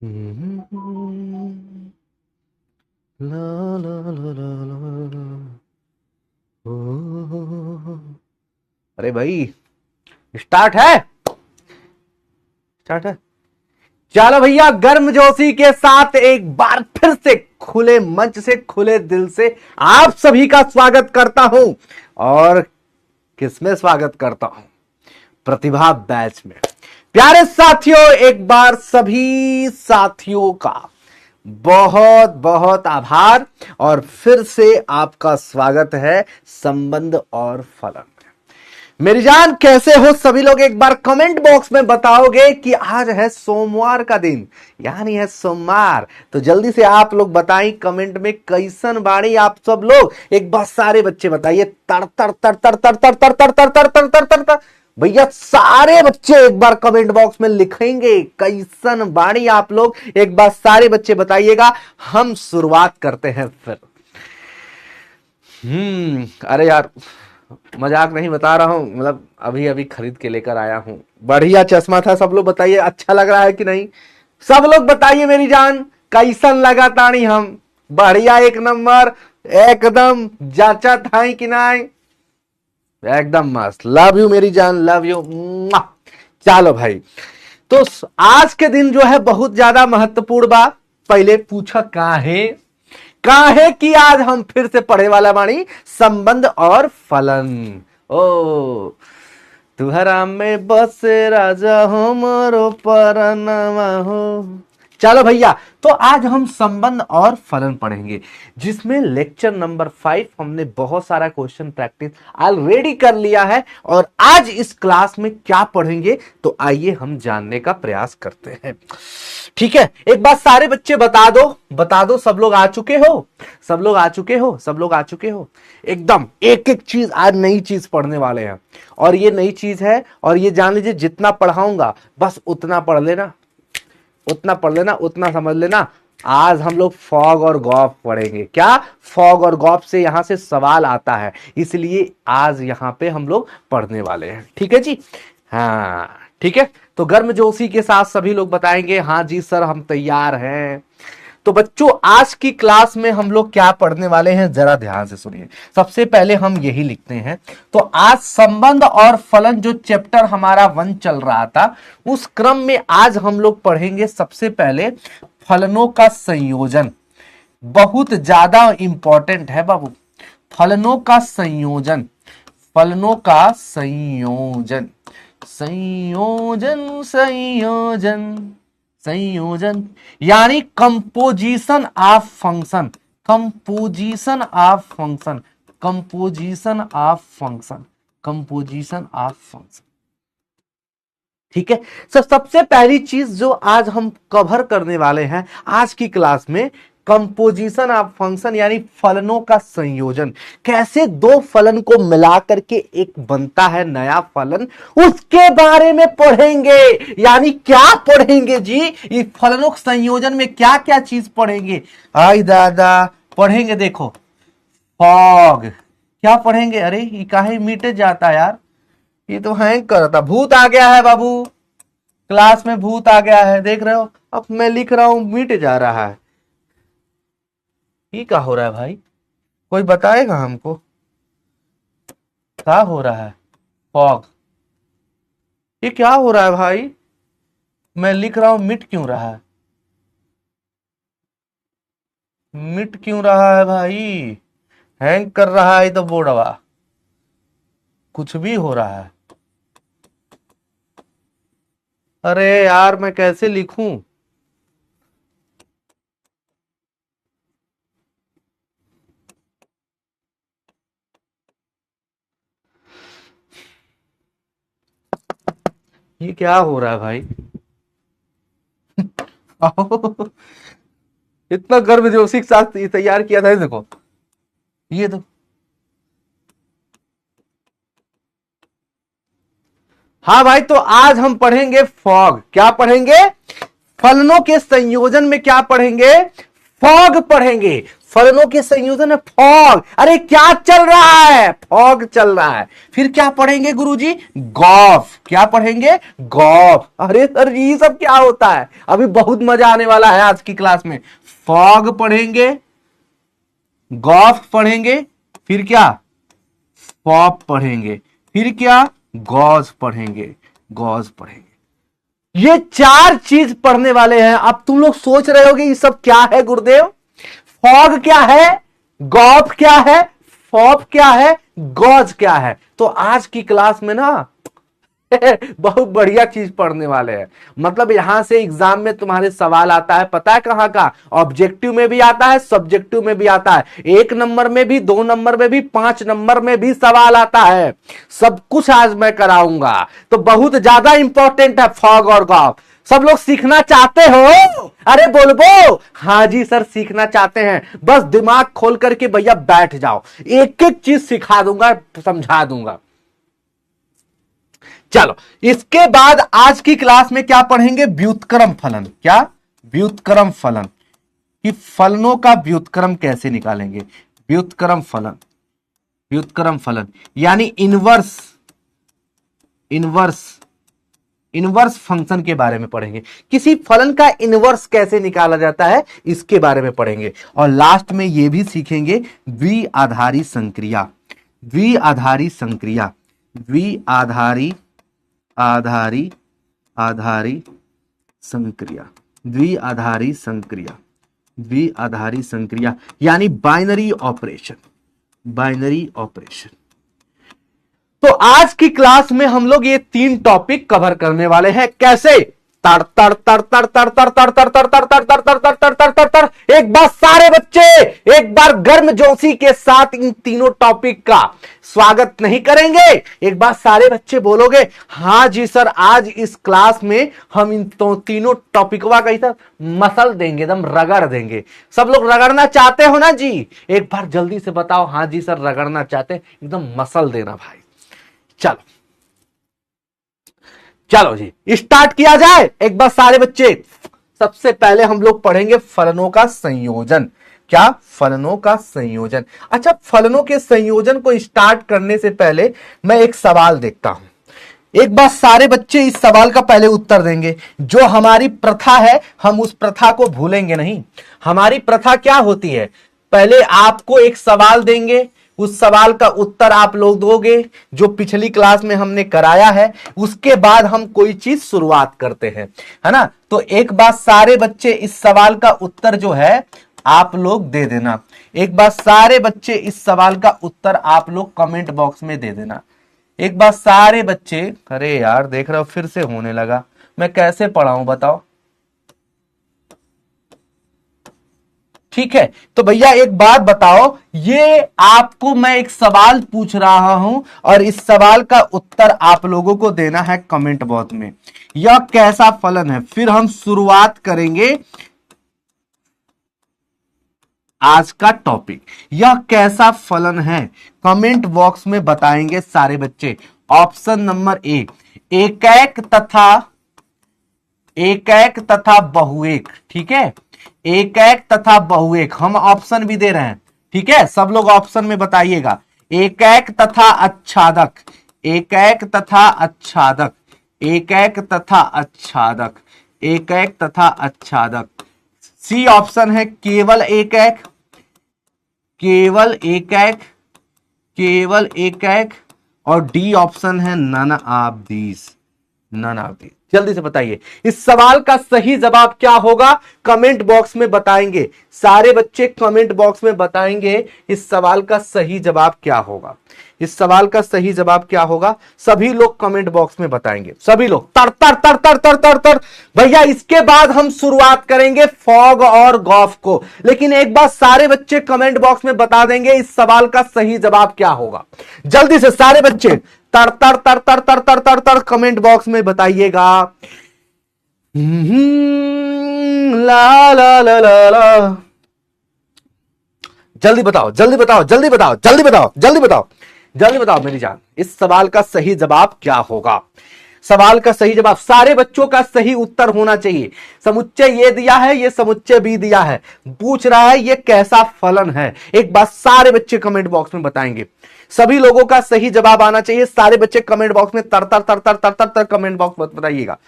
ला ला ला ला ला। ओ, अरे भाई, स्टार्ट है। स्टार्ट है। चलो भैया, गर्मजोशी के साथ एक बार फिर से खुले मंच से, खुले दिल से आप सभी का स्वागत करता हूं। और किसमें स्वागत करता हूं? प्रतिभा बैच में। प्यारे साथियों, एक बार सभी साथियों का बहुत बहुत आभार और फिर से आपका स्वागत है संबंध और फलन। मेरी जान, कैसे हो सभी लोग? एक बार कमेंट बॉक्स में बताओगे कि आज है सोमवार का दिन, यानी है सोमवार। तो जल्दी से आप लोग बताएं कमेंट में कैसन बाणी आप सब लोग। एक बार सारे बच्चे बताइए, तर तर तर तर तर तर तर तर तर तर तर तर तर तर। भैया सारे बच्चे एक बार कमेंट बॉक्स में लिखेंगे कैसन बाणी आप लोग। एक बार सारे बच्चे बताइएगा। हम शुरुआत करते हैं फिर। अरे यार, मजाक नहीं बता रहा हूं, मतलब अभी अभी खरीद के लेकर आया हूं। बढ़िया चश्मा था। सब लोग बताइए अच्छा लग रहा है कि नहीं। सब लोग बताइए मेरी जान, कैसन लगा तानी हम। बढ़िया, एक नंबर, एकदम जांचा था कि नहीं। एकदम मस्त। लव यू मेरी जान, लव यू। चलो भाई, तो आज के दिन जो है बहुत ज्यादा महत्वपूर्ण बा। पहले पूछा काहे कि आज हम फिर से पढ़े वाला बाणी संबंध और फलन। ओ तुहरा में बस राजा हो मोरो परनवा हो। चलो भैया, तो आज हम संबंध और फलन पढ़ेंगे, जिसमें लेक्चर नंबर 5 हमने बहुत सारा क्वेश्चन प्रैक्टिस ऑलरेडी कर लिया है। और आज इस क्लास में क्या पढ़ेंगे, तो आइए हम जानने का प्रयास करते हैं। ठीक है, एक बात सारे बच्चे बता दो सब लोग आ चुके हो? सब लोग आ चुके हो? सब लोग आ चुके हो? एकदम एक एक चीज, आज नई चीज पढ़ने वाले हैं। और ये नई चीज है, और ये जान लीजिए जितना पढ़ाऊंगा बस उतना पढ़ लेना, उतना पढ़ लेना, उतना समझ लेना। आज हम लोग फॉग और गॉफ पढ़ेंगे। क्या? फॉग और गॉफ से यहां से सवाल आता है, इसलिए आज यहां पे हम लोग पढ़ने वाले हैं। ठीक है जी? हाँ ठीक है। तो गर्मजोशी के साथ सभी लोग बताएंगे हाँ जी सर, हम तैयार हैं। तो बच्चों, आज की क्लास में हम लोग क्या पढ़ने वाले हैं, जरा ध्यान से सुनिए। सबसे पहले हम यही लिखते हैं। तो आज संबंध और फलन जो चैप्टर हमारा 1 चल रहा था, उस क्रम में आज हम लोग पढ़ेंगे सबसे पहले फलनों का संयोजन। बहुत ज्यादा इंपॉर्टेंट है बाबू, फलनों का संयोजन। फलनों का संयोजन, संयोजन संयोजन संयोजन, यानी composition of function. Composition of function, composition of function, composition of function. ठीक है। सबसे पहली चीज जो आज हम कवर करने वाले हैं आज की क्लास में, कंपोजिशन ऑफ फंक्शन, यानी फलनों का संयोजन। कैसे दो फलन को मिला करके एक बनता है नया फलन, उसके बारे में पढ़ेंगे। यानी क्या पढ़ेंगे जी? इस फलनों के संयोजन में क्या क्या चीज पढ़ेंगे? आई दादा, पढ़ेंगे देखो, फॉग। क्या पढ़ेंगे? अरे ये काहे मिट जाता यार, ये तो हैंग करता। भूत आ गया है बाबू, क्लास में भूत आ गया है, देख रहे हो? अब मैं लिख रहा हूं मिट जा रहा है। ये क्या हो रहा है भाई? कोई बताएगा हमको क्या हो रहा है? फॉग, ये क्या हो रहा है भाई? मैं लिख रहा हूं मिट क्यों रहा है? मिट क्यों रहा है भाई? हैंग कर रहा है तो बोर्डवा, कुछ भी हो रहा है। अरे यार, मैं कैसे लिखूं? ये क्या हो रहा है भाई? इतना गर्मजोशी के साथ ये तैयार किया था, ये देखो, ये तो। हाँ भाई, तो आज हम पढ़ेंगे फॉग। क्या पढ़ेंगे? फलनों के संयोजन में क्या पढ़ेंगे? फॉग पढ़ेंगे। फलनों के संयोजन है फॉग। अरे क्या चल रहा है? फॉग चल रहा है। फिर क्या पढ़ेंगे गुरुजी? गॉफ। क्या पढ़ेंगे? गॉफ। अरे सर ये सब क्या होता है? अभी बहुत मजा आने वाला है आज की क्लास में। फॉग पढ़ेंगे, गॉफ पढ़ेंगे, फिर क्या? फॉप पढ़ेंगे, फिर क्या? गॉज पढ़ेंगे, गॉज पढ़ेंगे। ये चार चीज पढ़ने वाले हैं। अब तुम लोग सोच रहे होगे ये सब क्या है गुरुदेव? फॉग क्या है, गॉफ क्या है, फॉप क्या है, गॉज क्या है? तो आज की क्लास में ना बहुत बढ़िया चीज पढ़ने वाले हैं। मतलब यहां से एग्जाम में तुम्हारे सवाल आता है, पता है कहां का? ऑब्जेक्टिव में भी आता है, सब्जेक्टिव में भी आता है, 1 नंबर में भी, 2 नंबर में भी, 5 नंबर में भी सवाल आता है। सब कुछ आज मैं कराऊंगा। तो बहुत ज्यादा इंपॉर्टेंट है फॉग और गॉफ। सब लोग सीखना चाहते हो? अरे बोलबो हाँ जी सर सीखना चाहते हैं। बस दिमाग खोल करके भैया बैठ जाओ, एक एक चीज सिखा दूंगा, समझा दूंगा। चलो इसके बाद आज की क्लास में क्या पढ़ेंगे? व्युत्क्रम फलन। क्या? व्युत्क्रम फलन। कि फलनों का व्युत्क्रम कैसे निकालेंगे? व्युत्क्रम फलन, व्युत्क्रम फलन यानी इनवर्स, इनवर्स फंक्शन के बारे में पढ़ेंगे। किसी फलन का इनवर्स कैसे निकाला जाता है इसके बारे में पढ़ेंगे। और लास्ट में यह भी सीखेंगे द्विआधारी संक्रिया, द्विआधारी संक्रिया, द्विआधारी आधारी संक्रिया, द्विआधारी संक्रिया, द्विआधारी संक्रिया यानी बाइनरी ऑपरेशन, बाइनरी ऑपरेशन। तो आज की क्लास में हम लोग ये 3 टॉपिक कवर करने वाले हैं। कैसे? तड़ तड़ तड़ तड़ तड़ तड़ तड़ तड़ तड़ तड़ तड़ तड़ तड़ तड़ तड़ तड़ तड़ तड़। एक बार सारे बच्चे एक बार गर्मजोशी के साथ इन तीनों टॉपिक का स्वागत नहीं करेंगे? एक बार सारे बच्चे बोलोगे हाँ जी सर, आज इस क्लास में हम इन तीनों टॉपिकवा का इधर मसल देंगे, एकदम रगड़ देंगे। सब लोग रगड़ना चाहते हो ना जी? एक बार जल्दी से बताओ हाँ जी सर रगड़ना चाहते, एकदम मसल देना भाई। चलो चलो जी स्टार्ट किया जाए। एक बार सारे बच्चे, सबसे पहले हम लोग पढ़ेंगे फलनों का संयोजन। क्या? फलनों का संयोजन। अच्छा, फलनों के संयोजन को स्टार्ट करने से पहले मैं एक सवाल देखता हूं। एक बार सारे बच्चे इस सवाल का पहले उत्तर देंगे। जो हमारी प्रथा है हम उस प्रथा को भूलेंगे नहीं। हमारी प्रथा क्या होती है? पहले आपको एक सवाल देंगे, उस सवाल का उत्तर आप लोग दोगे, जो पिछली क्लास में हमने कराया है। उसके बाद हम कोई चीज शुरुआत करते हैं, है ना? तो एक बार सारे बच्चे इस सवाल का उत्तर जो है आप लोग दे देना। एक बार सारे बच्चे इस सवाल का उत्तर आप लोग कमेंट बॉक्स में दे देना। एक बार सारे बच्चे, अरे यार देख रहे हो फिर से होने लगा, मैं कैसे पढ़ाऊं बताओ? ठीक है, तो भैया एक बात बताओ, ये आपको मैं एक सवाल पूछ रहा हूं और इस सवाल का उत्तर आप लोगों को देना है कमेंट बॉक्स में। यह कैसा फलन है? फिर हम शुरुआत करेंगे आज का टॉपिक। यह कैसा फलन है कमेंट बॉक्स में बताएंगे सारे बच्चे। ऑप्शन नंबर ए, एकैक तथा बहुएक। ठीक है, एकैक तथा बहुएक हम ऑप्शन भी दे रहे हैं। ठीक है, सब लोग ऑप्शन में बताइएगा। एकैक तथा आच्छादक, एकैक तथा आच्छादक, एकैक तथा आच्छादक, एकैक तथा आच्छादक। सी ऑप्शन है केवल एकैक, केवल एकैक, केवल एकैक। और डी ऑप्शन है none of these, none of these. जल्दी से बताइए इस सवाल का सही जवाब क्या होगा? कमेंट बॉक्स में बताएंगे सारे बच्चे, कमेंट बॉक्स में बताएंगे इस सवाल का सही जवाब क्या होगा। इस सवाल का सही जवाब क्या होगा सभी लोग कमेंट बॉक्स में बताएंगे। सभी लोग तर तर तर तर तर तर तर। भैया इसके बाद हम शुरुआत करेंगे फॉग और गॉफ को। लेकिन एक बार सारे बच्चे कमेंट बॉक्स में बता देंगे इस सवाल का सही जवाब क्या होगा। जल्दी से सारे बच्चे तर तर तर तर तर तर तर तर कमेंट बॉक्स में बताइएगा। ला ला ला ला ला। जल्दी बताओ, जल्दी बताओ, जल्दी बताओ, जल्दी बताओ, जल्दी बताओ, जल्दी बताओ मेरी जान, इस सवाल का सही जवाब क्या होगा? सवाल का सही जवाब, सारे बच्चों का सही उत्तर होना चाहिए। समुच्चय ये दिया है, ये समुच्चय भी दिया है, पूछ रहा है ये कैसा फलन है। एक बात सारे बच्चे कमेंट बॉक्स में बताएंगे, सभी लोगों का सही जवाब आना चाहिए। सारे बच्चे कमेंट बॉक्स में तर तर तर तर तर तर तर कमेंट बॉक्स में बताइएगा।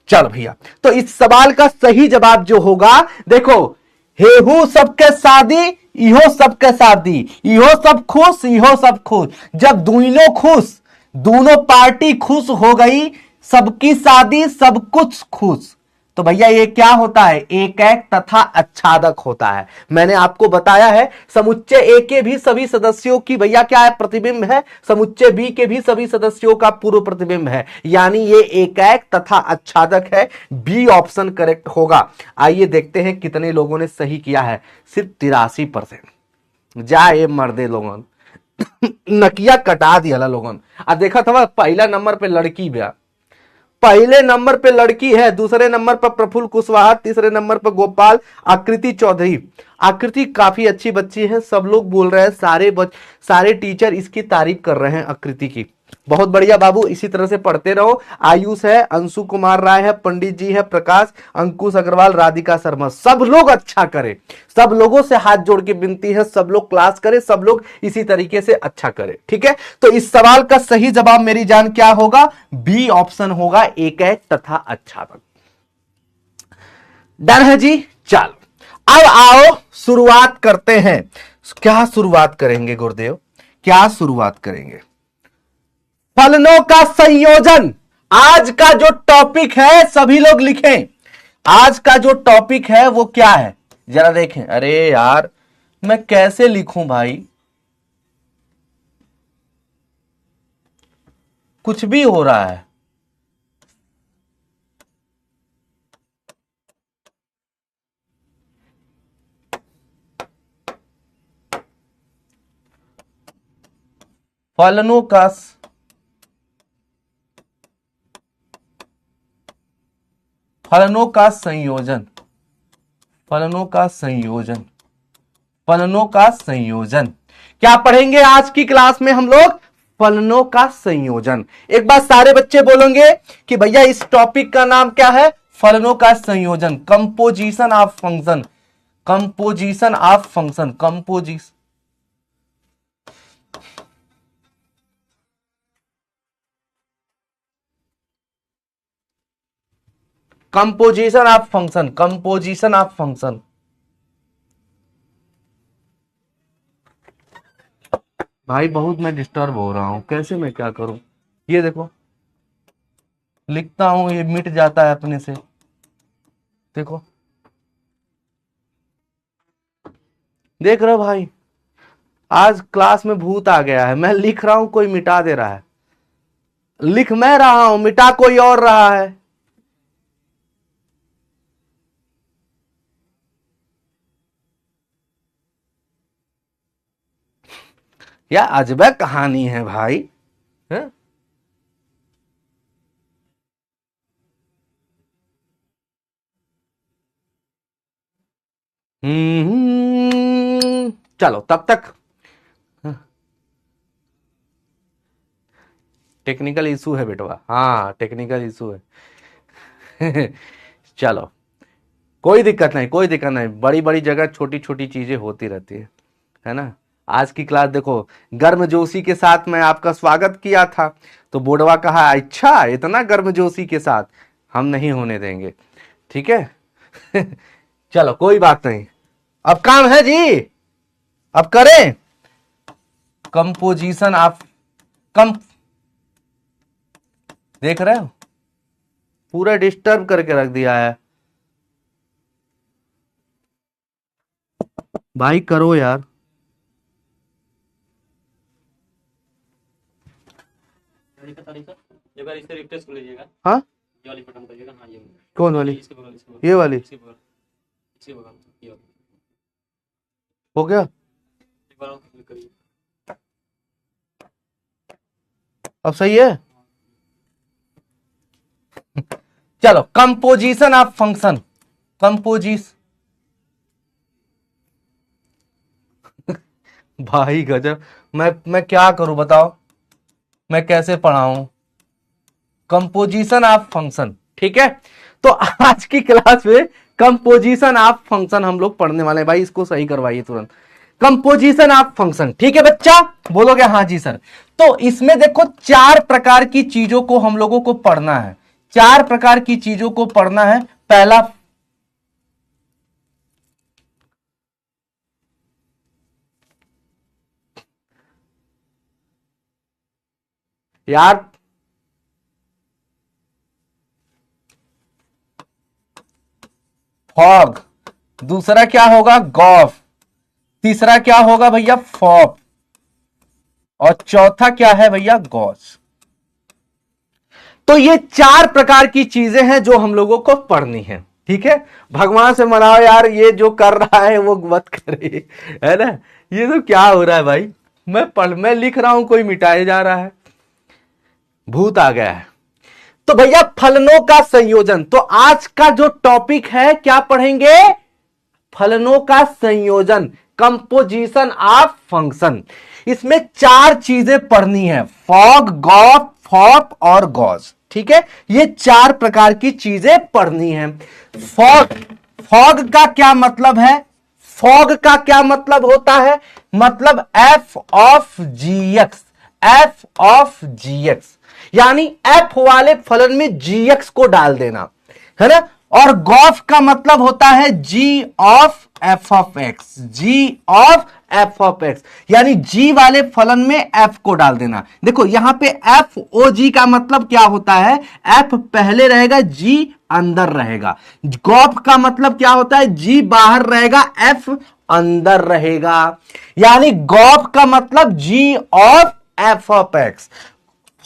चलो भैया, तो इस सवाल का सही जवाब जो होगा, देखो, हेहू सबके शादी, इहो सबके शादी, इहो सब खुश, इहो सब खुश। जब दोनों खुश, दोनों पार्टी खुश हो गई, सबकी शादी, सब कुछ खुश, तो भैया ये क्या होता है, एक एक तथा आच्छादक होता है। मैंने आपको बताया है समुच्चय ए के भी सभी सदस्यों की भैया क्या है, प्रतिबिंब है, समुच्चय बी के भी सभी सदस्यों का पूर्व प्रतिबिंब है, यानी ये एक एक तथा आच्छादक है। बी ऑप्शन करेक्ट होगा। आइए देखते हैं कितने लोगों ने सही किया है, सिर्फ 83%। जाए मर्दे लोगन नकिया कटा दिया लोगन। देखा था पहला नंबर पे लड़की ब्याह, पहले नंबर पे लड़की है, दूसरे नंबर पर प्रफुल्ल कुशवाहा, तीसरे नंबर पर गोपाल, आकृति चौधरी। आकृति काफी अच्छी बच्ची है, सब लोग बोल रहे हैं, सारे टीचर इसकी तारीफ कर रहे हैं आकृति की। बहुत बढ़िया बाबू, इसी तरह से पढ़ते रहो। आयुष है, अंशु कुमार राय है, पंडित जी है, प्रकाश, अंकुश अग्रवाल, राधिका शर्मा, सब लोग अच्छा करें। सब लोगों से हाथ जोड़ के विनती है, सब लोग क्लास करें, सब लोग इसी तरीके से अच्छा करें, ठीक है। तो इस सवाल का सही जवाब मेरी जान क्या होगा, बी ऑप्शन होगा, एक एक तथा आच्छादक। डन है जी। चलो अब आओ शुरुआत करते हैं। क्या शुरुआत करेंगे गुरुदेव, क्या शुरुआत करेंगे, फलनों का संयोजन। आज का जो टॉपिक है सभी लोग लिखें, आज का जो टॉपिक है वो क्या है जरा देखें। अरे यार मैं कैसे लिखूं भाई, कुछ भी हो रहा है। फलनों का संयोजन, फलनों का संयोजन, फलनों का संयोजन। क्या पढ़ेंगे आज की क्लास में हम लोग, फलनों का संयोजन। एक बार सारे बच्चे बोलेंगे कि भैया इस टॉपिक का नाम क्या है, फलनों का संयोजन, composition of function, composition of function, composition, composition of function, composition of function. भाई बहुत मैं डिस्टर्ब हो रहा हूं, कैसे मैं क्या करूं। ये देखो लिखता हूं ये मिट जाता है अपने से, देखो देख रहे हो भाई, आज क्लास में भूत आ गया है। मैं लिख रहा हूं कोई मिटा दे रहा है, लिख मैं रहा हूं मिटा कोई और रहा है। या अजब कहानी है भाई है? चलो तब तक टेक्निकल इशू है बेटवा, हाँ टेक्निकल इशू है चलो कोई दिक्कत नहीं, कोई दिक्कत नहीं, बड़ी बड़ी जगह छोटी छोटी चीजें होती रहती है ना। आज की क्लास देखो गर्मजोशी के साथ मैं आपका स्वागत किया था, तो बोर्डवा कहा अच्छा इतना गर्मजोशी के साथ हम नहीं होने देंगे, ठीक है चलो कोई बात नहीं, अब काम है जी, अब करें। कंपोजिशन ऑफ कम, देख रहे हो पूरा डिस्टर्ब करके रख दिया है भाई, करो यार। इसे रिफ्रेश कर लीजिएगा। हाँ ये वाली बटन करिएगा, हाँ ये कौन वाली, ये वाली हो गया, अब सही है चलो कंपोजिशन ऑफ फंक्शन, कंपोजिशन भाई गजब, मैं क्या करूं बताओ, मैं कैसे पढ़ाऊं। Composition of function. ठीक है, तो आज की क्लास में कंपोजिशन ऑफ फंक्शन हम लोग पढ़ने वाले हैं। भाई इसको सही करवाइए तुरंत, कंपोजिशन ऑफ फंक्शन। ठीक है बच्चा, बोलोगे हाँ जी सर। तो इसमें देखो 4 प्रकार की चीजों को हम लोगों को पढ़ना है, 4 प्रकार की चीजों को पढ़ना है। पहला, यार फॉग, दूसरा क्या होगा गॉफ, तीसरा क्या होगा भैया फॉप, और चौथा क्या है भैया गॉस। तो ये 4 प्रकार की चीजें हैं जो हम लोगों को पढ़नी है। ठीक है, भगवान से मनाओ यार, ये जो कर रहा है वो मत करे, है ना। ये तो क्या हो रहा है भाई, मैं लिख रहा हूं, कोई मिटाए जा रहा है, भूत आ गया है। तो भैया फलनों का संयोजन, तो आज का जो टॉपिक है क्या पढ़ेंगे, फलनों का संयोजन, कंपोजिशन ऑफ फंक्शन। इसमें 4 चीजें पढ़नी है, फॉग, गॉफ, फॉप और गॉस। ठीक है, ये 4 प्रकार की चीजें पढ़नी है। फॉग, फॉग का क्या मतलब है, फॉग का क्या मतलब होता है, मतलब f of g x, f of g x, यानी एफ वाले फलन में जी एक्स को डाल देना, है ना। और गॉफ का मतलब होता है G of F of X, G of F of X, यानी जी वाले फलन में एफ को डाल देना। देखो यहां पे एफ ओ जी का मतलब क्या होता है, एफ पहले रहेगा, जी अंदर रहेगा। गॉफ का मतलब क्या होता है, जी बाहर रहेगा, एफ अंदर रहेगा, यानी गॉफ का मतलब जी ऑफ एफ ऑफ एक्स।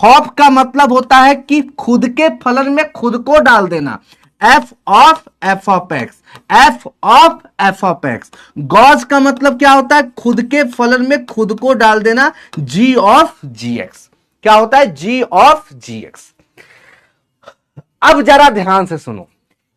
फॉप का मतलब होता है कि खुद के फलन में खुद को डाल देना, F of F of x, f of F of x. Gauss का मतलब क्या होता है, खुद के फलन में खुद को डाल देना, जी ऑफ जी एक्स। क्या होता है, जी ऑफ जी एक्स। अब जरा ध्यान से सुनो,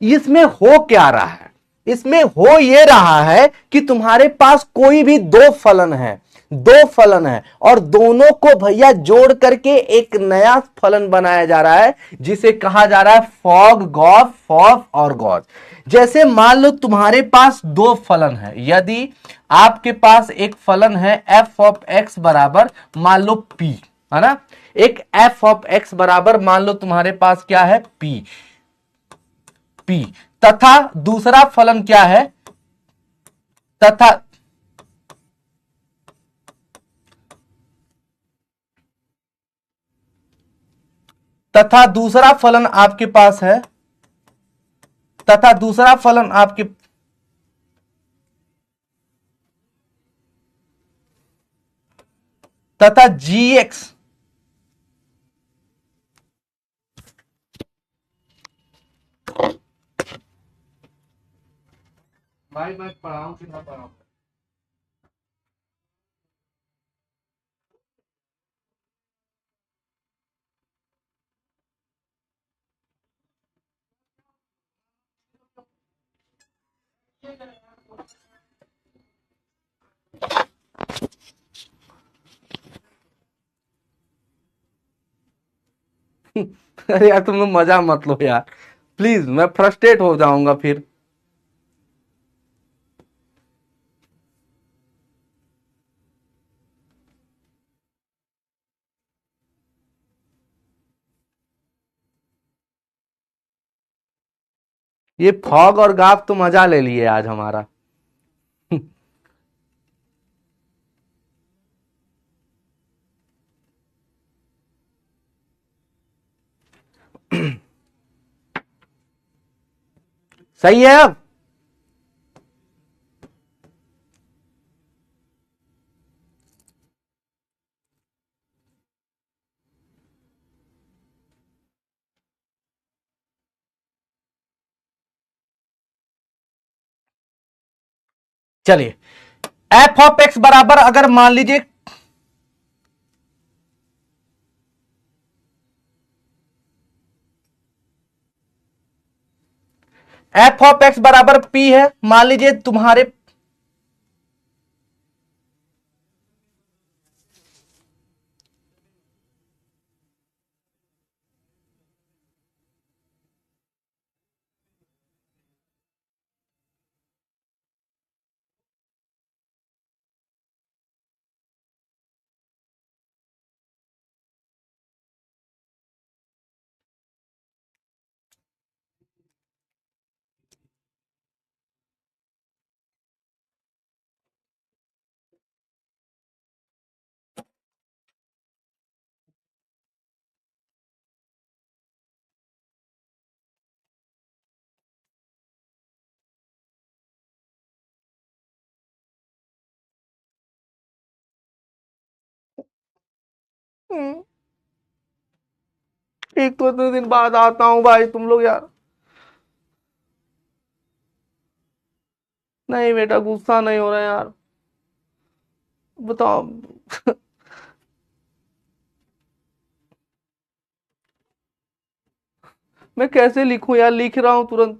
इसमें हो क्या रहा है, इसमें हो यह रहा है कि तुम्हारे पास कोई भी 2 फलन है, 2 फलन है, और दोनों को भैया जोड़ करके एक नया फलन बनाया जा रहा है, जिसे कहा जा रहा है फॉग, गॉफ, फॉफ और गॉस। जैसे मान लो तुम्हारे पास 2 फलन है, यदि आपके पास एक फलन है एफ ऑफ एक्स बराबर मान लो पी, है ना, एक एफ ऑफ एक्स बराबर मान लो तुम्हारे पास क्या है पी, पी, तथा दूसरा फलन क्या है, तथा तथा दूसरा फलन आपके पास है, तथा दूसरा फलन आपके, तथा जी एक्स, भाई मैं पढ़ाऊं कि ना पढ़ाऊं। अरे यार तुम लोग मजा मत लो यार, प्लीज, मैं फ्रस्ट्रेट हो जाऊंगा फिर। ये फॉग और गाफ तो मजा ले लिए आज हमारा। सही है अब, चलिए एफ ऑफ एक्स बराबर अगर मान लीजिए, एफ ऑफ एक्स बराबर पी है, मान लीजिए तुम्हारे, एक तो इतने दिन बाद आता हूं भाई, तुम लोग यार। नहीं बेटा, गुस्सा नहीं हो रहा है यार, बताओ। मैं कैसे लिखूं यार, लिख रहा हूं तुरंत।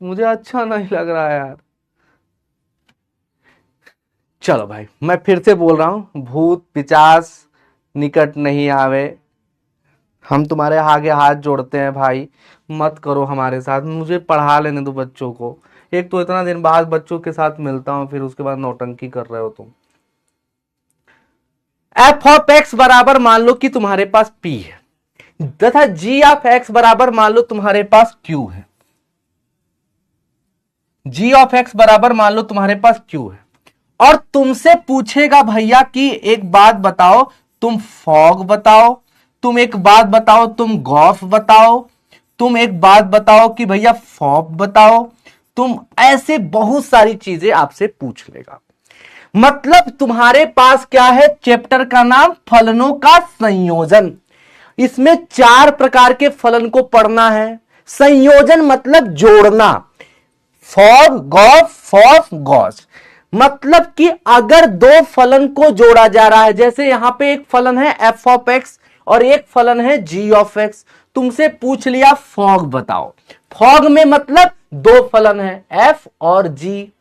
मुझे अच्छा नहीं लग रहा है यार। चलो भाई, मैं फिर से बोल रहा हूं, भूत पिचास निकट नहीं आवे। हम तुम्हारे आगे हाथ जोड़ते हैं भाई, मत करो हमारे साथ, मुझे पढ़ा लेने दो बच्चों को। एक तो इतना दिन बाद बच्चों के साथ मिलता हूं, फिर उसके बाद नौटंकी कर रहे हो तुम। एफ ऑफ एक्स बराबर मान लो कि तुम्हारे पास पी है, तथा जी ऑफ एक्स बराबर मान लो तुम्हारे पास क्यू है। जी ऑफ एक्स बराबर मान लो तुम्हारे पास क्यू है, और तुमसे पूछेगा भैया कि एक बात बताओ, तुम फॉग बताओ, तुम एक बात बताओ, तुम गॉफ बताओ, तुम एक बात बताओ कि भैया फॉप बताओ, तुम ऐसे बहुत सारी चीजें आपसे पूछ लेगा। मतलब तुम्हारे पास क्या है, चैप्टर का नाम फलनों का संयोजन। इसमें 4 प्रकार के फलन को पढ़ना है। संयोजन मतलब जोड़ना, फॉग गॉफ फॉफ गॉस, मतलब कि अगर 2 फलन को जोड़ा जा रहा है, जैसे यहां पे एक फलन है एफ ऑफ एक्स और एक फलन है जी ऑफ एक्स, तुमसे पूछ लिया फॉग बताओ। फॉग में मतलब 2 फलन है एफ और जी।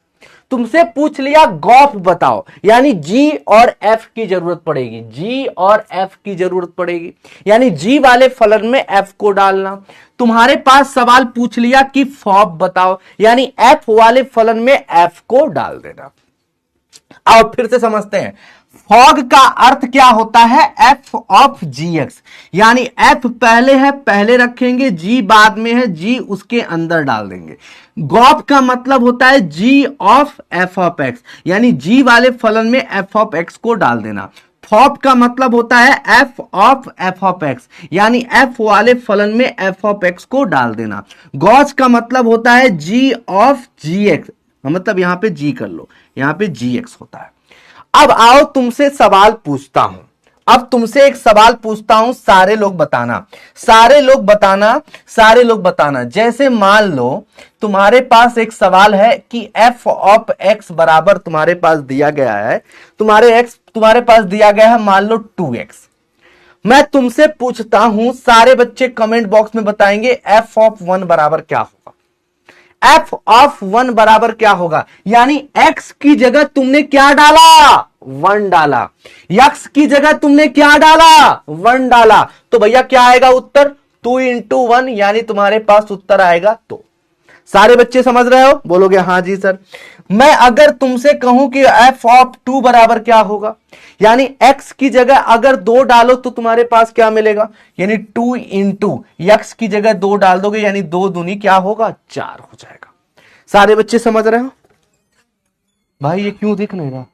तुमसे पूछ लिया गॉफ बताओ, यानी जी और एफ की जरूरत पड़ेगी, जी और एफ की जरूरत पड़ेगी, यानी जी वाले फलन में एफ को डालना। तुम्हारे पास सवाल पूछ लिया कि फॉप बताओ, यानी एफ वाले फलन में एफ को डाल देना। अब फिर से समझते हैं, फॉग का अर्थ क्या होता है, एफ ऑफ जी एक्स, यानी एफ पहले है पहले रखेंगे, जी बाद में है जी उसके अंदर डाल देंगे। गॉफ का मतलब होता है G of F of X, यानी जी वाले फलन में एफ ऑफ एक्स को डाल देना। फॉप का मतलब होता है एफ ऑफ एक्स, यानी एफ वाले फलन में एफ ऑफ एक्स को डाल देना। गॉस का मतलब होता है जी ऑफ जी एक्स, मतलब यहां पे जी कर लो, यहां पे जी एक्स होता है। अब आओ तुमसे सवाल पूछता हूं, अब तुमसे एक सवाल पूछता हूं, सारे लोग बताना, सारे लोग बताना, सारे लोग बताना। जैसे मान लो तुम्हारे पास एक सवाल है कि एफ ऑफ एक्स बराबर तुम्हारे पास दिया गया है, तुम्हारे पास दिया गया है मान लो 2x। मैं तुमसे पूछता हूं, सारे बच्चे कमेंट बॉक्स में बताएंगे एफ ऑफ 1 बराबर क्या होगा। एफ ऑफ 1 बराबर क्या होगा, यानी x की जगह तुमने क्या डाला, 1 डाला, x की जगह तुमने क्या डाला, 1 डाला, तो भैया क्या आएगा उत्तर, 2 इंटू 1, यानी तुम्हारे पास उत्तर आएगा 2। सारे बच्चे समझ रहे हो, बोलोगे हां जी सर। मैं अगर तुमसे कहूं कि एफ ऑफ 2 बराबर क्या होगा, यानी x की जगह अगर 2 डालो तो तुम्हारे पास क्या मिलेगा, यानी 2 इंटू x की जगह 2 डाल दोगे, यानी 2 दूनी क्या होगा, 4 हो जाएगा। सारे बच्चे समझ रहे हो भाई, ये क्यों दिख नहीं रहा।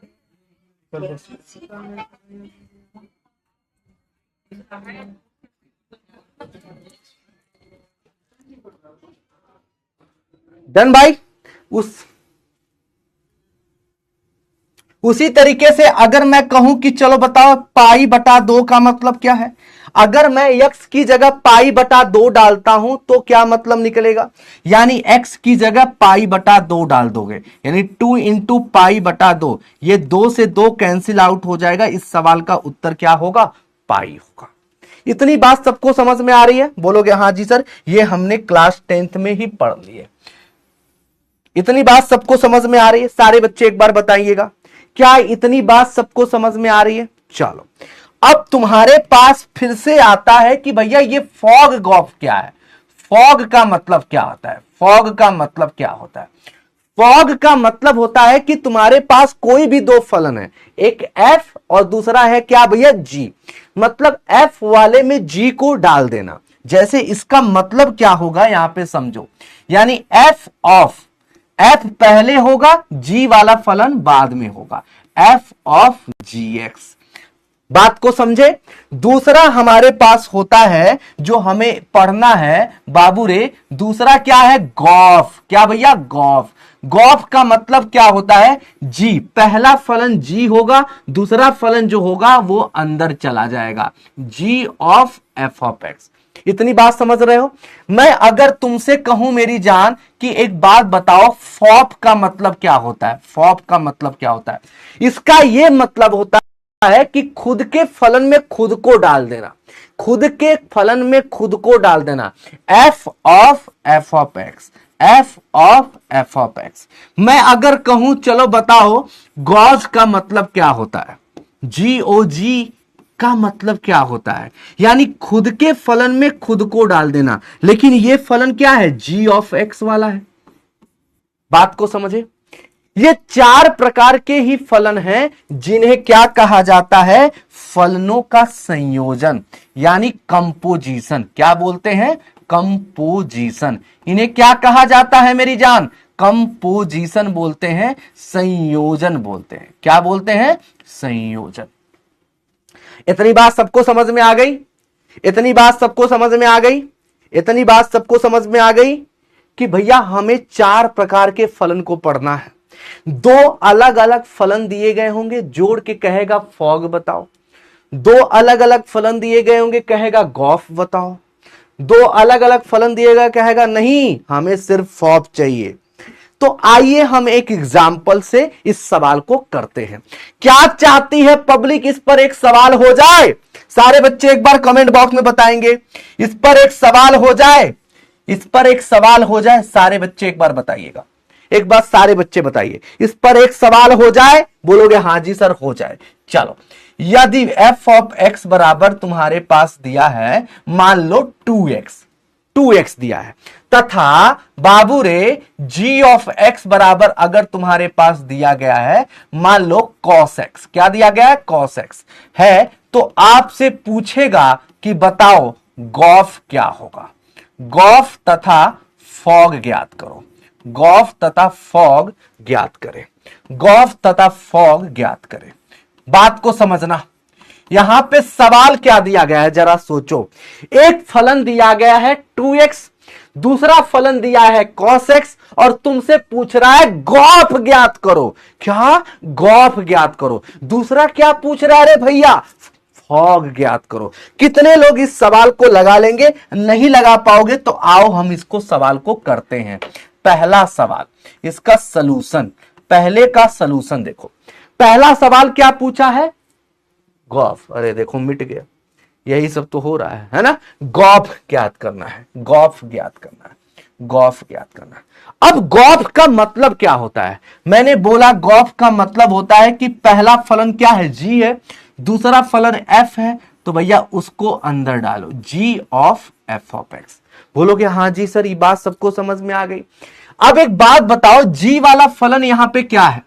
डन भाई। उसी तरीके से अगर मैं कहूं कि चलो बताओ पाई बटा 2 का मतलब क्या है, अगर मैं x की जगह पाई बटा 2 डालता हूं तो क्या मतलब निकलेगा, यानी x की जगह पाई बटा 2 डाल दोगे, यानी 2 इंटू पाई बटा 2, ये 2 से 2 कैंसिल आउट हो जाएगा। इस सवाल का उत्तर क्या होगा, पाई होगा। इतनी बात सबको समझ में आ रही है, बोलोगे हां जी सर, ये हमने क्लास 10th में ही पढ़ लिए। इतनी बात सबको समझ में आ रही है, सारे बच्चे एक बार बताइएगा, क्या इतनी बात सबको समझ में आ रही है। चलो, अब तुम्हारे पास फिर से आता है कि भैया ये फॉग गॉफ क्या है, फॉग का मतलब क्या होता है, फॉग का मतलब क्या होता है। फॉग का मतलब होता है कि तुम्हारे पास कोई भी 2 फलन है, एक f और दूसरा है क्या भैया g, मतलब f वाले में g को डाल देना। जैसे इसका मतलब क्या होगा यहां पे समझो, यानी f ऑफ f पहले होगा, g वाला फलन बाद में होगा, f ऑफ gx। बात को समझे। दूसरा हमारे पास होता है जो हमें पढ़ना है बाबू रे, दूसरा क्या है, गॉफ। क्या भैया, गॉफ। गॉफ का मतलब क्या होता है, जी। पहला फलन जी होगा, दूसरा फलन जो होगा वो अंदर चला जाएगा, जी ऑफ एफ ऑफ एक्स। इतनी बात समझ रहे हो। मैं अगर तुमसे कहूं मेरी जान कि एक बात बताओ, फॉप का मतलब क्या होता है, फॉप का मतलब क्या होता है, इसका यह मतलब होता है कि खुद के फलन में खुद को डाल देना, खुद के फलन में खुद को डाल देना, F of x, f of F of x. मैं अगर कहूं चलो बताओ गॉस का मतलब क्या होता है, जी ओ जी का मतलब क्या होता है, यानी खुद के फलन में खुद को डाल देना। लेकिन यह फलन क्या है, जी ऑफ एक्स वाला है। बात को समझे, ये चार प्रकार के ही फलन हैं जिन्हें क्या कहा जाता है, फलनों का संयोजन, यानी कंपोजिशन। क्या बोलते हैं, कंपोजिशन। इन्हें क्या कहा जाता है मेरी जान, कंपोजिशन बोलते हैं, संयोजन बोलते हैं। क्या बोलते हैं, संयोजन। इतनी बात सबको समझ में आ गई, इतनी बात सबको समझ में आ गई, इतनी बात सबको समझ में आ गई कि भैया हमें चार प्रकार के फलन को पढ़ना है। दो अलग अलग फलन दिए गए होंगे, जोड़ के कहेगा फॉग बताओ। दो अलग अलग फलन दिए गए होंगे, कहेगा गॉफ बताओ। दो अलग अलग फलन दिए गए, कहेगा नहीं हमें सिर्फ फॉप चाहिए। तो आइए हम एक एग्जाम्पल से इस सवाल को करते हैं। क्या चाहती है पब्लिक, इस पर एक सवाल हो जाए? सारे बच्चे एक बार कमेंट बॉक्स में बताएंगे, इस पर एक सवाल हो जाए, इस पर एक सवाल हो जाए। सारे बच्चे एक बार बताइएगा, एक बार सारे बच्चे बताइए, इस पर एक सवाल हो जाए? बोलोगे हाँ जी सर हो जाए। चलो, यदि एफ ऑफ एक्स बराबर तुम्हारे पास दिया है, मान लो 2x दिया है, तथा बाबू रे g ऑफ x बराबर अगर तुम्हारे पास दिया गया है, मान लो cos x। क्या दिया गया है, cos x है, तो आपसे पूछेगा कि बताओ गॉफ क्या होगा। गॉफ तथा फॉग ज्ञात करो, गॉफ तथा फॉग ज्ञात करें, गॉफ तथा फॉग ज्ञात करें। बात को समझना, यहां पे सवाल क्या दिया गया है जरा सोचो। एक फलन दिया गया है 2x, दूसरा फलन दिया है cos x, और तुमसे पूछ रहा है गॉफ ज्ञात करो। क्या, गॉफ ज्ञात करो। दूसरा क्या पूछ रहा है रे भैया, फॉग ज्ञात करो। कितने लोग इस सवाल को लगा लेंगे? नहीं लगा पाओगे तो आओ हम इसको सवाल को करते हैं। पहला सवाल, इसका सलूशन, पहले का सलूशन देखो। पहला सवाल क्या पूछा है, गॉफ। अरे देखो मिट गया, यही सब तो हो रहा है ना। गॉफ ज्ञात करना है, गॉफ ज्ञात करना है, गॉफ ज्ञात करना है। अब गॉफ का मतलब क्या होता है? मैंने बोला गॉफ का मतलब होता है कि पहला फलन क्या है, जी है, दूसरा फलन एफ है, तो भैया उसको अंदर डालो, जी ऑफ एफ ऑफ एक्स। बोलोगे हाँ जी सर ये बात सबको समझ में आ गई। अब एक बात बताओ, जी वाला फलन यहां पे क्या है,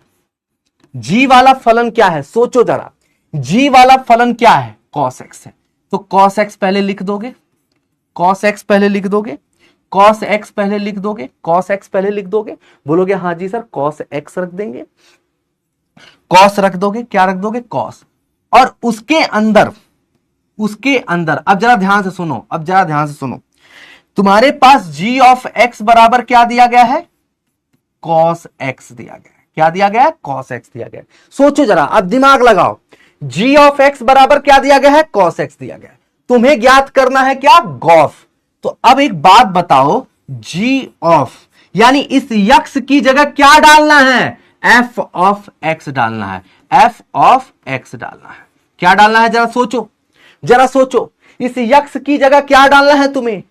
जी वाला फलन क्या है, सोचो जरा। जी वाला फलन क्या है, cos x है, तो cos x पहले लिख दोगे, cos x पहले लिख दोगे, cos x पहले लिख दोगे, cos x पहले लिख दोगे। बोलोगे हाँ जी सर cos x रख देंगे, cos रख दोगे, क्या रख दोगे, cos। और उसके अंदर अब जरा ध्यान से सुनो, अब जरा ध्यान से सुनो, तुम्हारे पास g ऑफ x बराबर क्या दिया गया है, cos x दिया गया है। क्या दिया गया है, cos x दिया गया है। सोचो जरा, अब दिमाग लगाओ, g ऑफ x बराबर क्या दिया गया है, cos x दिया गया है। तुम्हें ज्ञात करना है क्या, गॉफ। तो अब एक बात बताओ, g ऑफ यानी इस यक्स की जगह क्या डालना है, f ऑफ x डालना है, f ऑफ x डालना है। क्या डालना है, जरा सोचो, जरा सोचो, इस यक्स की जगह क्या डालना है तुम्हें,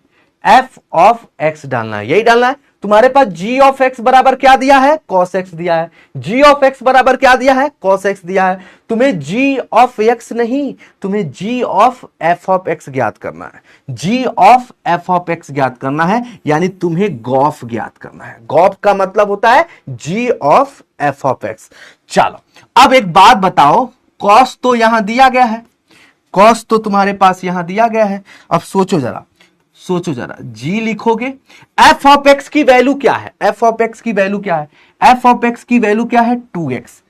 f ऑफ x डालना है, यही डालना है। तुम्हारे पास g ऑफ x बराबर क्या दिया है, cos x दिया है, g ऑफ x बराबर क्या दिया है, cos x दिया है। तुम्हें g ऑफ x नहीं, तुम्हें g of f of x ज्ञात करना है, g of f of x ज्ञात करना है, यानी तुम्हें गॉफ ज्ञात करना है। गॉफ का मतलब होता है g of f of x। चलो अब एक बात बताओ, cos तो यहां दिया गया है, cos तो तुम्हारे पास यहां दिया गया है। अब सोचो जरा, सोचो जरा, g लिखोगे, f ऑफ x की वैल्यू क्या है, f ऑफ x की वैल्यू क्या है, f ऑफ x की वैल्यू क्या है, 2x।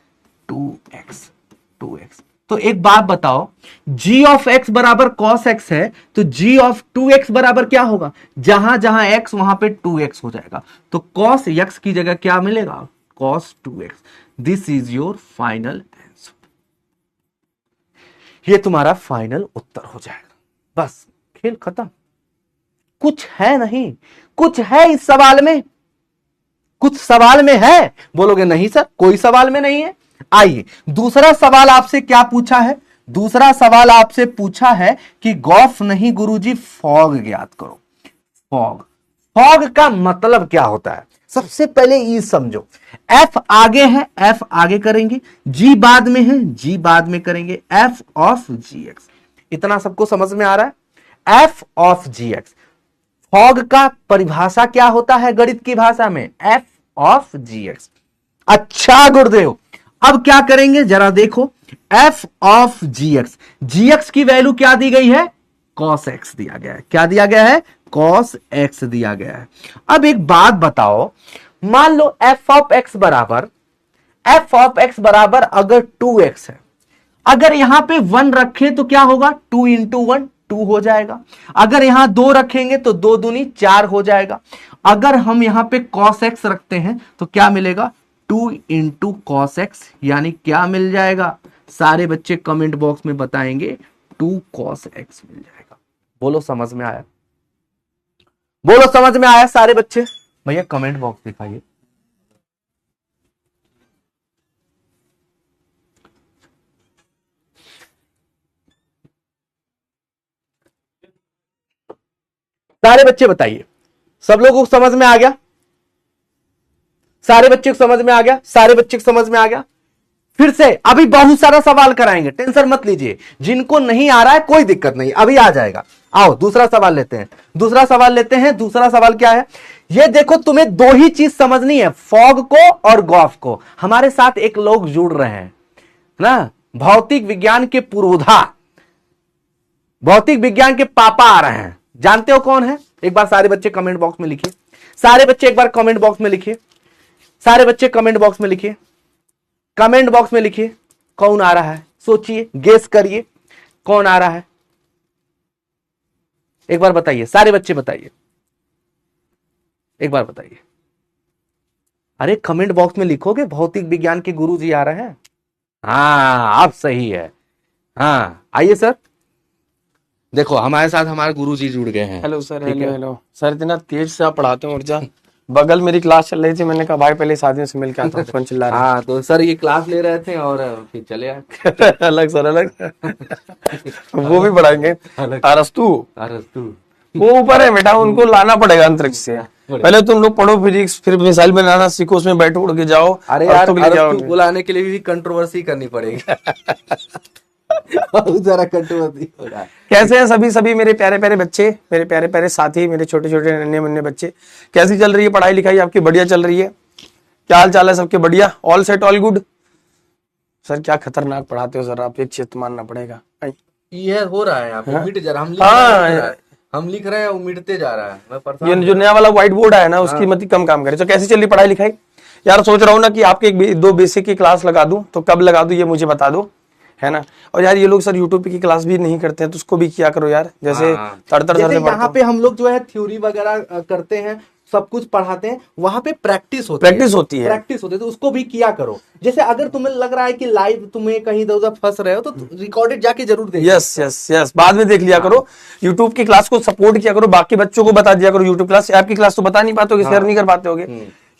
तो एक बात बताओ, g ऑफ x बराबर cos x है, तो g ऑफ 2x बराबर क्या होगा, जहां जहां x वहां पे 2x हो जाएगा, तो cos x की जगह क्या मिलेगा, cos 2x। This is your final answer, ये तुम्हारा फाइनल उत्तर हो जाएगा। बस खेल खत्म, कुछ है नहीं, कुछ है इस सवाल में, कुछ सवाल में है, बोलोगे नहीं सर कोई सवाल में नहीं है। आइए दूसरा सवाल आपसे क्या पूछा है, दूसरा सवाल आपसे पूछा है कि गॉफ नहीं गुरुजी फॉग ज्ञात करो। फॉग, फॉग का मतलब क्या होता है, सबसे पहले ये समझो, एफ आगे है, एफ आगे करेंगे, जी बाद में है, जी बाद में करेंगे, एफ ऑफ जी एक्स, इतना सबको समझ में आ रहा है। F of g x, fog का परिभाषा क्या होता है गणित की भाषा में, एफ ऑफ जी एक्स। अच्छा गुरुदेव, अब क्या करेंगे जरा देखो, f of g x, g x की वैल्यू क्या दी गई है, कॉस एक्स दिया गया है, क्या दिया गया है, कॉस एक्स दिया गया है। अब एक बात बताओ, मान लो एफ ऑफ एक्स बराबर, एफ ऑफ एक्स बराबर अगर 2x है, अगर यहां पे 1 रखें तो क्या होगा, 2 इंटू 1 2 हो जाएगा, अगर यहां 2 रखेंगे तो 2 दूनी 4 हो जाएगा, अगर हम यहां पे cos x रखते हैं तो क्या मिलेगा, 2 इंटू कॉस एक्स, यानी क्या मिल जाएगा, सारे बच्चे कमेंट बॉक्स में बताएंगे 2 cos x मिल जाएगा। बोलो समझ में आया, बोलो समझ में आया सारे बच्चे, भैया कमेंट बॉक्स दिखाइए। सारे बच्चे बताइए, सब लोगों को समझ में आ गया, सारे बच्चे को समझ में आ गया, सारे बच्चे को समझ में आ गया। फिर से अभी बहुत सारा सवाल कराएंगे, टेंशन मत लीजिए, जिनको नहीं आ रहा है कोई दिक्कत नहीं, अभी आ जाएगा। आओ दूसरा सवाल लेते हैं, दूसरा सवाल लेते हैं। दूसरा सवाल क्या है, ये देखो तुम्हें दो ही चीज समझनी है, फॉग को और गॉफ को। हमारे साथ एक लोग जुड़ रहे हैं ना, भौतिक विज्ञान के पुरोधा, भौतिक विज्ञान के पापा आ रहे हैं, जानते हो कौन है, एक बार सारे बच्चे कमेंट बॉक्स में लिखिए, सारे बच्चे एक बार कमेंट बॉक्स में लिखिए, सारे बच्चे कमेंट बॉक्स में लिखिए, कमेंट बॉक्स में लिखिए कौन आ रहा है, सोचिए गेस करिए कौन आ रहा है, एक बार बताइए, सारे बच्चे बताइए, एक बार बताइए। अरे कमेंट बॉक्स में लिखोगे, भौतिक विज्ञान के गुरु जी आ रहे हैं। हाँ अब सही है, हाँ आइए सर, देखो हमारे साथ हमारे गुरु जी जुड़ गए हैं। Hello sir, hello hello sir, इतना तेज से आप पढ़ाते हो ऊर्जा, बगल मेरी क्लास चल रही थी, मैंने कहा भाई पहले साथियों से मिल के आता हूं, फोन चिल्ला रहा है। हाँ तो सर ये क्लास ले रहे थे और फिर चले आए। अलग सर अलग वो भी पढ़ाएंगे, अरस्तु वो ऊपर है बेटा, उनको लाना पड़ेगा अंतरिक्ष से, पहले तुम लोग पढ़ो फिजिक्स, फिर मिसाइल बनाना सीखो, उसमें बैठो उड़ के जाओ। अरे यार अरस्तु बुलाने के लिए भी कंट्रोवर्सी करनी पड़ेगी। बहुत सारा कंट्रोवर्सी हो रहा है। कैसे हैं सभी मेरे प्यारे प्यारे बच्चे, मेरे प्यारे प्यारे साथी, मेरे छोटे छोटे नन्हे मुन्ने बच्चे, कैसी चल रही है पढ़ाई लिखाई आपकी, बढ़िया चल रही है, क्या हाल चाल है सबके, बढ़िया, all set all good. Sir क्या खतरनाक पढ़ाते हो सर आप, एक चीज मानना पड़ेगा, ये हो रहा है आप मिट जा रहा, हम लिख रहे हैं वो मिटते जा रहा है, मैं परेशान। ये जो नया वाला व्हाइट बोर्ड है ना, उसकी मत कम काम करे। तो कैसी चल रही पढ़ाई लिखाई यार, सोच रहा हूँ ना कि आपके एक दो बेसिक की क्लास लगा दूं, तो कब लगा दूं ये मुझे बता दो, है ना। और यार ये लोग सर यूट्यूब की क्लास भी नहीं करते हैं, तो उसको भी किया करो यार, जैसे तड़तड़ से यहाँ पे हम लोग जो है थ्योरी वगैरह करते हैं, सब कुछ पढ़ाते हैं, वहां पे प्रैक्टिस होती है, तो उसको भी किया करो। जैसे अगर तुम्हें लग रहा है कि लाइव तुम्हें कहीं इधर उधर फंस रहे हो, तो रिकॉर्डेड जाके जरूर देखो। यस बाद में देख लिया करो, यूट्यूब की क्लास को सपोर्ट किया करो, बाकी बच्चों को बता दिया करो। यूट्यूब क्लास, आपकी क्लास तो बता नहीं पाते हो, शेयर नहीं कर पाते होगे,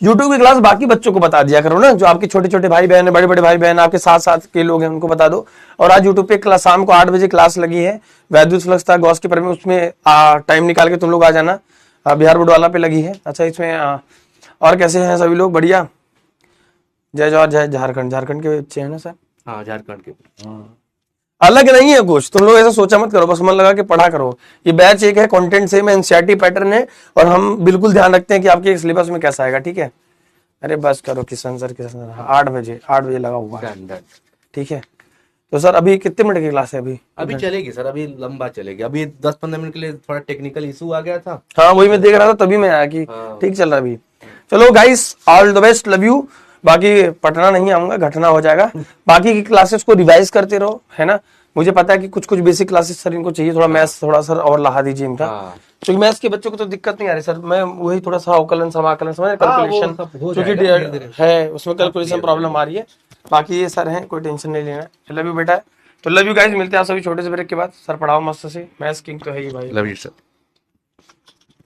यूट्यूब की क्लास बाकी बच्चों को बता दिया करो ना, जो आपके छोटे छोटे भाई बहन है, बड़े बड़े भाई बहन आपके साथ साथ के लोग हैं, उनको बता दो। और आज यूट्यूब पे क्लास शाम को 8 बजे क्लास लगी है, वैद्युत फ्लक्स था गॉस के पर में, उसमें टाइम निकाल के तुम लोग आ जाना, बिहार बोर्ड वाला पे लगी है। अच्छा इसमें और कैसे हैं सभी लोग, बढ़िया, जय जवाहर जय झारखंड, झारखंड के बच्चे हैं ना सर? हाँ झारखंड के, अलग नहीं है कुछ, तुम लोग ऐसा सोचा मत करो, बस मन लगा के पढ़ा करो। ये बैच एक है, कंटेंट सेम है, एनसीईआरटी पैटर्न है, और हम बिल्कुल ध्यान रखते हैं कि आपके सिलेबस में कैसा आएगा, ठीक है। अरे बस करो किशन सर 8 बजे लगा हुआ है, ठीक है। तो सर अभी कितने मिनट की क्लास है? अभी चलेगी सर, अभी लंबा चलेगी, अभी 10-15 मिनट के लिए थोड़ा टेक्निकल इशू आ गया था। हाँ वही मैं देख रहा था, तभी मैं आया कि ठीक चल रहा है अभी। चलो guys, all the best, love you. बाकी पढ़ना नहीं आऊंगा, घटना हो जाएगा। बाकी की क्लासेस को रिवाइज करते रहो, है ना। मुझे पता है कि कुछ कुछ बेसिक क्लासेस सर इनको चाहिए, थोड़ा मैथ्स थोड़ा सर और लहा दीजिए इनका, क्योंकि मैथ्स के बच्चों को तो दिक्कत नहीं आ रही सर। मैं वही थोड़ा सा अवकलन समाकलन समझ कैलकुलेशन क्योंकि है उसमें कैलकुलेशन प्रॉब्लम आ रही है। बाकी ये सर हैं, कोई टेंशन नहीं लेना। लव यू बेटा, तो लव यू गाइस, मिलते हैं आप सभी छोटे से ब्रेक के बाद। सर पढ़ाओ मस्त से, मैथ्स किंग तो है ही भाई। Love you sir,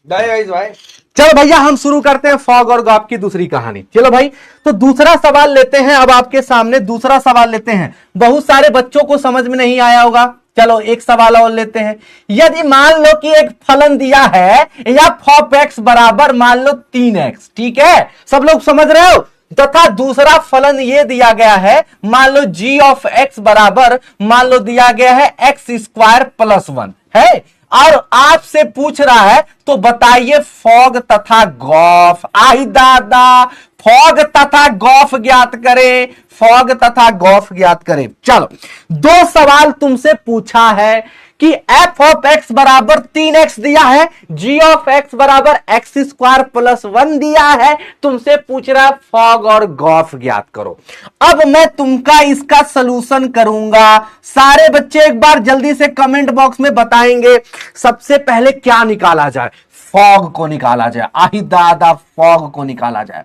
bye guys bye. चलो भैया हम शुरू करते हैं फॉग और गॉफ की दूसरी कहानी। चलो भाई, तो दूसरा सवाल लेते हैं। अब आपके सामने दूसरा सवाल लेते हैं। बहुत सारे बच्चों को समझ में नहीं आया होगा, चलो एक सवाल और लेते हैं। यदि मान लो कि एक फलन दिया है या ऑफ एक्स बराबर मान लो 3x, ठीक है, सब लोग समझ रहे हो, तथा दूसरा फलन ये दिया गया है, मान लो g ऑफ x बराबर मान लो दिया गया है x² + 1 है, और आपसे पूछ रहा है तो बताइए फॉग तथा गॉफ। आई दादा, फॉग तथा गॉफ ज्ञात करें, फॉग तथा गॉफ ज्ञात करें। चलो, दो सवाल तुमसे पूछा है कि f ऑफ x बराबर 3x दिया है, g ऑफ x बराबर x² + 1 दिया है, तुमसे पूछ रहा है फॉग और गॉफ ज्ञात करो। अब मैं तुमका इसका सलूशन करूंगा। सारे बच्चे एक बार जल्दी से कमेंट बॉक्स में बताएंगे सबसे पहले क्या निकाला जाए। फॉग को निकाला जाए, आही दादा फॉग को निकाला जाए।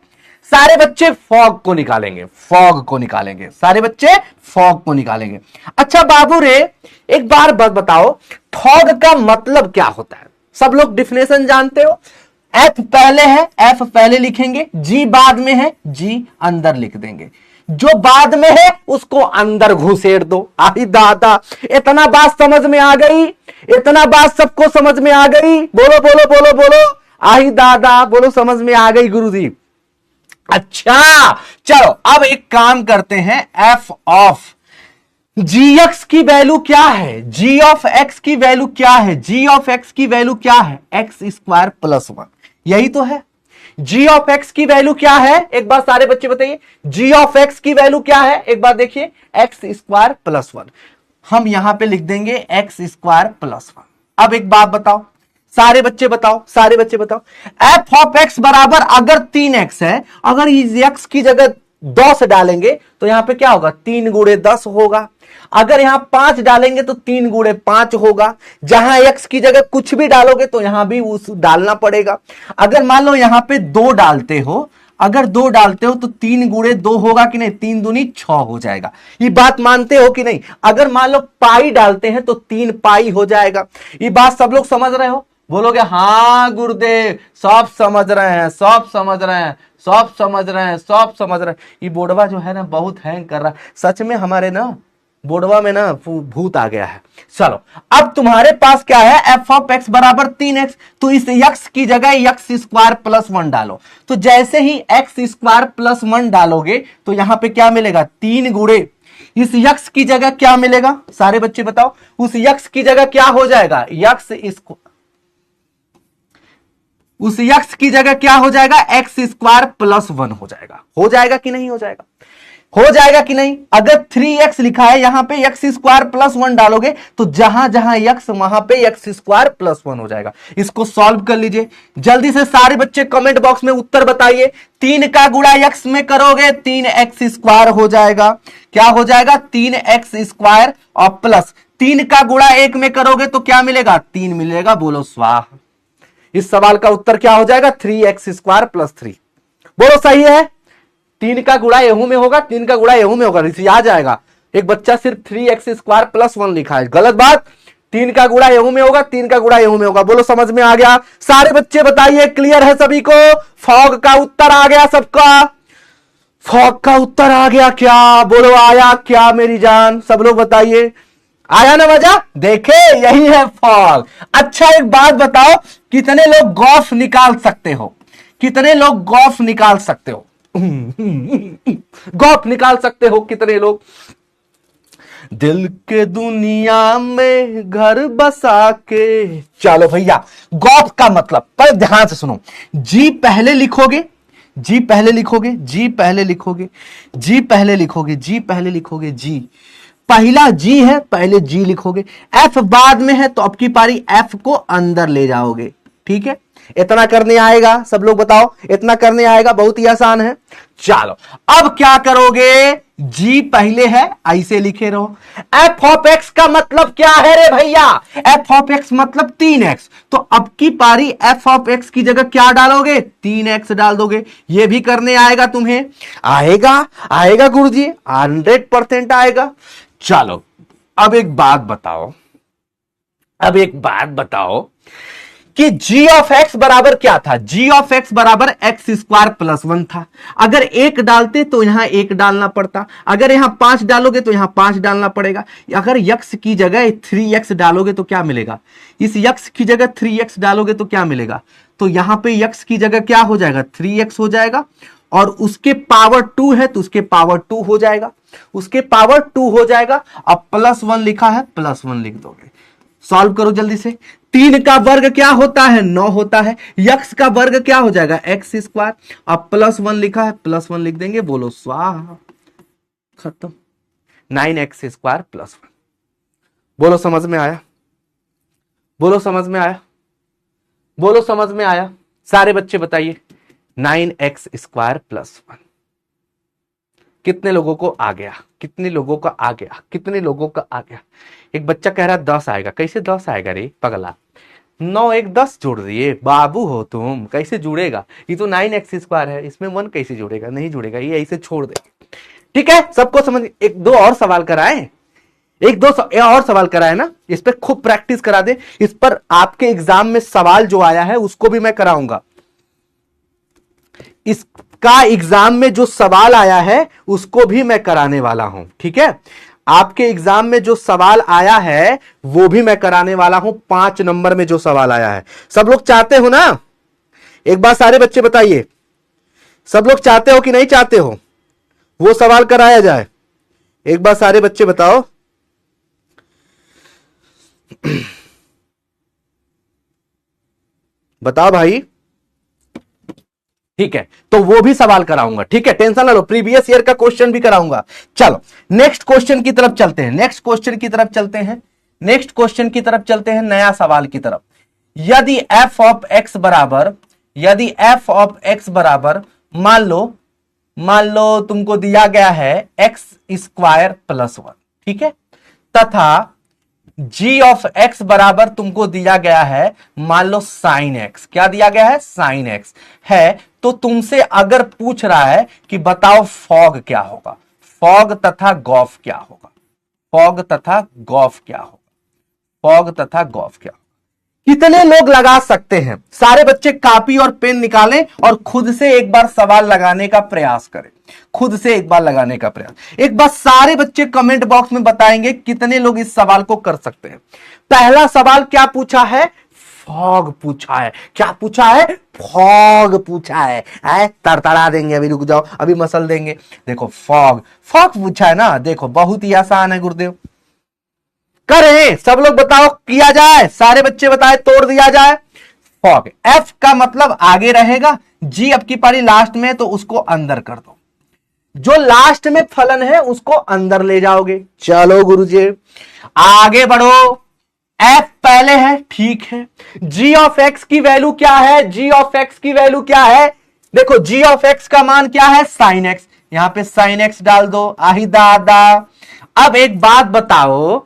सारे बच्चे फॉग को निकालेंगे, फॉग को निकालेंगे, सारे बच्चे फॉग को निकालेंगे। अच्छा बाबू रे, एक बार बताओ फॉग का मतलब क्या होता है? सब लोग डिफिनेशन जानते हो। एफ पहले है, एफ पहले लिखेंगे, जी बाद में है, जी अंदर लिख देंगे। जो बाद में है उसको अंदर घुसेड़ दो। आई दादा, इतना बात समझ में आ गई, इतना बात सबको समझ में आ गई। बोलो बोलो बोलो बोलो, आई दादा बोलो, समझ में आ गई गुरुजी। अच्छा चलो, अब एक काम करते हैं, एफ ऑफ जी एक्स की वैल्यू क्या है, जी ऑफ एक्स की वैल्यू क्या है, जी ऑफ एक्स की वैल्यू क्या है, x² + 1, यही तो है। जी ऑफ एक्स की वैल्यू क्या है, एक बार सारे बच्चे बताइए, जी ऑफ एक्स की वैल्यू क्या है, एक बार देखिए, x² + 1। हम यहां पे लिख देंगे x² + 1। अब एक बात बताओ, सारे बच्चे बताओ, सारे बच्चे बताओ, एफ ऑफ एक्स बराबर अगर 3x है, अगर इस x की जगह 10 डालेंगे तो यहां पे क्या होगा, 3 × 10 होगा। अगर यहां 5 डालेंगे तो 3 × 5 होगा। जहां x की जगह कुछ भी डालोगे तो यहां भी उस डालना पड़ेगा। अगर मान लो यहां पे 2 डालते हो, अगर 2 डालते हो तो 3 × 2 होगा कि नहीं, 3 दूनी 6 हो जाएगा। ये बात मानते हो कि नहीं? अगर मान लो पाई डालते हैं तो 3 पाई हो जाएगा। ये बात सब लोग समझ रहे हो? बोलोगे हाँ गुरुदेव, सब समझ रहे हैं, सब समझ रहे हैं, सब समझ रहे हैं, सब समझ रहे हैं। ये बोर्डवा जो है ना बहुत हैंग कर रहा है। सच में हमारे ना बोर्डवा में ना भूत आ गया है। चलो, अब तुम्हारे पास क्या है, एफ ऑफ एक्स बराबर 3x, तो इस x की जगह x² + 1 डालो। तो जैसे ही x² + 1 डालोगे तो यहां पे क्या मिलेगा, 3 × इस x की जगह क्या मिलेगा, सारे बच्चे बताओ, उस x की जगह क्या हो जाएगा, उस x की जगह क्या हो जाएगा, x² + 1 हो जाएगा। हो जाएगा कि नहीं हो जाएगा, हो जाएगा कि नहीं? अगर 3x लिखा है यहां पे x² + 1 डालोगे तो जहां जहां x वहां पे x² + 1 हो जाएगा। इसको सॉल्व कर लीजिए जल्दी से, सारे बच्चे कमेंट बॉक्स में उत्तर बताइए। 3 का गुणा x में करोगे 3x² हो जाएगा। क्या हो जाएगा, 3x² और प्लस 3 का गुणा 1 में करोगे तो क्या मिलेगा, 3 मिलेगा। बोलो स्वाहा। इस सवाल का उत्तर क्या हो जाएगा, 3x² + 3। बोलो सही है। 3 का गुणा एहू में होगा, 3 का गुणा एहू में होगा, इसे आ जाएगा। एक बच्चा सिर्फ 3x² + 1 लिखा है, गलत बात। 3 का गुणा एहू में होगा, 3 का गुणा एहू में होगा। बोलो समझ में आ गया? सारे बच्चे बताइए, क्लियर है सभी को? फॉग का उत्तर आ गया सबका? फॉग का उत्तर आ गया क्या? बोलो आया क्या मेरी जान? सब लोग बताइए, आया ना मजा? देखे, यही है फॉग। अच्छा एक बात बताओ, कितने लोग गॉफ निकाल सकते हो? कितने लोग गॉफ निकाल सकते हो? गॉफ निकाल सकते हो कितने लोग? दिल के दुनिया में घर बसा के। चलो भैया, गॉफ का मतलब पर ध्यान से सुनो। जी पहले लिखोगे, जी पहले लिखोगे, जी पहले लिखोगे, जी पहले लिखोगे, जी पहले लिखोगे, जी पहला जी है, पहले जी लिखोगे। एफ बाद में है तो अब की पारी एफ को अंदर ले जाओगे, ठीक है। इतना करने आएगा? सब लोग बताओ, इतना करने आएगा? बहुत ही आसान है। चलो अब क्या करोगे, जी पहले है ऐसे लिखे रहो। एफ ऑफ एक्स का मतलब क्या है रे भैया? एफ ऑफ एक्स मतलब 3x। तो अब की पारी एफ ऑफ एक्स की जगह क्या डालोगे? 3x डाल दोगे। ये भी करने आएगा तुम्हें? आएगा, आएगा गुरुजी, 100% आएगा। चलो अब एक बात बताओ, अब एक बात बताओ कि g ऑफ x बराबर क्या था? g ऑफ x बराबर एक्स स्क्वायर प्लस 1 था। अगर 1 डालते तो यहां 1 डालना पड़ता, अगर यहां 5 डालोगे तो यहां 5 डालना पड़ेगा। अगर x की जगह 3x डालोगे तो क्या मिलेगा? इस x की जगह 3x डालोगे तो क्या मिलेगा? तो यहां पे x की जगह क्या हो जाएगा? 3x हो जाएगा, और उसके पावर 2 है तो उसके पावर 2 हो जाएगा, उसके पावर 2 हो जाएगा। अब प्लस 1 लिखा है, प्लस 1 लिख दोगे। सॉल्व करो जल्दी से। 3 का वर्ग क्या होता है? 9 होता है। यक्स का वर्ग क्या हो जाएगा? X square. अब प्लस 1 लिखा है, प्लस 1 लिख देंगे। बोलो स्वाहा, खत्म। 9x square plus 1। बोलो समझ में आया? बोलो समझ में आया? बोलो समझ में आया? सारे बच्चे बताइए। 9x स्क्वायर प्लस 1 कितने लोगों को आ गया? कितने लोगों का आ गया? कितने लोगों का आ गया? एक बच्चा कह रहा 10 आएगा। कैसे 10 आएगा रे पगला? 9 1 10 जोड़ दिए, बाबू हो तुम, कैसे जुड़ेगा? ये तो 9x स्क्वायर है, इसमें 1 कैसे जुड़ेगा? नहीं जुड़ेगा, ये ऐसे छोड़ दे। ठीक है, सबको समझ। एक दो और सवाल कराए, एक दो और सवाल कराए ना, इस पर खूब प्रैक्टिस करा दे। इस पर आपके एग्जाम में सवाल जो आया है उसको भी मैं कराऊंगा। इसका एग्जाम में जो सवाल आया है उसको भी मैं कराने वाला हूं। ठीक है, आपके एग्जाम में जो सवाल आया है वो भी मैं कराने वाला हूं। 5 नंबर में जो सवाल आया है, सब लोग चाहते हो ना? एक बार सारे बच्चे बताइए, सब लोग चाहते हो कि नहीं चाहते हो वो सवाल कराया जाए? एक बार सारे बच्चे बताओ। बताओ भाई। ठीक है, तो वो भी सवाल कराऊंगा। ठीक है, टेंशन ना लो, प्रीवियस ईयर का क्वेश्चन भी कराऊंगा। चलो नेक्स्ट क्वेश्चन की तरफ चलते हैं, नेक्स्ट क्वेश्चन की तरफ चलते हैं, नेक्स्ट क्वेश्चन की तरफ चलते हैं, नया सवाल की तरफ। यदि एफ ऑफ एक्स बराबर, यदि एफ ऑफ एक्स बराबर मान लो तुमको दिया गया है एक्स स्क्वायर प्लस 1, ठीक है, तथा g ऑफ x बराबर तुमको दिया गया है मान लो साइन x। क्या दिया गया है? साइन x है। तो तुमसे अगर पूछ रहा है कि बताओ फॉग क्या होगा, फॉग तथा गॉफ क्या होगा, फॉग तथा गॉफ क्या होगा, फॉग तथा गॉफ क्या होगा, कितने लोग लगा सकते हैं? सारे बच्चे कापी और पेन निकालें और खुद से एक बार सवाल लगाने का प्रयास करें, खुद से एक बार लगाने का प्रयास। एक बार सारे बच्चे कमेंट बॉक्स में बताएंगे कितने लोग इस सवाल को कर सकते हैं। पहला सवाल क्या पूछा है? फॉग पूछा है। क्या पूछा है? फॉग पूछा है। तड़तड़ा देंगे, अभी रुक जाओ, अभी मसल देंगे। देखो फॉग, फॉग पूछा है ना, देखो बहुत ही आसान है गुरुदेव। करें सब लोग, बताओ किया जाए, सारे बच्चे बताए, तोड़ दिया जाए। फॉग, एफ का मतलब आगे रहेगा, जी अब की पारी लास्ट में, तो उसको अंदर कर दो। जो लास्ट में फलन है उसको अंदर ले जाओगे। चलो गुरुजी आगे बढ़ो। एफ पहले है, ठीक है। जी ऑफ एक्स की वैल्यू क्या है? जी ऑफ एक्स की वैल्यू क्या है? देखो जी ऑफ एक्स का मान क्या है? Sine x. यहां पे साइन एक्स डाल दो। आही दादा। अब एक बात बताओ,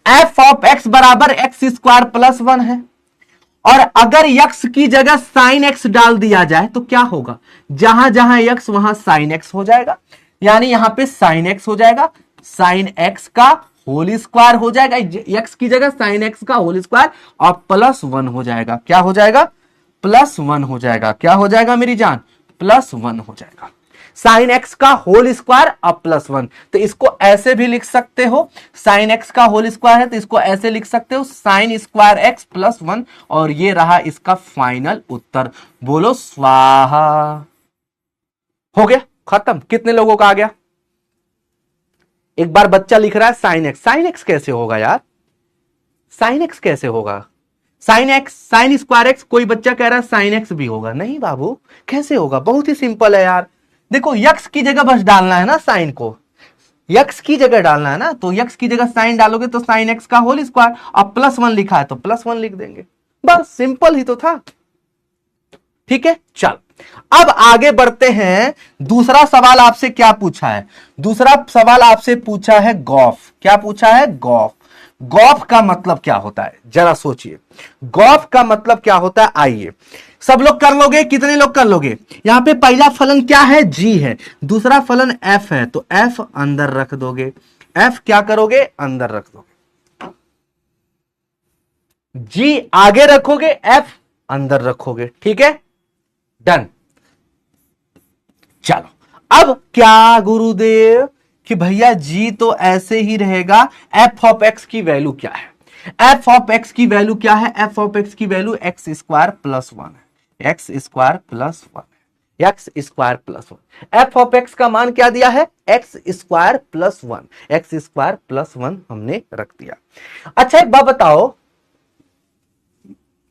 एफ ऑफ एक्स बराबर एक्स स्क्वायर प्लस 1 है, और अगर यक्स की जगह साइन एक्स डाल दिया जाए तो क्या होगा? जहां जहां यक्स वहां साइन एक्स हो जाएगा, यानी यहां पे साइन एक्स हो जाएगा, साइन एक्स का होल स्क्वायर हो जाएगा, यक्स की जगह साइन एक्स का होल स्क्वायर, और प्लस 1 हो जाएगा। क्या हो जाएगा? प्लस 1 हो जाएगा। क्या हो जाएगा मेरी जान? प्लस 1 हो जाएगा। साइन एक्स का होल स्क्वायर अब प्लस 1, तो इसको ऐसे भी लिख सकते हो, साइन एक्स का होल स्क्वायर है तो इसको ऐसे लिख सकते हो, साइन स्क्वायर एक्स प्लस 1, और ये रहा इसका फाइनल उत्तर। बोलो स्वाहा। हो गया, खत्म। कितने लोगों का आ गया? एक बार बच्चा लिख रहा है साइन एक्स। साइन एक्स कैसे होगा यार? साइन एक्स कैसे होगा? Sine x, sine square x. कोई बच्चा कह रहा है साइन एक्स भी होगा। नहीं बाबू, कैसे होगा? बहुत ही सिंपल है यार। देखो यक्स की जगह बस डालना है ना, साइन को यक्स की जगह डालना है ना, तो यक्स की जगह साइन डालोगे तो साइन एक्स का होल स्क्वायर, अब प्लस 1 लिखा है तो प्लस 1 लिख देंगे, बस सिंपल ही तो था। ठीक है, चल अब आगे बढ़ते हैं। दूसरा सवाल आपसे क्या पूछा है? दूसरा सवाल आपसे पूछा है गॉफ। क्या पूछा है? गॉफ। गॉफ का मतलब क्या होता है जरा सोचिए। गॉफ का मतलब क्या होता है? आइए सब लोग कर लोगे, कितने लोग कर लोगे? यहां पे पहला फलन क्या है? जी है। दूसरा फलन एफ है, तो एफ अंदर रख दोगे। एफ क्या करोगे? अंदर रख दोगे। जी आगे रखोगे, एफ अंदर रखोगे। ठीक है, डन। चलो अब क्या गुरुदेव कि भैया जी तो ऐसे ही रहेगा। एफ ऑफ एक्स की वैल्यू क्या है? एफ ऑफ एक्स की वैल्यू क्या है? एफ ऑफ एक्स की वैल्यू एक्स स्क्वायर प्लस 1 है। एक्स स्क्वायर प्लस 1 है। X square plus 1। F of x का मान क्या दिया है? X square plus 1। X square plus 1 हमने रख दिया। अच्छा एक बात बताओ,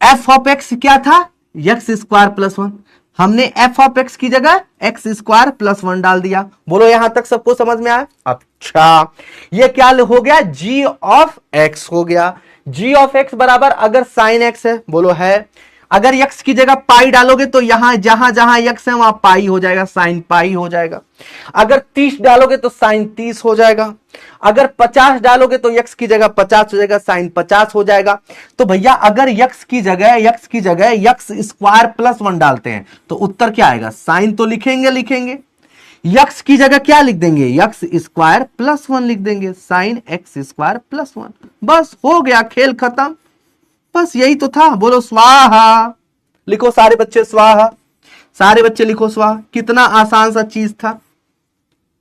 एफ ऑफ एक्स क्या था? X square plus 1। हमने एफ ऑफ एक्स की जगह एक्स स्क्वायर प्लस 1 डाल दिया। बोलो यहां तक सबको समझ में आया? अच्छा ये क्या हो गया? जी ऑफ एक्स हो गया। जी ऑफ एक्स बराबर अगर साइन एक्स है, बोलो है। अगर एक्स की जगह पाई डालोगे तो यहां जहां जहां एक्स है वहां पाई हो जाएगा, साइन पाई हो जाएगा। अगर 30 डालोगे तो साइन 30 हो जाएगा। अगर 50 डालोगे तो एक्स की जगह 50 हो जाएगा, साइन 50 हो जाएगा। तो भैया अगर एक्स की जगह एक्स स्क्वायर प्लस 1 डालते हैं तो उत्तर क्या आएगा? साइन तो लिखेंगे। यक्स की जगह क्या लिख देंगे? एक्स स्क्वायर प्लस 1 लिख देंगे, साइन एक्स स्क्वायर प्लस 1। बस हो गया, खेल खत्म। बस यही तो था। बोलो स्वाहा। लिखो सारे बच्चे स्वाहा, सारे बच्चे लिखो स्वाहा। कितना आसान सा चीज था।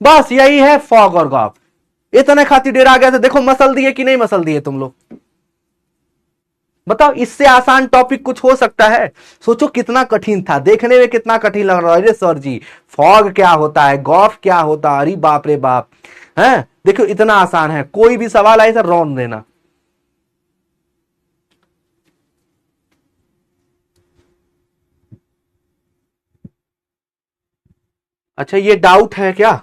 बस यही है फॉग और गॉफ। इतने खातिर डेरा आ गया था। देखो मसल दिए कि नहीं मसल दिए तुम लोग? बताओ इससे आसान टॉपिक कुछ हो सकता है? सोचो कितना कठिन था, देखने में कितना कठिन लग रहा है। अरे सर जी फॉग क्या होता है, गॉफ क्या होता है? अरे बाप रे बाप है। देखो इतना आसान है। कोई भी सवाल आए सर रौन देना। अच्छा ये डाउट है क्या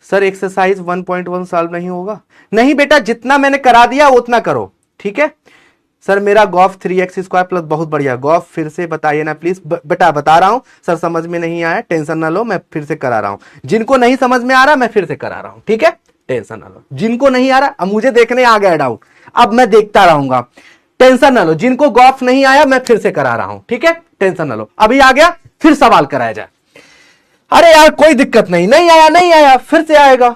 सर? एक्सरसाइज 1.1 सॉल्व नहीं होगा? नहीं बेटा, जितना मैंने करा दिया उतना करो। ठीक है सर, मेरा गॉफ 3x स्क्वायर प्लस, बहुत बढ़िया। गॉफ फिर से बताइए ना प्लीज। बेटा बता रहा हूं सर, समझ में नहीं आया टेंशन ना लो, मैं फिर से करा रहा हूं। जिनको नहीं समझ में आ रहा मैं फिर से करा रहा हूं। ठीक है, टेंशन ना लो। जिनको नहीं आ रहा, अब मुझे देखने आ गया डाउट, अब मैं देखता रहूंगा। टेंशन ना लो। जिनको गॉफ नहीं आया मैं फिर से करा रहा हूं। ठीक है, टेंशन ना लो। अभी आ गया, फिर सवाल कराया जाए। अरे यार कोई दिक्कत नहीं, नहीं आया फिर से आएगा,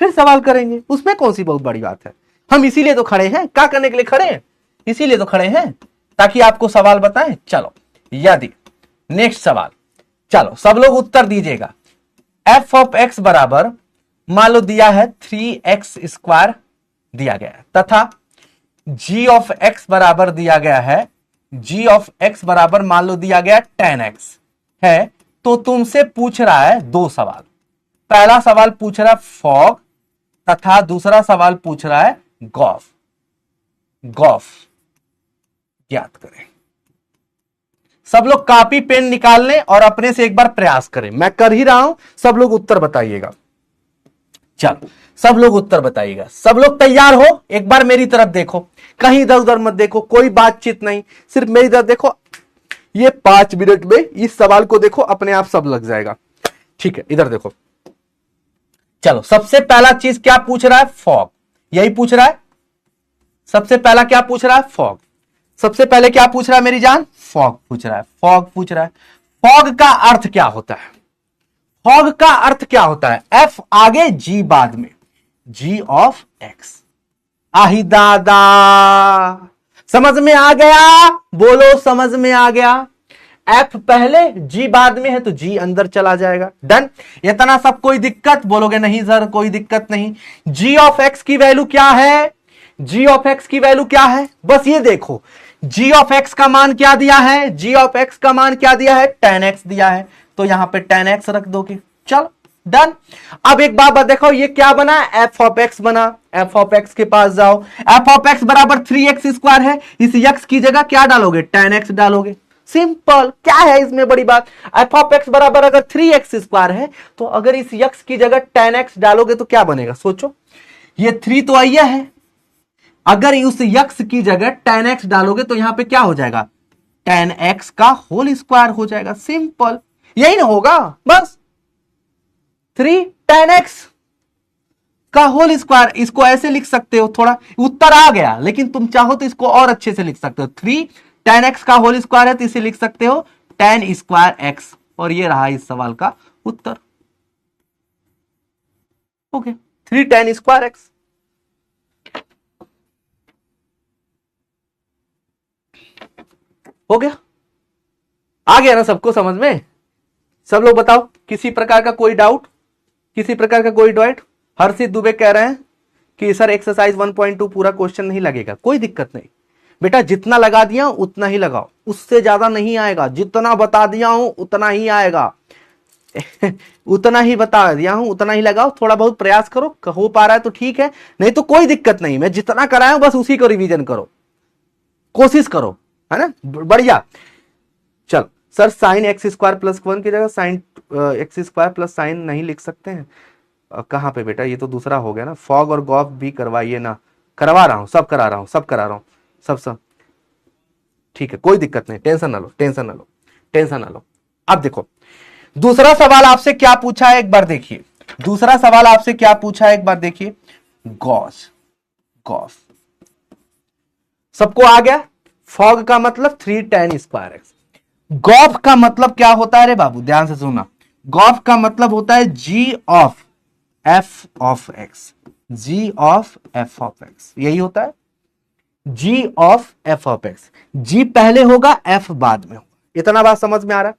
फिर सवाल करेंगे, उसमें कौन सी बहुत बड़ी बात है। हम इसीलिए तो खड़े हैं। क्या करने के लिए खड़े हैं? इसीलिए तो खड़े हैं ताकि आपको सवाल बताएं। चलो यदि नेक्स्ट सवाल, चलो सब लोग उत्तर दीजिएगा। एफ ऑफ एक्स बराबर मान लो दिया है 3x स्क्वायर दिया गया है, तथा जी ऑफ एक्स बराबर दिया गया है, जी ऑफ एक्स बराबर मान लो दिया गया 10x है। तो तुमसे पूछ रहा है दो सवाल। पहला सवाल पूछ रहा है फॉग, तथा दूसरा सवाल पूछ रहा है गॉफ। गॉफ याद करें। सब लोग कॉपी पेन निकाल लें और अपने से एक बार प्रयास करें। मैं कर ही रहा हूं, सब लोग उत्तर बताइएगा। चलो सब लोग उत्तर बताइएगा। सब लोग तैयार हो? एक बार मेरी तरफ देखो, कहीं इधर उधर मत देखो, कोई बातचीत नहीं, सिर्फ मेरी तरफ देखो। ये 5 मिनट में इस सवाल को देखो, अपने आप सब लग जाएगा। ठीक है, इधर देखो। चलो सबसे पहला चीज क्या पूछ रहा है? फॉग। यही पूछ रहा है। सबसे पहला क्या पूछ रहा है? फॉग। सबसे पहले क्या पूछ रहा है मेरी जान? फॉग पूछ रहा है। फॉग पूछ रहा है। फॉग का अर्थ क्या होता है? फॉग का अर्थ क्या होता है? एफ आगे जी बाद में, जी ऑफ एक्स। आही दादा, समझ में आ गया? बोलो समझ में आ गया? एफ पहले जी बाद में है तो जी अंदर चला जाएगा। डन। इतना सब कोई दिक्कत? बोलोगे नहीं सर कोई दिक्कत नहीं। जी ऑफ एक्स की वैल्यू क्या है? जी ऑफ एक्स की वैल्यू क्या है? बस ये देखो, जी ऑफ एक्स का मान क्या दिया है? जी ऑफ एक्स का मान क्या दिया है? 10x दिया है, तो यहां पे 10x रख दोगे। चलो डन। अब एक बात देखो, ये क्या बना? एफ ऑफ एक्स बना। एफ ऑफ एक्स के पास जाओ। एफ ऑफ एक्स बराबर 3x स्क्वायर है। इस x की जगह क्या डालोगे? 10x डालोगे। सिंपल, क्या है इसमें बड़ी बात? एफ ऑफ एक्स बराबर अगर 3x स्क्वायर है तो अगर इस x की जगह 10x डालोगे तो क्या बनेगा? सोचो, ये 3 तो आइए है, अगर उस x की जगह 10x डालोगे तो यहां पे क्या हो जाएगा? tan x का होल स्क्वायर हो जाएगा। सिंपल, यही ना होगा बस। 3 tan x का होल स्क्वायर, इसको ऐसे लिख सकते हो, थोड़ा उत्तर आ गया, लेकिन तुम चाहो तो इसको और अच्छे से लिख सकते हो। 3 tan x का होल स्क्वायर है तो इसे लिख सकते हो tan स्क्वायर x, और ये रहा इस सवाल का उत्तर। Okay, 3 tan square x। हो गया, आ गया ना सबको समझ में? सब लोग बताओ, किसी प्रकार का कोई डाउट, किसी प्रकार का कोई डाउट? हर्षित दुबे कह रहे हैं कि सर एक्सरसाइज 1.2 पूरा क्वेश्चन नहीं लगेगा। कोई दिक्कत नहीं बेटा, जितना लगा दिया उतना ही लगाओ, उससे ज्यादा नहीं आएगा। जितना बता दिया हूं उतना ही आएगा उतना ही बता दिया हूं उतना ही लगाओ। थोड़ा बहुत प्रयास करो, हो पा रहा है तो ठीक है, नहीं तो कोई दिक्कत नहीं। मैं जितना कराया हूं बस उसी को रिवीजन करो, कोशिश करो, है ना? बढ़िया। चल sir, sine x square plus 1 की जगह sine x square plus sign नहीं लिख सकते हैं? कहां पे बेटा? ये तो दूसरा हो गया ना। फॉग और गॉफ भी करवाइए ना। करवा रहा हूं, सब करा रहा हूं, सब करा रहा हूं, सब ठीक है, कोई दिक्कत नहीं। टेंशन ना लो, टेंशन ना लो, टेंशन ना लो। अब देखो दूसरा सवाल आपसे क्या पूछा है, एक बार देखिए। दूसरा सवाल आपसे क्या पूछा है, एक बार देखिए। गॉस, गॉस सबको आ गया? फॉग का मतलब 3 tan स्क्वायर एक्स। गॉफ का मतलब क्या होता है रे बाबू? ध्यान से सुनना। गॉफ का मतलब होता है g of f of x, g of f of x, यही होता है g of f of x। g पहले होगा, f बाद में होगा। इतना बात समझ में आ रहा है?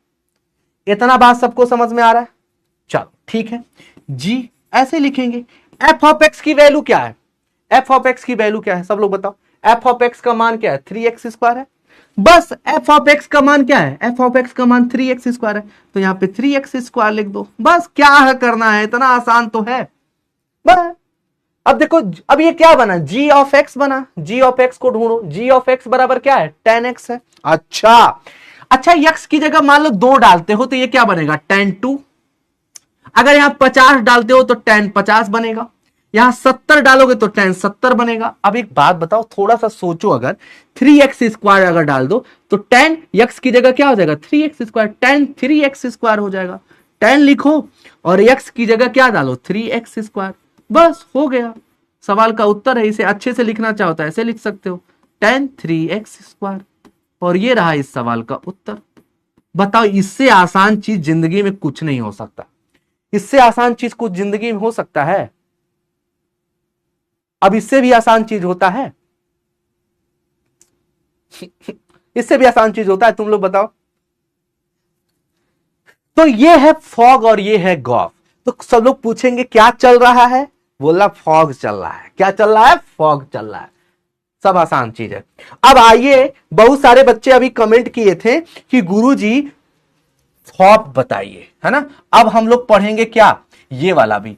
इतना बात सबको समझ में आ रहा है? चलो ठीक है, g ऐसे लिखेंगे। f ऑफ x की वैल्यू क्या है? f ऑफ x की वैल्यू क्या है? सब लोग बताओ। f ऑफ x का मान क्या है? 3x स्क्वायर है। बस f ऑफ x का मान क्या है? f ऑफ x का मान 3x स्क्वायर है, तो यहां पे 3x स्क्वायर लिख दो। बस क्या है करना है, इतना आसान तो है बस। अब देखो, अब ये क्या बना? g ऑफ x बना। g ऑफ x को ढूंढो। g ऑफ x बराबर क्या है? tan x है। अच्छा, x की जगह मान लो 2 डालते हो तो ये क्या बनेगा? tan 2। अगर यहां 50 डालते हो तो tan 50 बनेगा। यहां 70 डालोगे तो tan 70 बनेगा। अब एक बात बताओ, थोड़ा सा सोचो, अगर 3x स्क्वायर अगर डाल दो तो tan x की जगह क्या हो जाएगा? 3x square, tan 3x square हो जाएगा। tan लिखो और x की जगह क्या डालो? 3x square. बस हो गया, सवाल का उत्तर है। इसे अच्छे से लिखना चाहो तो ऐसे लिख सकते हो, tan 3x स्क्वायर, और ये रहा इस सवाल का उत्तर। बताओ, इससे आसान चीज जिंदगी में कुछ नहीं हो सकता। इससे आसान चीज कुछ जिंदगी में हो सकता है? अब इससे भी आसान चीज होता है? इससे भी आसान चीज होता है? तुम लोग बताओ। तो ये है फॉग और ये है गॉफ। तो सब लोग पूछेंगे क्या चल रहा है? बोला फॉग चल रहा है। क्या चल रहा है? फॉग चल रहा है। सब आसान चीज है। अब आइए, बहुत सारे बच्चे अभी कमेंट किए थे कि गुरुजी फॉफ बताइए, है ना? अब हम लोग पढ़ेंगे क्या? ये वाला भी,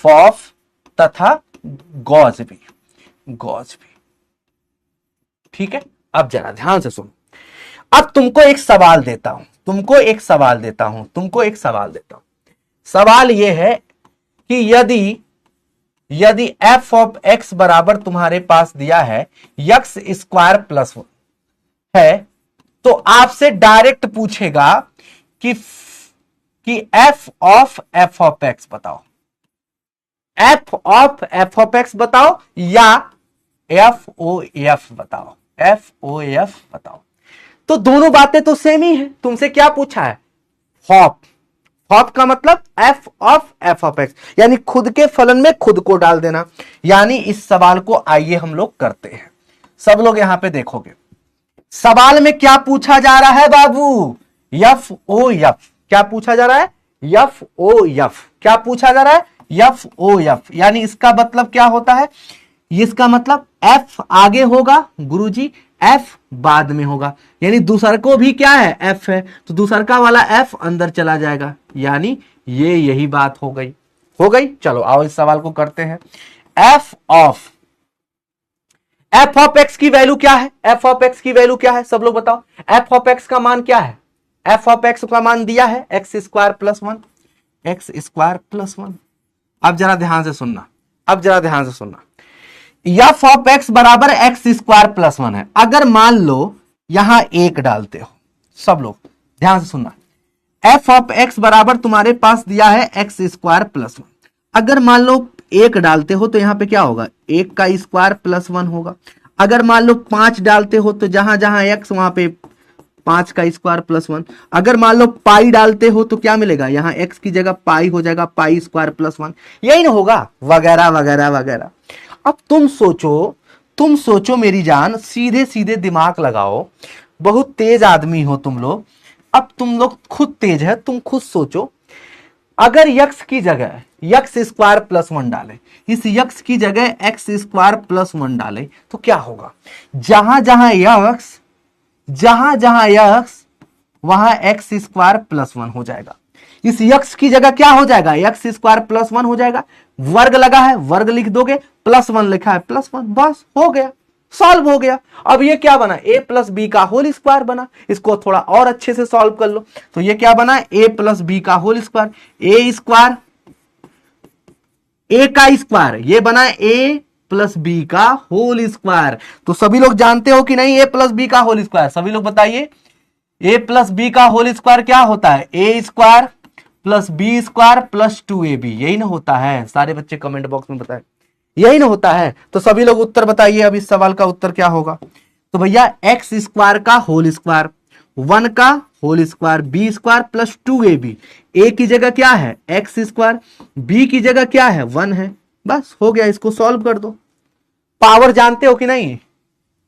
फॉफ तथा गॉज भी, गॉज भी। ठीक है, अब जरा ध्यान से सुनो। अब तुमको एक सवाल देता हूं, तुमको एक सवाल देता हूं, तुमको एक सवाल देता हूं। सवाल यह है कि यदि f ऑफ x बराबर तुम्हारे पास दिया है x स्क्वायर प्लस 1 है, तो आपसे डायरेक्ट पूछेगा कि f ऑफ x बताओ। f ऑफ x बताओ या FOF बताओ, FOF बताओ। तो दोनों बातें तो सेम ही है। तुमसे क्या पूछा है? फॉप। फॉप का मतलब f ऑफ x, यानी खुद के फलन में खुद को डाल देना। यानी इस सवाल को आइए हम लोग करते हैं। सब लोग यहां पे देखोगे, सवाल में क्या पूछा जा रहा है बाबू? FOF। क्या पूछा जा रहा है? FOF। क्या पूछा जा रहा है? FOF। यानी इसका मतलब क्या होता है? इसका मतलब f आगे होगा गुरुजी, f बाद में होगा। यानी दूसर को भी क्या है? f है, तो दूसर का वाला f अंदर चला जाएगा। यानी ये यही बात हो गई, हो गई। चलो आओ इस सवाल को करते हैं। f ऑफ x की वैल्यू क्या है? f ऑफ x की वैल्यू क्या है? सब लोग बताओ। f ऑफ x का मान क्या है? f ऑफ x का मान दिया है x square plus 1, x square plus 1। अब जरा ध्यान से सुनना, अब जरा ध्यान से सुनना। f ऑफ x बराबर x स्क्वायर प्लस 1 है। अगर मान लो यहां 1 डालते हो, सब लोग ध्यान से सुनना, एफ ऑफ एक्स बराबर तुम्हारे पास दिया है एक्स स्क्वायर प्लस 1। अगर मान लो 1 डालते हो तो यहां पे क्या होगा, 1 का स्क्वायर प्लस 1 होगा। अगर मान लो 5 डालते हो तो जहां जहां एक्स वहां पे 5 का स्क्वायर प्लस 1। अगर मान लो पाई डालते हो तो क्या मिलेगा, यहां एक्स की जगह पाई हो जाएगा, पाई स्क्वायर प्लस 1, यही ना होगा, वगैरह वगैरह वगैरह। अब तुम सोचो मेरी जान, सीधे सीधे दिमाग लगाओ, बहुत तेज आदमी हो तुम लोग। अब तुम लोग खुद तेज है, तुम खुद सोचो, अगर यक्स की जगह यक्स स्क्वायर प्लस 1 डाले, इस यक्स की जगह एक्स स्क्वायर प्लस 1 डाले तो क्या होगा, जहां जहां यक्स वहां एक्स स्क्वायर प्लस 1 हो जाएगा। इस यक्स की जगह क्या हो जाएगा, एक्स स्क्वायर प्लस 1 हो जाएगा। वर्ग लगा है, वर्ग लिख दोगे, प्लस 1 लिखा है, प्लस 1, बस हो गया, सॉल्व हो गया। अब ये क्या बना, ए प्लस बी का होल स्क्वायर बना। इसको थोड़ा और अच्छे से सॉल्व कर लो तो ये क्या बना, ए प्लस बी का whole square, A square, A का स्क्वायर, ये बना ए प्लस बी का होल स्क्वायर। तो सभी लोग जानते हो कि नहीं ए प्लस बी का होल स्क्वायर, सभी लोग बताइए, ए प्लस बी का होल स्क्वायर क्या होता है, A square plus B square plus 2ab, यही ना होता है। सारे बच्चे कमेंट बॉक्स में बताएं, यही ना होता है। तो सभी लोग उत्तर बताइए, अब इस सवाल का उत्तर क्या होगा। तो भैया एक्स स्क्वायर का होल स्क्वायर, 1 का whole square, b square plus 2ab, a की जगह क्या है एक्स स्क्वायर, बी की जगह क्या है 1 है, बस हो गया। इसको सॉल्व कर दो। पावर जानते हो कि नहीं,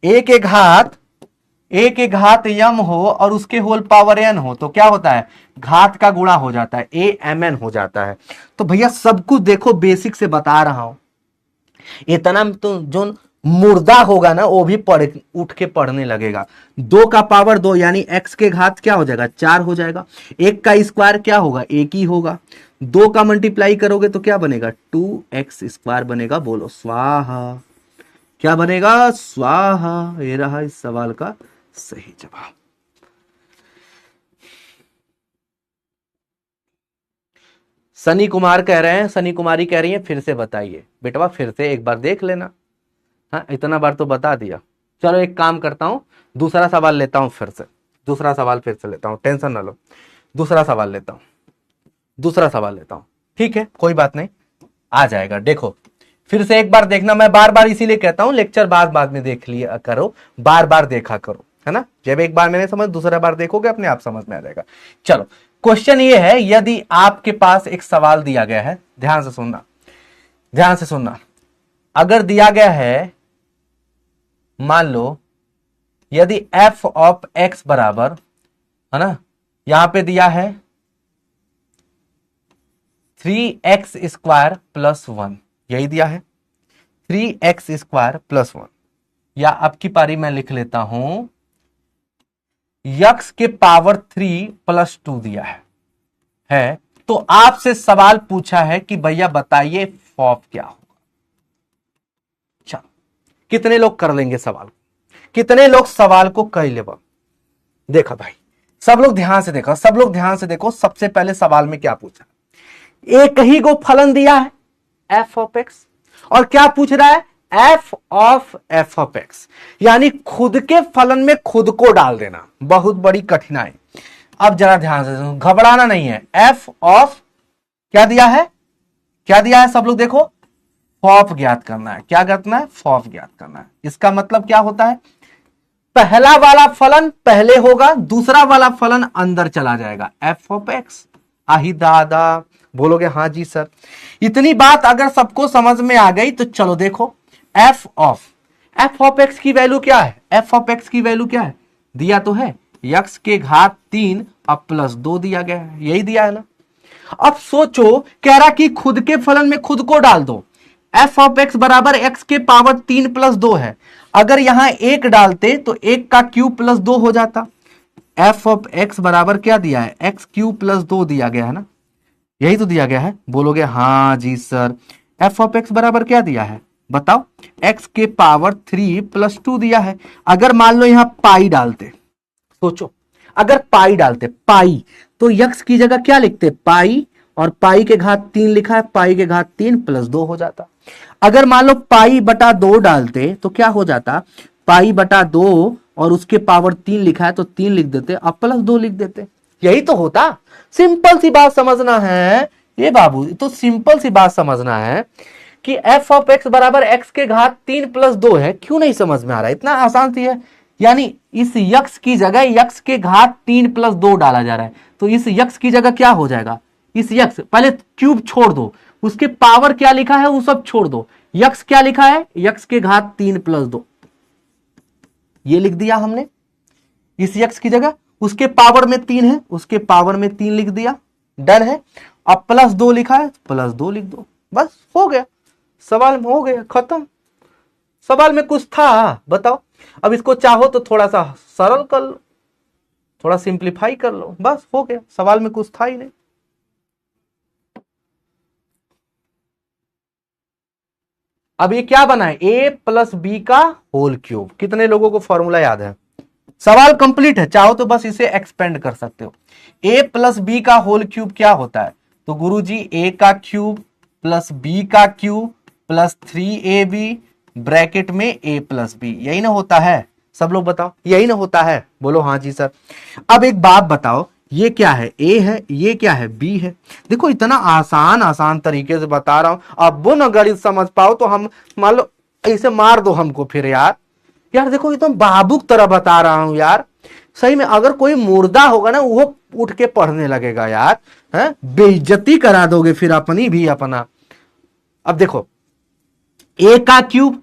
एक के घात यम हो और उसके होल पावर एन हो तो क्या होता है, घात का गुणा हो जाता है, ए एम एन हो जाता है। तो भैया सब कुछ देखो बेसिक से बता रहा हूं, इतना तो जो मुर्दा होगा ना वो भी उठ के पढ़ने लगेगा। 2 का पावर 2 यानी x के घात क्या हो जाएगा 4 हो जाएगा। 1 का स्क्वायर क्या होगा 1 ही होगा। 2 का मल्टीप्लाई करोगे तो क्या बनेगा 2x स्क्वायर बनेगा। बोलो स्वाहा, क्या बनेगा स्वाहा। ये रहा इस सवाल का सही जवाब। सनी कुमार कह रहे हैं, सनी कुमारी कह रही है फिर से बताइए। बेटवा फिर से एक बार देख लेना, हाँ इतना बार तो बता दिया। चलो एक काम करता हूं, दूसरा सवाल लेता हूं, फिर से दूसरा सवाल फिर से लेता हूं, टेंशन ना लो। दूसरा सवाल लेता हूं, ठीक है कोई बात नहीं, आ जाएगा। देखो फिर से एक बार देखना, मैं बार बार इसीलिए कहता हूं लेक्चर बाद में देख लिया करो, बार बार देखा करो, है ना। जब एक बार मैंने समझ, दूसरा बार देखोगे अपने आप समझ में आ जाएगा। चलो क्वेश्चन ये है, यदि आपके पास एक सवाल दिया गया है, ध्यान से सुनना, अगर दिया गया है, मान लो यदि f ऑफ x बराबर, है ना, यहां पे दिया है 3x स्क्वायर प्लस 1, यही दिया है 3x स्क्वायर प्लस 1, या अब की पारी मैं लिख लेता हूं x के पावर 3 प्लस 2 दिया है। तो आपसे सवाल पूछा है कि भैया बताइए फॉफ क्या होगा। चलो कितने लोग कर लेंगे सवाल, कितने लोग सवाल को कर ले। देखा भाई, सब लोग ध्यान से देखो, सबसे पहले सवाल में क्या पूछा, एक ही को फलन दिया है f ऑफ x, और क्या पूछ रहा है f ऑफ x, यानी खुद के फलन में खुद को डाल देना, बहुत बड़ी कठिनाई। अब जरा ध्यान से, घबराना नहीं है। f ऑफ क्या दिया है सब लोग देखो, फॉफ ज्ञात करना है। क्या करना है, फॉफ ज्ञात करना है। इसका मतलब क्या होता है, पहला वाला फलन पहले होगा, दूसरा वाला फलन अंदर चला जाएगा। f ऑफ x, आही दादा, बोलोगे हाँ जी सर। इतनी बात अगर सबको समझ में आ गई तो चलो देखो, f ऑफ x की वैल्यू क्या है, f ऑफ x की वैल्यू क्या है, दिया तो है x के घात 3 अब प्लस 2 दिया गया है, यही दिया है ना। अब सोचो, कह रहा कि खुद के फलन में खुद को डाल दो। f ऑफ x बराबर x के पावर 3 प्लस 2 है, अगर यहां 1 डालते तो 1 का क्यूब प्लस 2 हो जाता। f ऑफ x बराबर क्या दिया है, x क्यूब प्लस 2 दिया गया है ना, यही तो दिया गया है। बोलोगे हाँ जी सर। f ऑफ x बराबर क्या दिया है बताओ, x के पावर 3 प्लस 2 दिया है। अगर मान लो यहां पाई डालते, सोचो अगर पाई डालते, पाई तो x की जगह क्या लिखते पाई, और पाई के घात 3 लिखा है, पाई के घात 3 प्लस 2 हो जाता। अगर मान लो पाई बटा 2 डालते तो क्या हो जाता, पाई बटा 2 और उसके पावर 3 लिखा है तो 3 लिख देते, अब +2 लिख देते, यही तो होता। सिंपल सी बात समझना है ये बाबू, तो सिंपल सी बात समझना है कि f ऑफ x बराबर x के घात 3 + 2 है। क्यों नहीं समझ में आ रहा है? इतना आसान सी है। यानी इस यक्स की जगह x के घात 3 + 2 डाला जा रहा है, तो इस यक्स की जगह क्या हो जाएगा? इस यक्स, पहले क्यूब छोड़ दो, उसके पावर क्या लिखा है वो सब छोड़ दो, यक्स क्या लिखा है? x के घात 3 + 2, ये लिख दिया हमने इस यक्स की जगह। उसके पावर में 3 है, उसके पावर में 3 लिख दिया, डन है। अब +2 लिखा है, +2 लिख दो, बस हो गया, सवाल में हो गया, खत्म। सवाल में कुछ था बताओ? अब इसको चाहो तो थोड़ा सा सरल कर लो, थोड़ा सिंप्लीफाई कर लो, बस हो गया, सवाल में कुछ था ही नहीं। अब ये क्या बना है? a + b का होल क्यूब। कितने लोगों को फॉर्मूला याद है? सवाल कंप्लीट है, चाहो तो बस इसे एक्सपेंड कर सकते हो। a + b का होल क्यूब क्या होता है? तो गुरुजी a का क्यूब प्लस b का क्यूब प्लस 3ab ब्रैकेट में a + b, यही ना होता है? सब लोग बताओ, यही ना होता है? बोलो हाँ जी सर। अब एक बात बताओ, ये क्या है? a है, ये क्या है? b है। देखो इतना आसान आसान तरीके से बता रहा हूं, अब वो ना गणित समझ पाओ तो हम मान लो ऐसे मार दो हमको फिर यार। यार देखो एकदम बाबू की तरह बता रहा हूं यार, सही में। अगर कोई मुर्दा होगा ना वो उठ के पढ़ने लगेगा यार, है बेइज्जती करा दोगे फिर अपनी भी अपना। अब देखो a का क्यूब,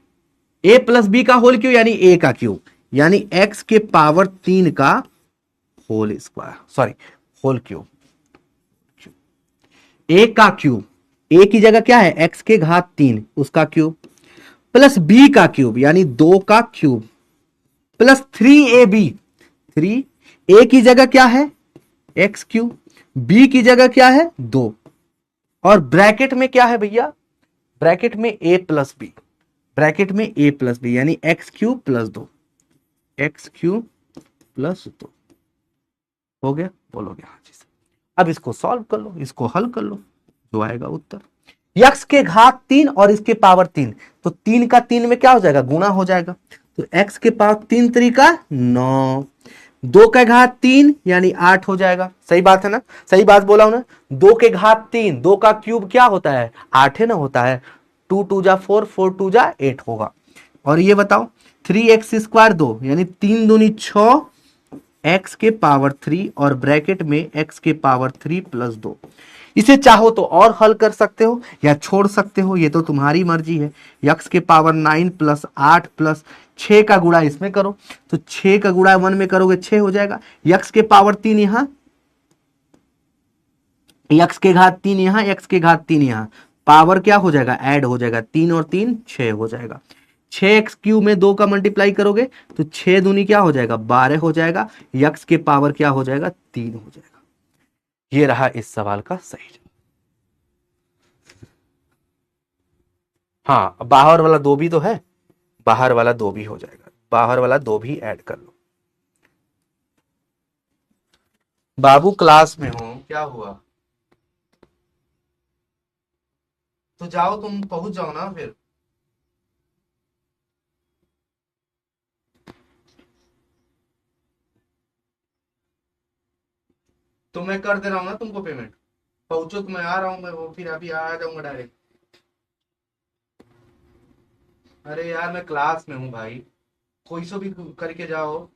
a + b का होल क्यूब यानी a का क्यूब, यानी x के पावर 3 का whole square, sorry whole cube. a का क्यूब, a की जगह क्या है? x के घात 3 उसका क्यूब, प्लस b का क्यूब यानी 2 का क्यूब, प्लस 3ab, 3 a की जगह क्या है? x क्यूब, b की जगह क्या है? 2, और ब्रैकेट में क्या है भैया? ब्रैकेट में a + b, ब्रैकेट में a + b यानी x cube plus 2, x cube plus 2 हो गया? बोलोगे हाँ जी सर। अब इसको सॉल्व कर लो, इसको हल कर लो, जो आएगा उत्तर x के घात 3 और इसके पावर 3, तो 3 का 3 में क्या हो जाएगा? गुणा हो जाएगा, तो x के पावर 3 3 9, 2 के घात 3 यानी 8 हो जाएगा। सही बात है ना? सही बात बोला हूं ना? 2 के घात 3, 2 का क्यूब क्या होता है? 8 है ना होता है। 2 2 जा 4, 4 2 जा 8 होगा। और ये बताओ 3x² 2 यानी 3 दूनी 6, x के पावर 3 और ब्रैकेट में x के पावर 3 + 2। इसे चाहो तो और हल कर सकते हो या छोड़ सकते हो, ये तो तुम्हारी मर्जी है। x के पावर 9 + 8 + 6 का गुणा इसमें करो, तो 6 का गुणा 1 में करोगे 6 हो जाएगा। x के पावर 3 यहां, x के घात 3 यहां, x के घात 3 यहां, पावर क्या हो जाएगा? ऐड हो जाएगा, 3 और 3 6 हो जाएगा। 6x³ में 2 का मल्टीप्लाई करोगे तो 6 दूनी क्या हो जाएगा? 12 हो जाएगा। x के पावर क्या हो जाएगा? 3 हो जाएगा। ये रहा इस सवाल का सही जवाब। हाँ, बाहर वाला 2 भी तो है, बाहर वाला 2 भी हो जाएगा, बाहर वाला 2 भी ऐड कर लो। बाबू क्लास में हो, क्या हुआ? तो जाओ, तुम पहुंच जाओ ना फिर। तो मैं कर दे रहा हूँ ना तुमको पेमेंट। पहुंचो तो मैं आ रहा हूँ, मैं वो फिर अभी आ जाऊंगा डायरेक्ट। अरे यार मैं क्लास में हूँ भाई, कोई सो भी करके जाओ।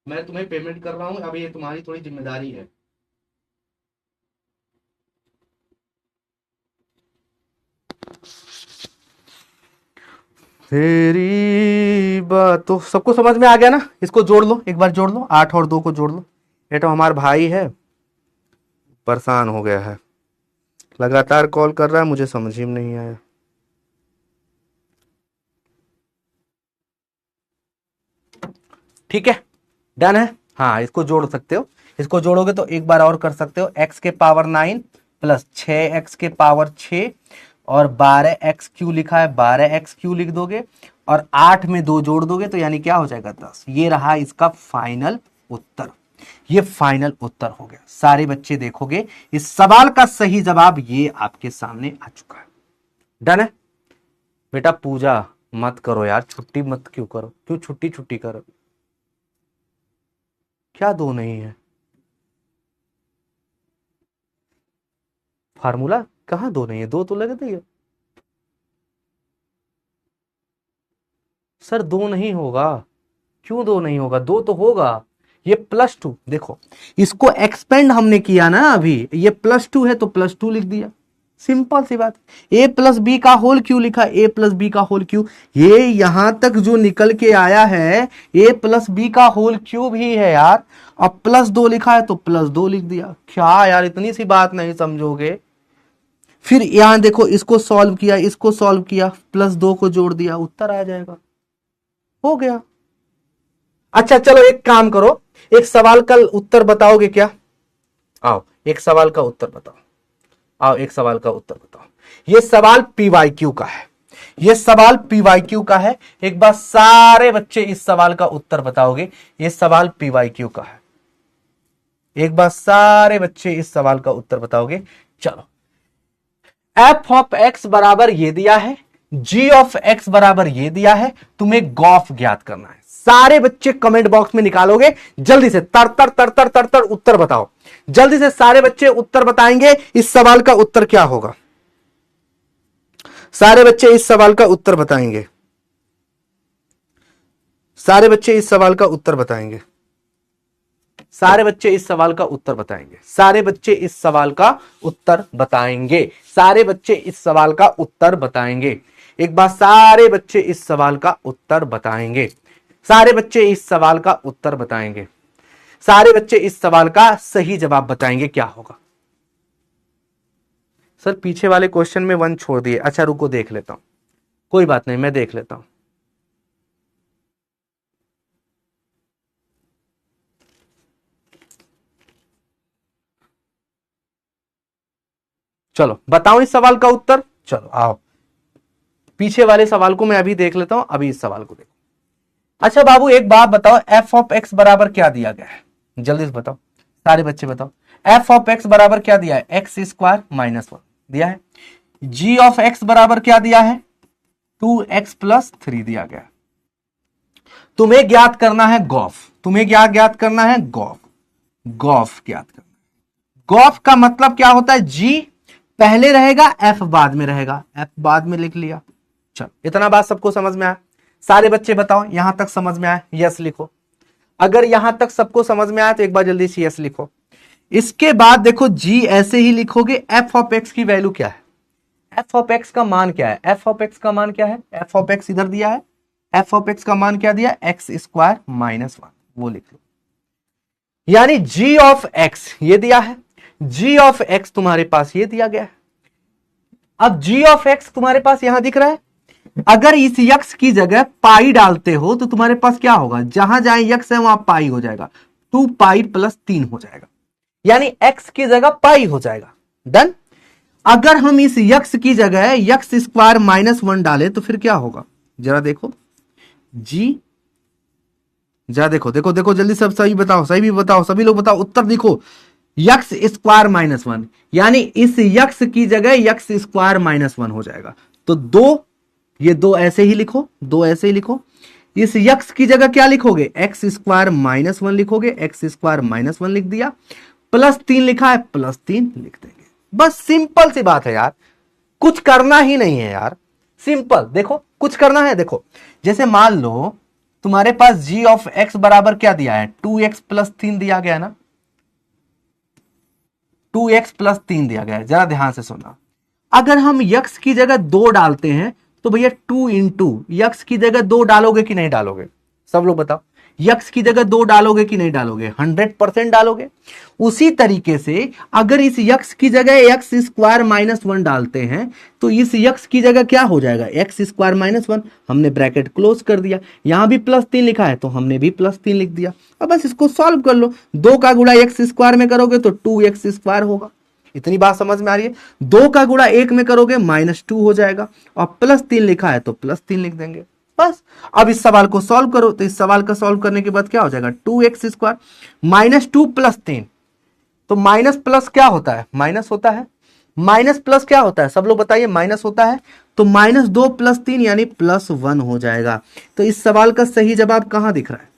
मैं तुम्हें पेमेंट कर रहा हूँ, अब ये तुम्हारी थोड़ी जिम्मेदारी है। तेरी बात तो सबको समझ में आ गया ना? इसको जोड़ लो, एक बार जोड़ लो, 8 और 2 को जोड़ लो। ये तो हमारा भाई है, परेशान हो गया है, लगातार कॉल कर रहा है, मुझे समझ ही में नहीं आया। ठीक है, डन है। हाँ, इसको जोड़ सकते हो, इसको जोड़ोगे तो एक बार और कर सकते हो। x के पावर 9 प्लस 6x के पावर 6 और 12x³ लिखा है, 12x³ लिख दोगे और 8 में 2 जोड़ दोगे तो यानी क्या हो जाएगा? 10। ये रहा इसका फाइनल उत्तर, ये फाइनल उत्तर हो गया। सारे बच्चे देखोगे इस सवाल का सही जवाब ये आपके सामने आ चुका है। डन है। बेटा पूजा मत करो यार, छुट्टी मत क्यों करो, क्यों छुट्टी छुट्टी करो, क्या दो नहीं है? फार्मूला कहाँ दो नहीं है, दो तो लगते ही है सर, दो नहीं होगा, क्यों दो नहीं होगा, दो तो होगा। ये +2 देखो, इसको एक्सपेंड हमने किया ना अभी, ये +2 है तो +2 लिख दिया, सिंपल सी बात। a प्लस बी का होल क्यों लिखा, a प्लस बी का होल क्यों, ये यहां तक जो निकल के आया है a प्लस बी का होल क्यूब ही है यार, अब +2 लिखा है तो +2 लिख दिया। क्या यार इतनी सी बात नहीं समझोगे? फिर यहां देखो, इसको सॉल्व किया, इसको सॉल्व किया, +2 को जोड़ दिया, उत्तर आ जाएगा, हो गया। अच्छा चलो एक काम करो, एक सवाल का उत्तर बताओगे क्या? आओ एक सवाल का उत्तर बताओ, आओ एक सवाल का उत्तर बताओ। ये सवाल PYQ का है, ये सवाल PYQ का है। एक बार सारे बच्चे इस सवाल का उत्तर बताओगे, ये सवाल PYQ का है। एक बार सारे बच्चे इस सवाल का उत्तर बताओगे। चलो, f ऑफ x बराबर ये दिया है, g ऑफ x बराबर ये दिया है, तुम्हें गॉफ ज्ञात करना है। सारे बच्चे कमेंट बॉक्स में निकालोगे, जल्दी से तर तर तर तर तर तर उत्तर बताओ, जल्दी से सारे बच्चे उत्तर बताएंगे। इस सवाल का उत्तर क्या होगा? सारे बच्चे इस सवाल का उत्तर बताएंगे, सारे बच्चे इस सवाल का उत्तर बताएंगे, सारे बच्चे इस सवाल का उत्तर बताएंगे, सारे बच्चे इस सवाल का उत्तर बताएंगे, सारे बच्चे इस सवाल का उत्तर बताएंगे। एक बार सारे बच्चे इस सवाल का उत्तर बताएंगे, सारे बच्चे इस सवाल का उत्तर बताएंगे, सारे बच्चे इस सवाल का सही जवाब बताएंगे। क्या होगा? सर पीछे वाले क्वेश्चन में 1 छोड़ दिए। अच्छा रुको देख लेता हूं, कोई बात नहीं, मैं देख लेता हूं। चलो बताओ इस सवाल का उत्तर। चलो आओ, पीछे वाले सवाल को मैं अभी देख लेता हूं, अभी इस सवाल को देखो। अच्छा बाबू एक बात बताओ, f ऑफ x बराबर क्या दिया गया है? जल्दी से बताओ, सारे बच्चे बताओ, f ऑफ x बराबर क्या दिया है? x² - 1 दिया है। g ऑफ x बराबर क्या दिया है? 2x + 3 दिया गया। तुम्हें ज्ञात करना है गॉफ, तुम्हें क्या ज्ञात करना है? गॉफ, गॉफ ज्ञात करना है। गॉफ का मतलब क्या होता है? g पहले रहेगा, f बाद में रहेगा, f बाद में लिख लिया। चलो इतना बात सबको समझ में आया? सारे बच्चे बताओ यहां तक समझ में आया? यस लिखो। अगर यहां तक सबको समझ में आया तो एक बार जल्दी से यस लिखो। इसके बाद देखो g ऐसे ही लिखोगे। f ऑफ x की वैल्यू क्या है? f ऑफ x का मान क्या है? f ऑफ x का मान क्या है? f ऑफ x इधर दिया है, f ऑफ x का मान क्या दिया? x² - 1, वो लिख लो। यानी g ऑफ x ये दिया है, g ऑफ x तुम्हारे पास ये दिया गया है। अब g ऑफ x तुम्हारे पास यहां दिख रहा है। अगर इस यक्स की जगह पाई डालते हो तो तुम्हारे पास क्या होगा? जहां जहां यक्स है वहां पाई हो जाएगा, 2π + 3 हो जाएगा, यानी x की जगह पाई हो जाएगा। डन। अगर हम इस यक्स की जगह x² - 1 डाले तो फिर क्या होगा? जरा देखो जी, जरा देखो देखो देखो जल्दी, सब सही बताओ, सही भी बताओ, सभी लोग बताओ, उत्तर लिखो। x² - 1 यानी इस यक्स की जगह x² - 1 हो जाएगा। तो 2, ये 2 ऐसे ही लिखो, 2 ऐसे ही लिखो। इस यक्स की जगह क्या लिखोगे? x² - 1 लिखोगे, x² - 1 लिख दिया, +3 लिखा है, +3 लिख देंगे। बस सिंपल सी बात है यार, कुछ करना ही नहीं है यार, सिंपल। देखो कुछ करना है, देखो जैसे मान लो तुम्हारे पास g ऑफ x बराबर क्या दिया है? 2x + 3 दिया गया ना, 2x + 3 दिया गया है। जरा ध्यान से सुनना, अगर हम x की जगह 2 डालते हैं तो भैया 2 × x की जगह 2 डालोगे कि नहीं डालोगे? सब लोग बताओ, x की जगह 2 डालोगे कि नहीं डालोगे? 100% डालोगे। उसी तरीके से अगर इस x की जगह x² - 1 डालते हैं तो इस x की जगह क्या हो जाएगा? x² - 1। हमने ब्रैकेट क्लोज कर दिया, यहां भी +3 लिखा है तो हमने भी +3 लिख दिया। अब बस इसको सॉल्व कर लो, 2 का गुणा x² में करोगे तो 2x² होगा। इतनी बात समझ में आ रही है? 2 का गुणा 1 में करोगे -2 हो जाएगा, और +3 लिखा है तो +3 लिख देंगे बस। अब इस सवाल को सॉल्व करो, तो इस सवाल का सॉल्व करने के बाद क्या हो जाएगा? 2x² -2 + 3, तो माइनस प्लस क्या होता है? माइनस होता है, माइनस प्लस क्या होता है सब लोग बताइए, माइनस होता है, तो -2 + 3 यानी +1 हो जाएगा। तो इस सवाल का सही जवाब कहां दिख रहा है,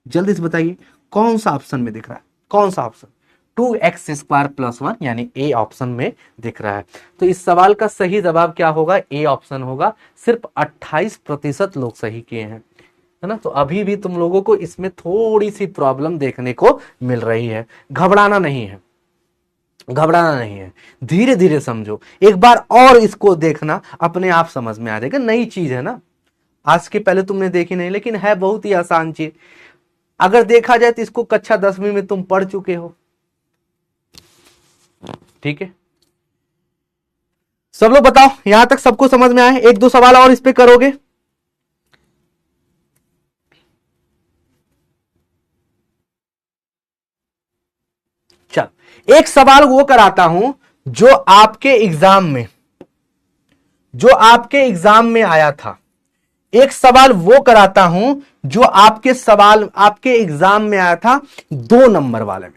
जल्दी से बताइए कौन सा ऑप्शन में दिख रहा है, कौन सा ऑप्शन, 2x² + 1 यानी ए ऑप्शन में दिख रहा है। तो इस सवाल का सही जवाब क्या होगा, ए ऑप्शन होगा। सिर्फ 28% लोग सही किए हैं, है ना। तो अभी भी तुम लोगों को इसमें थोड़ी सी प्रॉब्लम देखने को मिल रही है, घबराना नहीं है, घबराना नहीं है, धीरे धीरे समझो, एक बार और इसको देखना, अपने आप समझ में आ जाएगा। नई चीज है ना, आज के पहले तुमने देखी नहीं, लेकिन है बहुत ही आसान चीज। अगर देखा जाए तो इसको कक्षा 10वीं में तुम पढ़ चुके हो, ठीक है। सब लोग बताओ यहां तक सबको समझ में आए, 1-2 सवाल और इस पे करोगे। चल एक सवाल वो कराता हूं जो आपके एग्जाम में आया था। एक सवाल वो कराता हूं जो आपके एग्जाम में आया था 2 नंबर वाले में।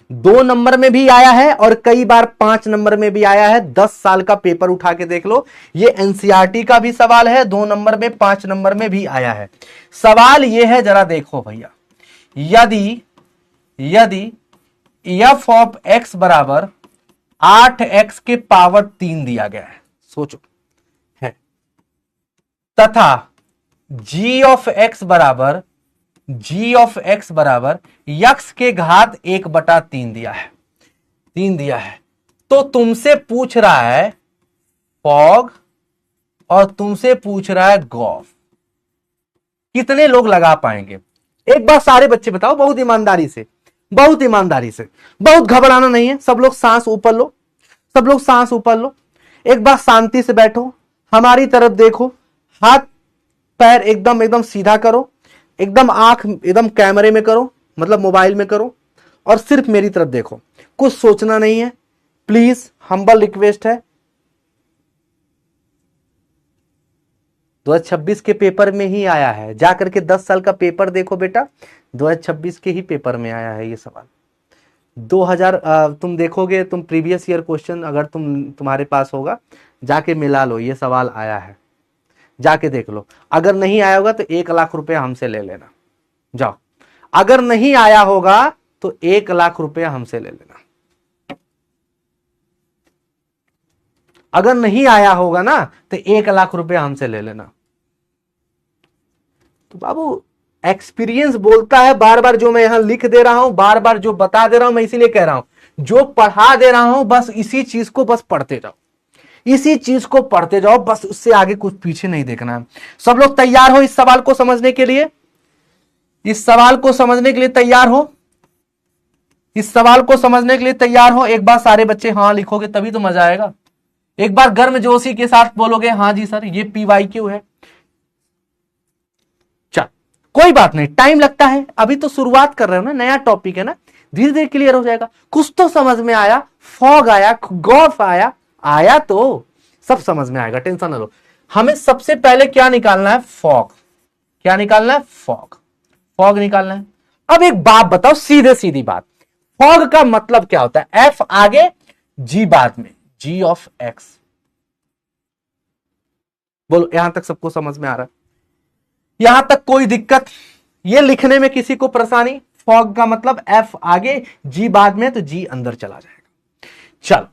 2 नंबर में भी आया है और कई बार 5 नंबर में भी आया है। 10 साल का पेपर उठा के देख लो, ये एनसीईआरटी का भी सवाल है, 2 नंबर में 5 नंबर में भी आया है। सवाल ये है, जरा देखो भैया, यदि f(x) बराबर 8x के पावर 3 दिया गया है, सोचो, है, तथा g(x) बराबर x के घात 1/3 दिया है, तो तुमसे पूछ रहा है फॉग और तुमसे पूछ रहा है गॉफ, कितने लोग लगा पाएंगे? एक बार सारे बच्चे बताओ, बहुत ईमानदारी से, बहुत घबराना नहीं है। सब लोग सांस ऊपर लो, एक बार शांति से बैठो, हमारी तरफ देखो, हाथ पैर एकदम सीधा करो, एकदम आंख एकदम कैमरे में करो, मतलब मोबाइल में करो, और सिर्फ मेरी तरफ देखो, कुछ सोचना नहीं है, प्लीज, हम्बल रिक्वेस्ट है। 2026 के पेपर में ही आया है, जाकर के 10 साल का पेपर देखो बेटा, 2026 के ही पेपर में आया है ये सवाल। 2000 तुम देखोगे, तुम प्रीवियस ईयर क्वेश्चन अगर तुम्हारे पास होगा, जाके मिला लो, ये सवाल आया है, जाके देख लो। अगर नहीं आया होगा तो 1 लाख रुपए हमसे ले लेना, जाओ। अगर नहीं आया होगा तो 1 लाख रुपए हमसे ले लेना। अगर नहीं आया होगा ना तो 1 लाख रुपए हमसे ले लेना। तो बाबू एक्सपीरियंस बोलता है, बार बार जो मैं यहां लिख दे रहा हूं, बार बार जो बता दे रहा हूं, मैं इसीलिए कह रहा हूं, जो पढ़ा दे रहा हूं बस इसी चीज को बस पढ़ते जाओ, बस उससे आगे कुछ पीछे नहीं देखना है। सब लोग तैयार हो इस सवाल को समझने के लिए? तैयार हो? एक बार सारे बच्चे हाँ लिखोगे तभी तो मजा आएगा। एक बार गर्मजोशी के साथ बोलोगे हाँ जी सर, ये PYQ है। चल कोई बात नहीं, टाइम लगता है, अभी तो शुरुआत कर रहे हो ना, नया टॉपिक है ना, धीरे धीरे क्लियर हो जाएगा। कुछ तो समझ में आया, फॉग आया, गॉफ आया तो सब समझ में आएगा, टेंशन न लो। हमें सबसे पहले क्या निकालना है? फॉग निकालना है। अब एक बात बताओ, सीधी बात, फॉग का मतलब क्या होता है? F आगे G बाद में, g(x). बोलो यहां तक सबको समझ में आ रहा है? यहां तक कोई दिक्कत? ये लिखने में किसी को परेशानी? फॉग का मतलब F आगे G बाद में, तो G अंदर चला जाएगा। चलो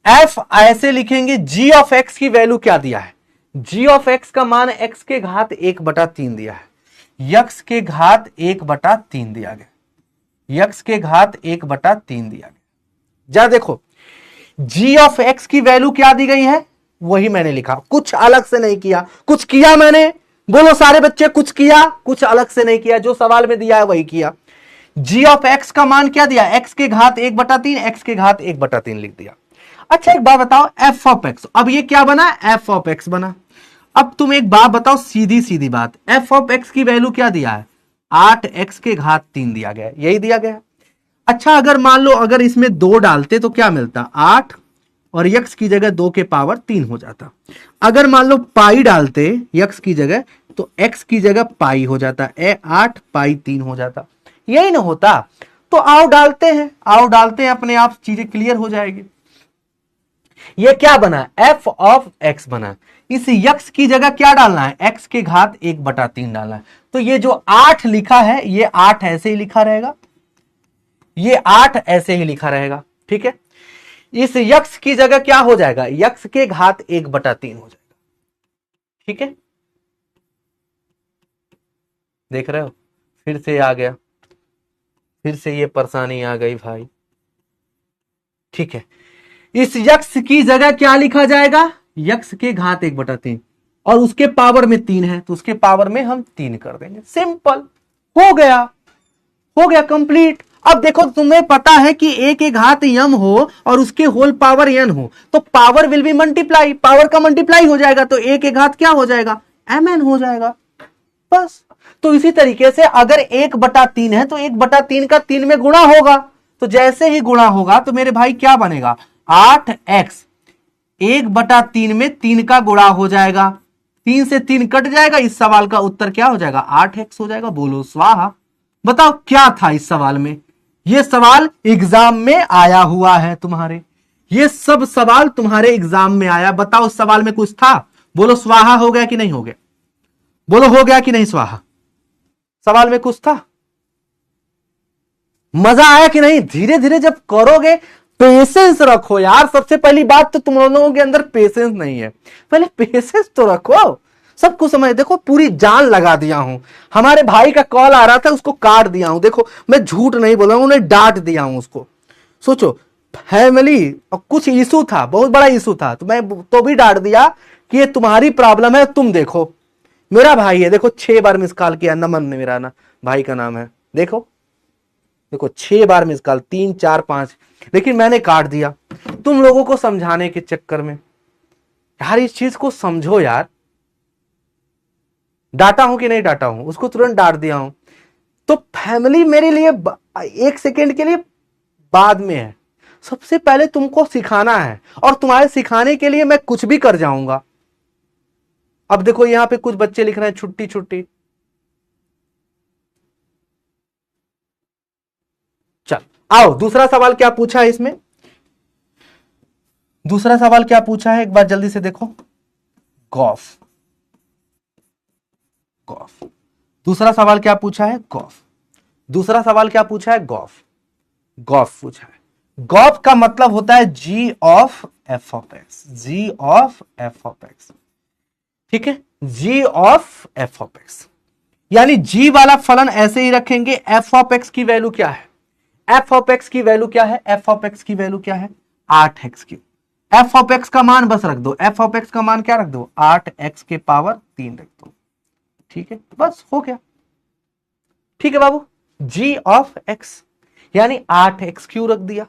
F ऐसे लिखेंगे, g(x) की वैल्यू क्या दिया है? g(x) का मान x के घात 1/3 दिया है, x के घात 1/3 दिया गया, जरा देखो g(x) की वैल्यू क्या दी गई है, वही मैंने लिखा, कुछ अलग से नहीं किया। कुछ किया मैंने? बोलो सारे बच्चे, कुछ किया? कुछ अलग से नहीं किया, जो सवाल में दिया है वही किया। g(x) का मान क्या दिया? x के घात 1/3 लिख दिया। अच्छा एक बात बताओ, f(x), अब ये क्या बना? f(x) बना। अब तुम एक बात बताओ, सीधी बात, f(x) की वैल्यू क्या दिया है? 8x के घात 3 दिया गया है, यही दिया गया है। अच्छा अगर मान लो अगर इसमें 2 डालते तो क्या मिलता? 8, और x की जगह 2 के पावर 3 हो जाता। अगर मान लो पाई डालते x की जगह, तो x की जगह पाई हो जाता, 8 पाई 3 हो जाता, यही ना होता? तो आओ डालते हैं, अपने आप चीजें क्लियर हो जाएगी। ये क्या बना, एफ ऑफ एक्स बना। इस यक्स की जगह क्या डालना है, एक्स के घात 1/3 डालना है। तो ये जो 8 लिखा है ये 8 ऐसे ही लिखा रहेगा, ये 8 ऐसे ही लिखा रहेगा, ठीक है। इस यक्स की जगह क्या हो जाएगा, यक्स के घात 1/3 हो जाएगा, ठीक है। देख रहे हो, फिर से आ गया, फिर से ये परेशानी आ गई भाई, ठीक है। इस यक्स की जगह क्या लिखा जाएगा, यक्स के घात 1/3 और उसके पावर में 3 है तो उसके पावर में हम 3 कर देंगे, सिंपल, हो गया, हो गया कंप्लीट। अब देखो तुम्हें पता है कि a के घात m हो और उसके होल पावर n हो तो power will be multiply, power का मल्टीप्लाई हो जाएगा तो a के घात क्या हो जाएगा, mn हो जाएगा, बस। तो इसी तरीके से अगर 1/3 है तो 1/3 का 3 में गुणा होगा, तो जैसे ही गुणा होगा तो मेरे भाई क्या बनेगा, 8x 1/3 में 3 का गुणा हो जाएगा, 3 से 3 कट जाएगा, इस सवाल का उत्तर क्या हो जाएगा, 8x हो जाएगा। बोलो स्वाहा। बताओ क्या था इस सवाल में, यह सवाल एग्जाम में आया हुआ है तुम्हारे, ये सब सवाल तुम्हारे एग्जाम में आया। बताओ उस सवाल में कुछ था, बोलो स्वाहा हो गया कि नहीं हो गया, बोलो हो गया कि नहीं स्वाहा, सवाल में कुछ था, मजा आया कि नहीं। धीरे धीरे जब करोगे, पेशेंस रखो यार, सबसे पहली बात तो तुम लोगों के अंदर पेशेंस नहीं है, पहले पेशेंस तो रखो, सब कुछ समझ। देखो पूरी जान लगा दिया हूं, हमारे भाई का कॉल आ रहा था उसको काट दिया हूं, देखो मैं झूठ नहीं बोल रहा हूं, उन्हें डांट दिया हूं उसको। सोचो फैमिली और कुछ इशू था, बहुत बड़ा इशू था, तो मैं तो भी डांट दिया कि ये तुम्हारी प्रॉब्लम है, तुम देखो। मेरा भाई है, देखो 6 बार मिस कॉल किया, नमन मेरा ना भाई का नाम है, देखो देखो 6 बार मिस कॉल, 3 4 5, लेकिन मैंने काट दिया तुम लोगों को समझाने के चक्कर में। यार इस चीज को समझो यार, डांटा हूं कि नहीं डांटा हूं, उसको तुरंत डांट दिया हूं। तो फैमिली मेरे लिए 1 सेकेंड के लिए बाद में है, सबसे पहले तुमको सिखाना है और तुम्हारे सिखाने के लिए मैं कुछ भी कर जाऊंगा। अब देखो यहां पे कुछ बच्चे लिख रहे हैं छुट्टी छुट्टी, चल आओ दूसरा सवाल क्या पूछा है इसमें, दूसरा सवाल क्या पूछा है एक बार जल्दी से देखो, गॉफ, गॉफ। दूसरा सवाल क्या पूछा है, गॉफ। दूसरा सवाल क्या पूछा है, गॉफ, गॉफ पूछा है। गॉफ का मतलब होता है g of f of x, g of f of x, ठीक है, g of f of x, यानी g वाला फलन ऐसे ही रखेंगे। f ऑफ x की वैल्यू क्या है, f ऑफ x की वैल्यू क्या है, f ऑफ x की वैल्यू क्या है, 8x3। f ऑफ x का मान बस रख दो, f ऑफ x का मान क्या रख दो, 8x के पावर 3 रख दो, ठीक है, बस हो गया। ठीक है बाबू, g ऑफ x यानी 8x3 रख दिया,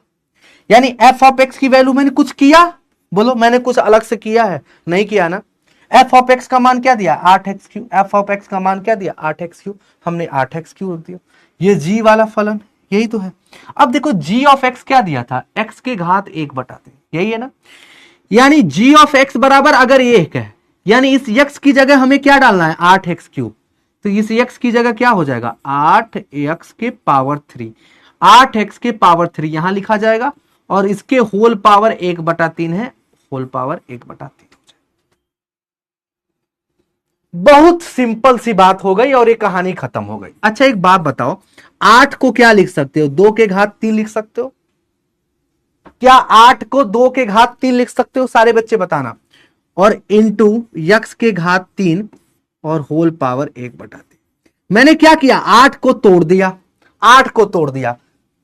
यानी f ऑफ x की वैल्यू मैंने कुछ किया, बोलो मैंने कुछ अलग से किया है, नहीं किया ना। f ऑफ x का मान क्या दिया, 8x3, f ऑफ x का मान क्या दिया, 8x3, हमने 8x3 रख दिया। ये g वाला फलन यही तो है। अब देखो g ऑफ x क्या दिया था, x के घात 1/3, यही है ना, यानी g ऑफ x बराबर अगर 1 है, यानी इस x की जगह हमें क्या डालना है, 8x3, तो इस x की जगह क्या हो जाएगा, 8x के पावर 3, 8x के पावर 3 यहां लिखा जाएगा और इसके होल पावर 1/3 है, होल पावर 1/3 हो जाएगा। बहुत सिंपल सी बात हो गई और ये कहानी खत्म हो गई। अच्छा एक बात बताओ, 8 को क्या लिख सकते हो, 2 के घात 3 लिख सकते हो क्या, 8 को 2 के घात 3 लिख सकते हो, सारे बच्चे बताना, और इंटू यक्स के घात 3 और होल पावर 1/3। मैंने क्या किया, 8 को तोड़ दिया, 8 को तोड़ दिया।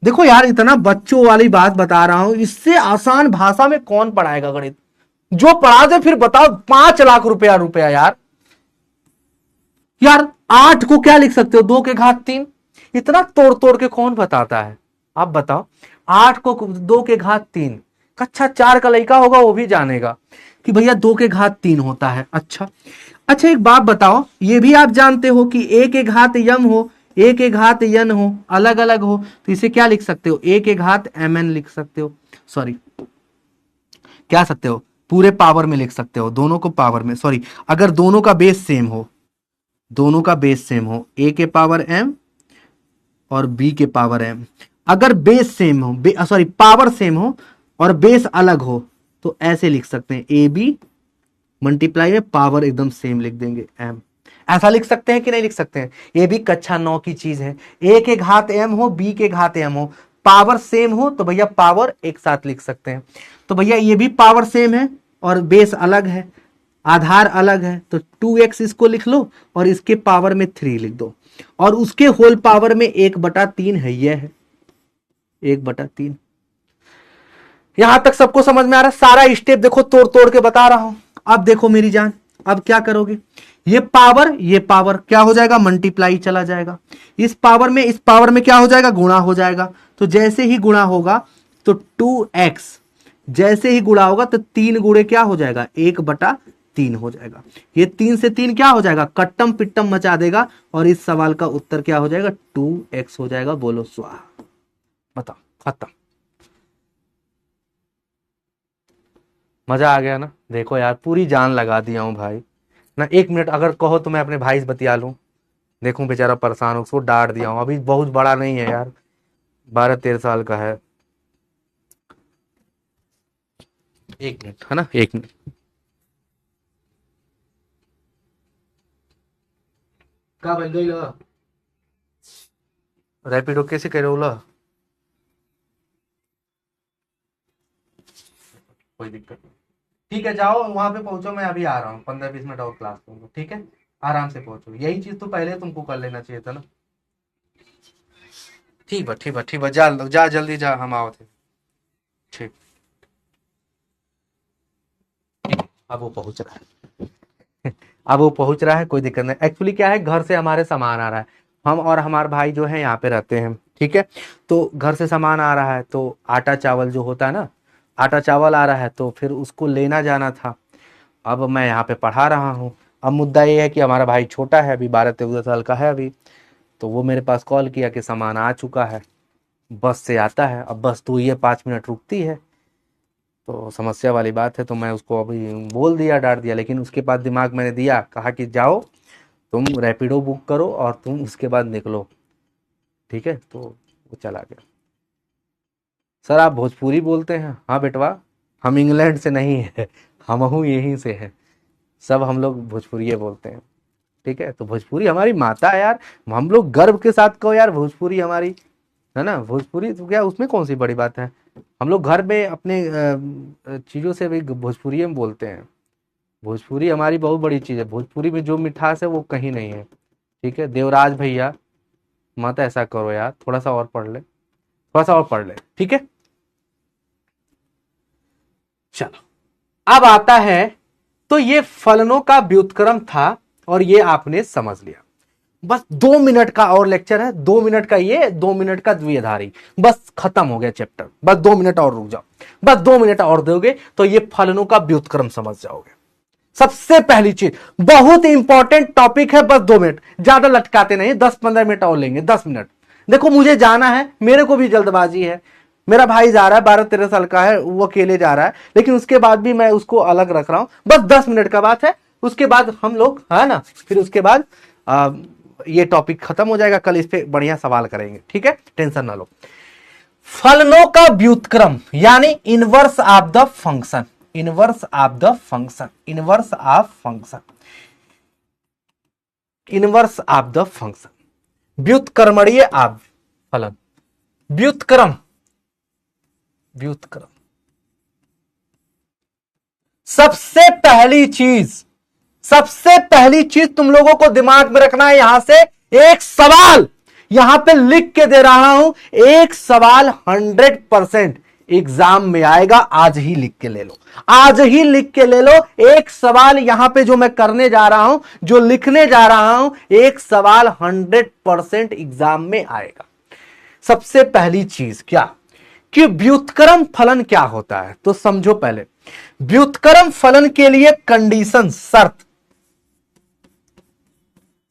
देखो यार इतना बच्चों वाली बात बता रहा हूं, इससे आसान भाषा में कौन पढ़ाएगा गणित, जो पढ़ा दे फिर बताओ 5 लाख रुपया यार। यार 8 को क्या लिख सकते हो, 2 के घात 3, इतना तोड़ तोड़ के कौन बताता है, आप बताओ। 8 को 2 के घात 3, कक्षा 4 का लड़का होगा वो भी जानेगा कि भैया 2 के घात 3 होता है। अच्छा एक बात बताओ, ये भी आप जानते हो कि a के घात m हो, a के घात n हो, अलग अलग हो, तो इसे क्या लिख सकते हो, a के घात mn लिख सकते हो, सॉरी क्या सकते हो, पूरे पावर में लिख सकते हो, दोनों को पावर में, सॉरी अगर दोनों का बेस सेम हो, दोनों का बेस सेम हो, a के पावर m और b के पावर m, अगर बेस सेम हो, सॉरी पावर सेम हो और बेस अलग हो, तो ऐसे लिख सकते हैं, ए बी मल्टीप्लाई में पावर एकदम सेम लिख देंगे एम। ऐसा लिख सकते हैं कि नहीं लिख सकते हैं? ये भी कक्षा 9 की चीज है। ए के घात एम हो, बी के घात एम हो, पावर सेम हो तो भैया पावर एक साथ लिख सकते हैं। तो भैया ये भी पावर सेम है और बेस अलग है, आधार अलग है, तो 2x इसको लिख लो और इसके पावर में 3 लिख दो, और उसके होल पावर में 1/3 है, यह है 1/3। यहां तक सबको समझ में आ रहा है? सारा स्टेप देखो तोड़ तोड़ के बता रहा हूं। अब देखो मेरी जान, अब क्या करोगे, ये पावर क्या हो जाएगा, मल्टीप्लाई चला जाएगा, इस पावर में क्या हो जाएगा, गुणा हो जाएगा। तो जैसे ही गुणा होगा तो 2x, जैसे ही गुणा होगा तो 3 गुणे क्या हो जाएगा, 1/3 हो जाएगा। ये 3 से 3 क्या हो जाएगा, कट्टम पिट्टम मचा देगा, और इस सवाल का उत्तर क्या हो जाएगा, 2x हो जाएगा। बोलो स्वाहा। बताओ, खत्म। मजा आ गया ना? देखो यार पूरी जान लगा दिया हूं भाई ना। 1 मिनट अगर कहो तो मैं अपने भाई से बतिया लूं, देखूं बेचारा परेशान हो, उसको डांट दिया हूं। अभी बहुत बड़ा नहीं है यार, 12-13 साल का है। 1 मिनट है ना, 1 मिनट। का बन गई ला रैपिडो कैसे कह रहे हो ला? कोई दिक्कत नहीं, ठीक है जाओ वहां पे पहुंचो, मैं अभी आ रहा हूँ, 15-20 मिनट और क्लास लूंगा, ठीक है? आराम से पहुंचो, यही चीज तो पहले तुमको कर लेना चाहिए था ना। ठीक है, जा जल्दी जा, हम आओ थे। ठीक, अब वो पहुंच रहा है। अब वो पहुंच रहा है, कोई दिक्कत नहीं। एक्चुअली क्या है, घर से हमारे सामान आ रहा है, हम और हमारे भाई जो है यहाँ पे रहते हैं, ठीक है? तो घर से सामान आ रहा है, तो आटा चावल जो होता है ना, आटा चावल आ रहा है, तो फिर उसको लेना जाना था। अब मैं यहाँ पे पढ़ा रहा हूँ। अब मुद्दा ये है कि हमारा भाई छोटा है, अभी 12-13 साल का है अभी, तो वो मेरे पास कॉल किया कि सामान आ चुका है, बस से आता है। अब बस तो ये 5 मिनट रुकती है, तो समस्या वाली बात है। तो मैं उसको अभी बोल दिया, डांट दिया, लेकिन उसके बाद दिमाग मैंने दिया, कहा कि जाओ तुम रैपिडो बुक करो और तुम उसके बाद निकलो, ठीक है? तो वो चला गया। सर आप भोजपुरी बोलते हैं? हाँ बेटवा, हम इंग्लैंड से नहीं है, हम हूँ यहीं से है, सब हम लोग भोजपुरी बोलते हैं, ठीक है? तो भोजपुरी हमारी माता है यार, हम लोग गर्व के साथ कहो यार भोजपुरी हमारी है ना। भोजपुरी तो क्या, उसमें कौन सी बड़ी बात है? हम लोग घर में अपने चीज़ों से भी भोजपुरी में बोलते हैं। भोजपुरी हमारी बहुत बड़ी चीज़ है, भोजपुरी में जो मिठास है वो कहीं नहीं है, ठीक है? देवराज भैया मत ऐसा करो यार, थोड़ा सा और पढ़ ले, थोड़ा सा और पढ़ ले, ठीक है? चलो अब आता है, तो ये फलनों का व्युत्क्रम था और ये आपने समझ लिया। बस 2 मिनट का और लेक्चर है, 2 मिनट का ये, 2 मिनट का द्विआधारी, बस खत्म हो गया चैप्टर। बस 2 मिनट और रुक जाओ, बस 2 मिनट और दोगे तो ये फलनों का व्युत्क्रम समझ जाओगे। सबसे पहली चीज, बहुत इंपॉर्टेंट टॉपिक है, बस 2 मिनट, ज्यादा लटकाते नहीं, 10-15 मिनट और लेंगे, 10 मिनट। देखो मुझे जाना है, मेरे को भी जल्दबाजी है, मेरा भाई जा रहा है, 12-13 साल का है, वो अकेले जा रहा है, लेकिन उसके बाद भी मैं उसको अलग रख रहा हूं। बस 10 मिनट का बात है, उसके बाद हम लोग है ना, फिर उसके बाद ये टॉपिक खत्म हो जाएगा। कल इस पे बढ़िया सवाल करेंगे, ठीक है? टेंशन ना लो। फलनों का व्युत्क्रम यानी inverse of the function, inverse of the function, inverse of function, inverse of the function, व्युत्क्रमणीय आप फलन, व्युत्क्रम, व्युत्क्रम। सबसे पहली चीज तुम लोगों को दिमाग में रखना है, यहां से एक सवाल यहां पे लिख के दे रहा हूं, एक सवाल 100% एग्जाम में आएगा। आज ही लिख के ले लो, आज ही लिख के ले लो। एक सवाल यहां पे जो मैं करने जा रहा हूं, जो लिखने जा रहा हूं, एक सवाल 100% एग्जाम में आएगा। सबसे पहली चीज क्या कि व्युत्क्रम फलन क्या होता है, तो समझो पहले। व्युत्क्रम फलन के लिए कंडीशन,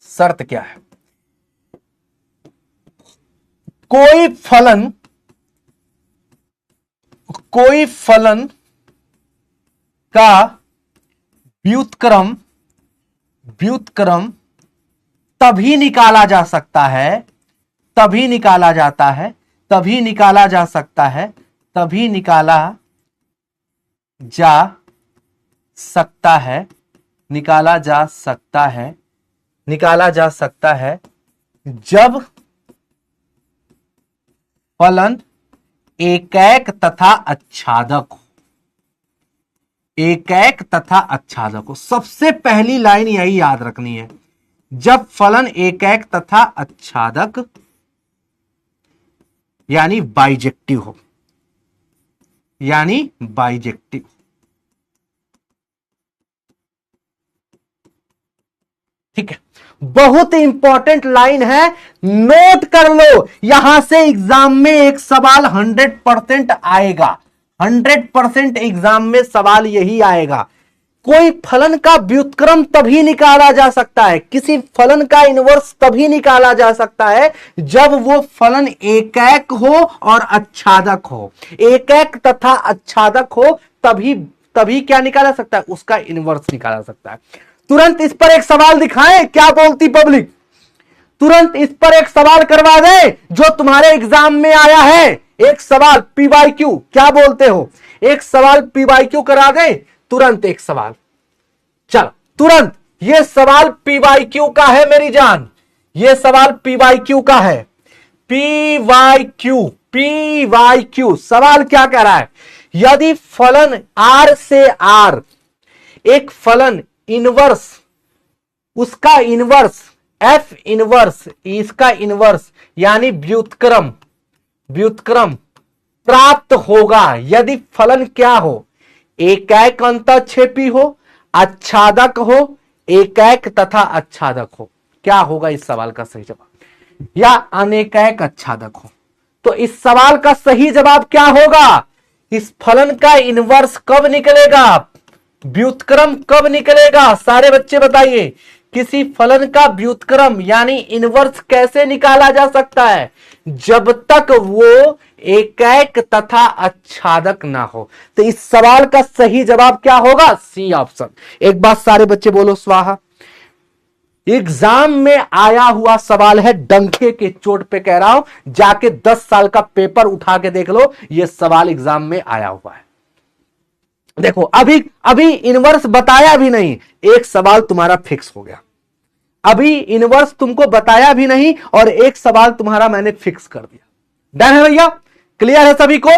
शर्त क्या है? कोई फलन का व्युत्क्रम तभी निकाला जा सकता है, तभी निकाला जा सकता है, तभी निकाला जाता है, तभी निकाला जा सकता है, निकाला जा सकता है, निकाला जा सकता है जब फलन एकैक तथा आच्छादक हो। एकैक तथा आच्छादक हो, सबसे पहली लाइन यही याद रखनी है, जब फलन एकैक तथा आच्छादक यानी बाइजेक्टिव हो, यानी बाइजेक्टिव। ठीक है, बहुत इंपॉर्टेंट लाइन है, नोट कर लो। यहां से एग्जाम में एक सवाल 100% आएगा, 100% एग्जाम में सवाल यही आएगा। कोई फलन का व्युत्क्रम तभी निकाला जा सकता है, किसी फलन का इनवर्स तभी निकाला जा सकता है जब वो फलन एकैक हो और आच्छादक हो। एकैक तथा आच्छादक हो तभी क्या निकाला सकता है, उसका इनवर्स निकाला सकता है। तुरंत इस पर एक सवाल दिखाएं, क्या बोलती पब्लिक? तुरंत इस पर एक सवाल करवा दें जो तुम्हारे एग्जाम में आया है। एक सवाल पीवाईक्यू, क्या बोलते हो? एक सवाल पीवाईक्यू करा दें, तुरंत एक सवाल। चलो तुरंत, ये सवाल पीवाईक्यू का है मेरी जान, ये सवाल पीवाईक्यू का है। पीवाईक्यू सवाल क्या कह रहा है? यदि फलन आर से आर, एक फलन इनवर्स, उसका इनवर्स एफ इनवर्स, इसका इनवर्स यानी व्युत्क्रम प्राप्त होगा यदि फलन क्या हो? एकैक अंतःक्षेपी हो, आच्छादक हो, एकैक तथा आच्छादक हो। क्या होगा इस सवाल का सही जवाब? या अनेकैक आच्छादक हो। तो इस सवाल का सही जवाब क्या होगा? इस फलन का इनवर्स कब निकलेगा, व्युत्क्रम कब निकलेगा? सारे बच्चे बताइए, किसी फलन का व्युत्क्रम यानी इनवर्स कैसे निकाला जा सकता है? जब तक वो एकैक तथा आच्छादक ना हो। तो इस सवाल का सही जवाब क्या होगा? C option. एक बात सारे बच्चे बोलो स्वाहा। एग्जाम में आया हुआ सवाल है, डंके के चोट पे कह रहा हूं, जाके 10 साल का पेपर उठा के देख लो, यह सवाल एग्जाम में आया हुआ है। देखो अभी इनवर्स बताया भी नहीं, एक सवाल तुम्हारा फिक्स हो गया। अभी इनवर्स तुमको बताया भी नहीं और एक सवाल तुम्हारा मैंने फिक्स कर दिया। डन है भैया? क्लियर है सभी को?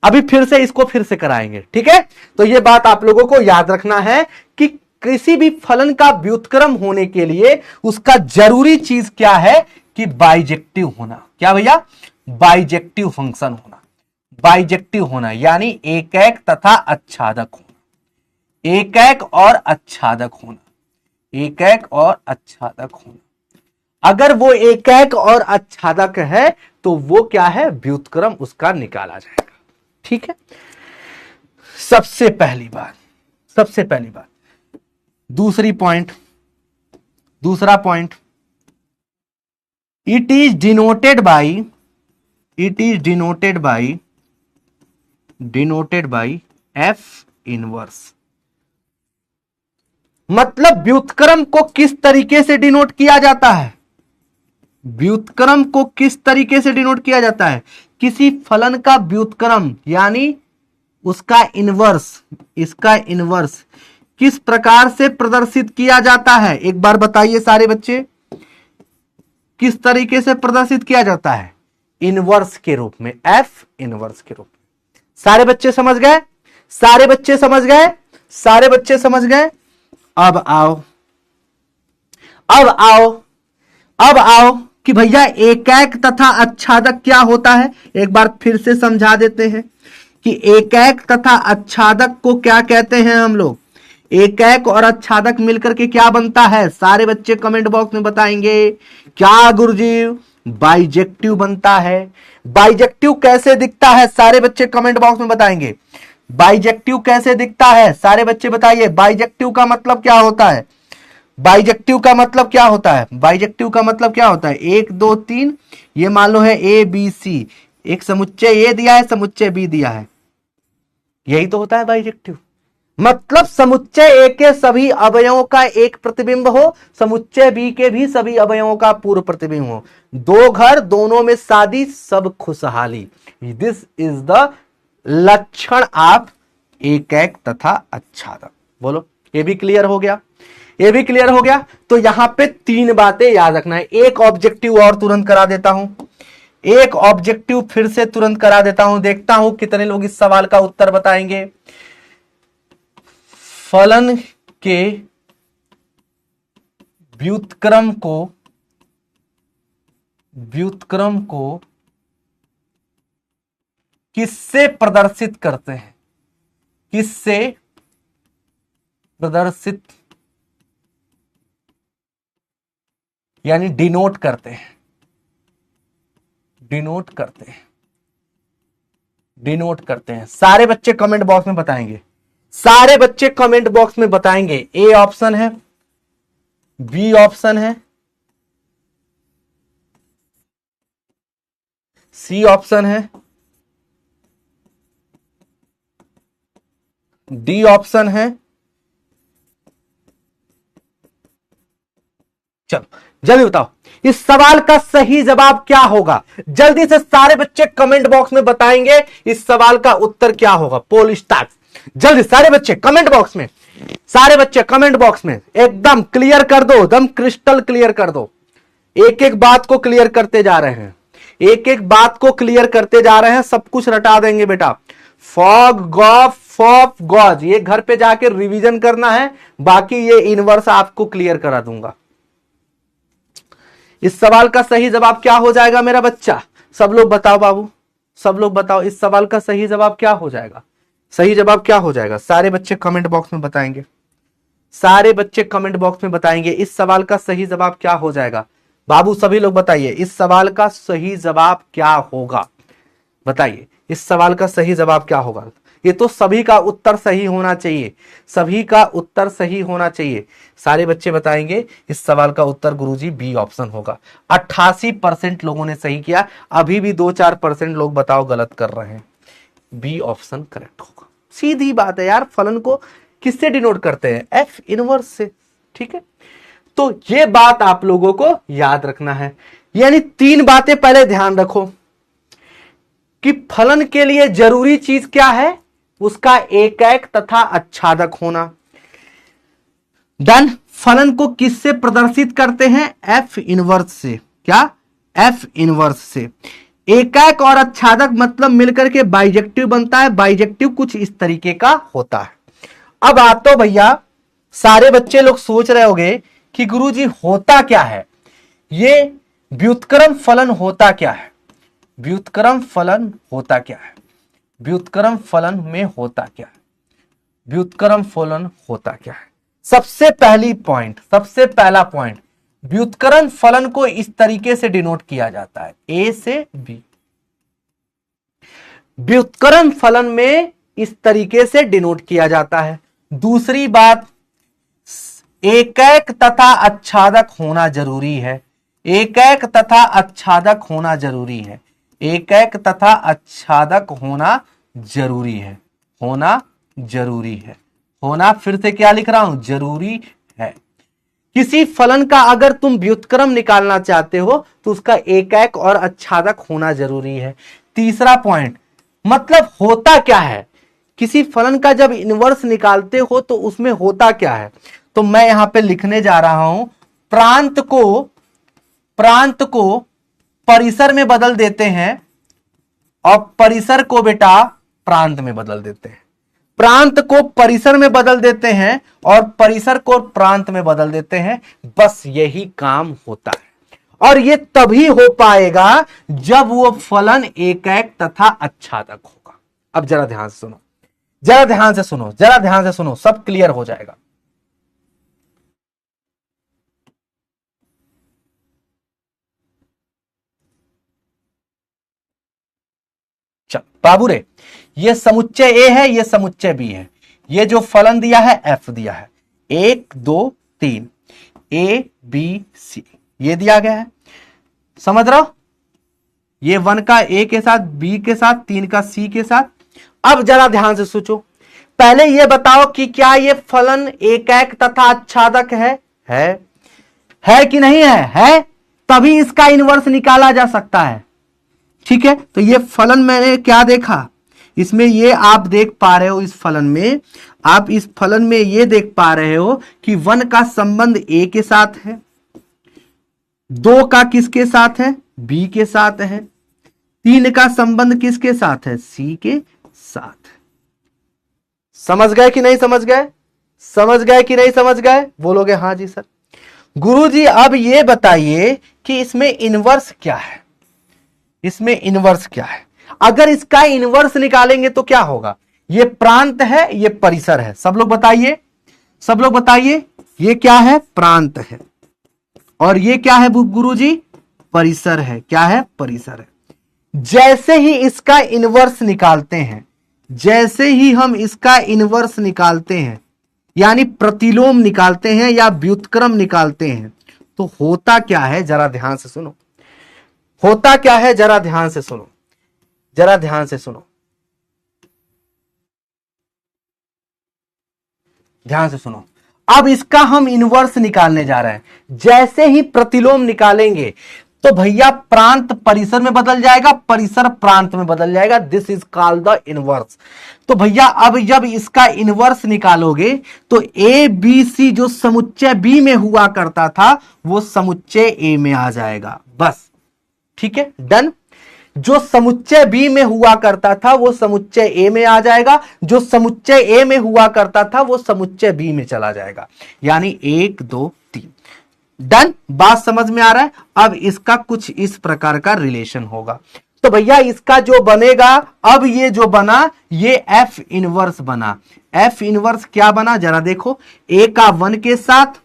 अभी इसको फिर से कराएंगे, ठीक है? तो यह बात आप लोगों को याद रखना है कि किसी भी फलन का व्युत्क्रम होने के लिए उसका जरूरी चीज क्या है कि बाइजेक्टिव होना। क्या भैया? बाइजेक्टिव फंक्शन होना, बाइजेक्टिव होना यानी एकैक तथा आच्छादक होना, एकैक और आच्छादक होना, एकैक और आच्छादक होना। अगर वो एकैक और आच्छादक है तो वो क्या है? व्युत्क्रम उसका निकाला जाएगा। ठीक है, सबसे पहली बात। दूसरा point, it is denoted by F inverse. मतलब व्युत्क्रम को किस तरीके से डिनोट किया जाता है? व्युत्क्रम को किस तरीके से डिनोट किया जाता है? किसी फलन का व्युत्क्रम यानी उसका इनवर्स, इसका इनवर्स किस प्रकार से प्रदर्शित किया जाता है? एक बार बताइए सारे बच्चे, किस तरीके से प्रदर्शित किया जाता है? इनवर्स के रूप में, एफ इनवर्स के रूप में। सारे बच्चे समझ गए? सारे बच्चे समझ गए? सारे बच्चे समझ गए? अब आओ कि भैया एकैक तथा आच्छादक क्या होता है। एक बार फिर से समझा देते हैं कि एकैक तथा आच्छादक को क्या कहते हैं हम लोग। एकैक और आच्छादक मिलकर के क्या बनता है? सारे बच्चे कमेंट बॉक्स में बताएंगे। क्या गुरुजी? बाइजेक्टिव बनता है। बाइजेक्टिव कैसे दिखता है? सारे बच्चे कमेंट बॉक्स में बताएंगे। बाइजेक्टिव कैसे दिखता है? सारे बच्चे बताइए। बाइजेक्टिव का मतलब क्या होता है? बाइजेक्टिव का मतलब क्या होता है? बाइजेक्टिव का मतलब क्या होता है? 1 2 3, ये मान लो है ए बी सी, एक समुच्चय ए दिया है, समुच्चय बी दिया है, यही तो होता है बाइजेक्टिव। मतलब समुच्चय ए के सभी अवयवों का एक प्रतिबिंब हो, समुच्चय बी के भी सभी अवयवों का पूर्व प्रतिबिंब हो। 2 घर, दोनों में शादी, सब खुशहाली। दिस इज द लक्षण ऑफ एकैक तथा आच्छादक। बोलो, ये भी क्लियर हो गया, ये भी क्लियर हो गया। तो यहां पे 3 बातें याद रखना है। एक ऑब्जेक्टिव और तुरंत करा देता हूं, एक ऑब्जेक्टिव फिर से तुरंत करा देता हूं, देखता हूं कितने लोग इस सवाल का उत्तर बताएंगे। फलन के व्युत्क्रम को किससे प्रदर्शित करते हैं? किससे प्रदर्शित यानी डिनोट करते हैं, डिनोट करते हैं। सारे बच्चे कमेंट बॉक्स में बताएंगे, सारे बच्चे कमेंट बॉक्स में बताएंगे। ए ऑप्शन है, बी ऑप्शन है, सी ऑप्शन है, डी ऑप्शन है। चलो जल्दी बताओ, इस सवाल का सही जवाब क्या होगा? जल्दी से सारे बच्चे कमेंट बॉक्स में बताएंगे इस सवाल का उत्तर क्या होगा। पोल स्टार्ट, जल्दी सारे बच्चे कमेंट बॉक्स में, सारे बच्चे कमेंट बॉक्स में एकदम क्लियर कर दो, एकदम क्रिस्टल क्लियर कर दो। एक एक बात को क्लियर करते जा रहे हैं, एक एक बात को क्लियर करते जा रहे हैं, सब कुछ रटा देंगे बेटा। फॉग, गॉफ, फॉफ, गॉज, ये घर पे जाके रिवीजन करना है, बाकी ये इनवर्स आपको क्लियर करा दूंगा। इस सवाल का सही जवाब क्या हो जाएगा मेरा बच्चा? सब लोग बताओ बाबू, सब लोग बताओ, इस सवाल का सही जवाब क्या हो जाएगा? सही जवाब क्या हो जाएगा? सारे बच्चे कमेंट बॉक्स में बताएंगे, सारे बच्चे कमेंट बॉक्स में बताएंगे इस सवाल का सही जवाब क्या हो जाएगा। बाबू सभी लोग बताइए, इस सवाल का सही जवाब क्या होगा? बताइए, इस सवाल का सही जवाब क्या होगा? ये तो सभी का उत्तर सही होना चाहिए, सभी का उत्तर सही होना चाहिए। सारे बच्चे बताएंगे इस सवाल का उत्तर गुरुजी बी ऑप्शन होगा। 88% लोगों ने सही किया, अभी भी 2-4% लोग बताओ गलत कर रहे हैं। बी ऑप्शन करेक्ट होगा। सीधी बात है यार, फलन को किससे डिनोट करते हैं? एफ इनवर्स से। ठीक है, तो ये बात आप लोगों को याद रखना है। यानी 3 बातें पहले ध्यान रखो कि फलन के लिए जरूरी चीज क्या है? उसका एकैक तथा आच्छादक होना। देन फलन को किससे प्रदर्शित करते हैं? एफ इनवर्स से। क्या? एफ इनवर्स से। एकैक और आच्छादक मतलब मिलकर के बाइजेक्टिव बनता है। बाइजेक्टिव कुछ इस तरीके का होता है। अब आप तो भैया सारे बच्चे लोग सोच रहे होंगे कि गुरुजी होता क्या है, ये व्युत्क्रम फलन होता क्या है? व्युत्क्रम फलन होता क्या है? व्युत्क्रम फलन में होता क्या है? व्युत्क्रम फलन होता क्या है? सबसे पहला पॉइंट, व्युत्क्रम फलन को इस तरीके से डिनोट किया जाता है, ए से बी। व्युत्क्रम फलन में इस तरीके से डिनोट किया जाता है। दूसरी बात, एकैक तथा आच्छादक होना जरूरी है। एकैक तथा आच्छादक होना जरूरी है। एकैक तथा आच्छादक होना जरूरी है। होना जरूरी है। होना फिर से क्या लिख रहा हूं? जरूरी है। किसी फलन का अगर तुम व्युत्क्रम निकालना चाहते हो तो उसका एकैक और आच्छादक होना जरूरी है। तीसरा पॉइंट, मतलब होता क्या है? किसी फलन का जब इनवर्स निकालते हो तो उसमें होता क्या है? तो मैं यहां पे लिखने जा रहा हूं, प्रांत को परिसर में बदल देते हैं और परिसर को बेटा प्रांत में बदल देते हैं। प्रांत को परिसर में बदल देते हैं और परिसर को प्रांत में बदल देते हैं। बस यही काम होता है और ये तभी हो पाएगा जब वो फलन एकैक तथा आच्छादक होगा। अब जरा ध्यान से सुनो, जरा ध्यान से सुनो, जरा ध्यान से सुनो, सब क्लियर हो जाएगा। चल बाबू रे, ये समुच्चय ए है, ये समुच्चय बी है। ये जो फलन दिया है एफ दिया है, 1 2 3 ए बी सी ये दिया गया है। समझ रहे हो? ये 1 का ए के साथ, बी के साथ, 3 का सी के साथ। अब जरा ध्यान से सोचो, पहले ये बताओ कि क्या ये फलन एकैक तथा आच्छादक है? है कि नहीं है? है, तभी इसका इनवर्स निकाला जा सकता है। ठीक है, तो ये फलन मैंने क्या देखा? इसमें ये आप देख पा रहे हो, इस फलन में आप इस फलन में ये देख पा रहे हो कि 1 का संबंध ए के साथ है, 2 का किसके साथ है, बी के साथ है, 3 का संबंध किसके साथ है, सी के साथ। समझ गए कि नहीं समझ गए? समझ गए कि नहीं समझ गए? बोलोगे हाँ जी सर। गुरुजी अब ये बताइए कि इसमें इनवर्स क्या है, इसमें इनवर्स क्या है? अगर इसका इनवर्स निकालेंगे तो क्या होगा? ये प्रांत है, ये परिसर है। सब लोग बताइए, सब लोग बताइए, ये क्या है? प्रांत है। और ये क्या है गुरुजी? परिसर है। क्या है? परिसर है। जैसे ही इसका इनवर्स निकालते हैं, जैसे ही हम इसका इनवर्स निकालते हैं, यानी प्रतिलोम निकालते हैं या व्युत्क्रम निकालते हैं, तो होता क्या है जरा ध्यान से सुनो। होता क्या है जरा ध्यान से सुनो, जरा ध्यान से सुनो, ध्यान से सुनो। अब इसका हम इनवर्स निकालने जा रहे हैं। जैसे ही प्रतिलोम निकालेंगे तो भैया प्रांत परिसर में बदल जाएगा, परिसर प्रांत में बदल जाएगा। This is called the inverse. तो भैया अब जब इसका इनवर्स निकालोगे तो ए बी सी जो समुच्चय बी में हुआ करता था वो समुच्चय ए में आ जाएगा। बस ठीक है, डन। जो समुच्चय बी में हुआ करता था वो समुच्चय ए में आ जाएगा, जो समुच्चय ए में हुआ करता था वो समुच्चय बी में चला जाएगा। यानी 1 2 3, डन। बात समझ में आ रहा है? अब इसका कुछ इस प्रकार का रिलेशन होगा। तो भैया इसका जो बनेगा, अब ये जो बना ये एफ इनवर्स बना। एफ इनवर्स क्या बना जरा देखो, ए का 1 के साथ,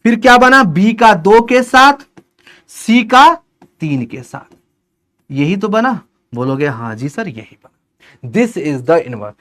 फिर क्या बना, बी का 2 के साथ, सी का 3 के साथ। यही तो बना। बोलोगे हाँ जी सर यही बना। This is the inverse.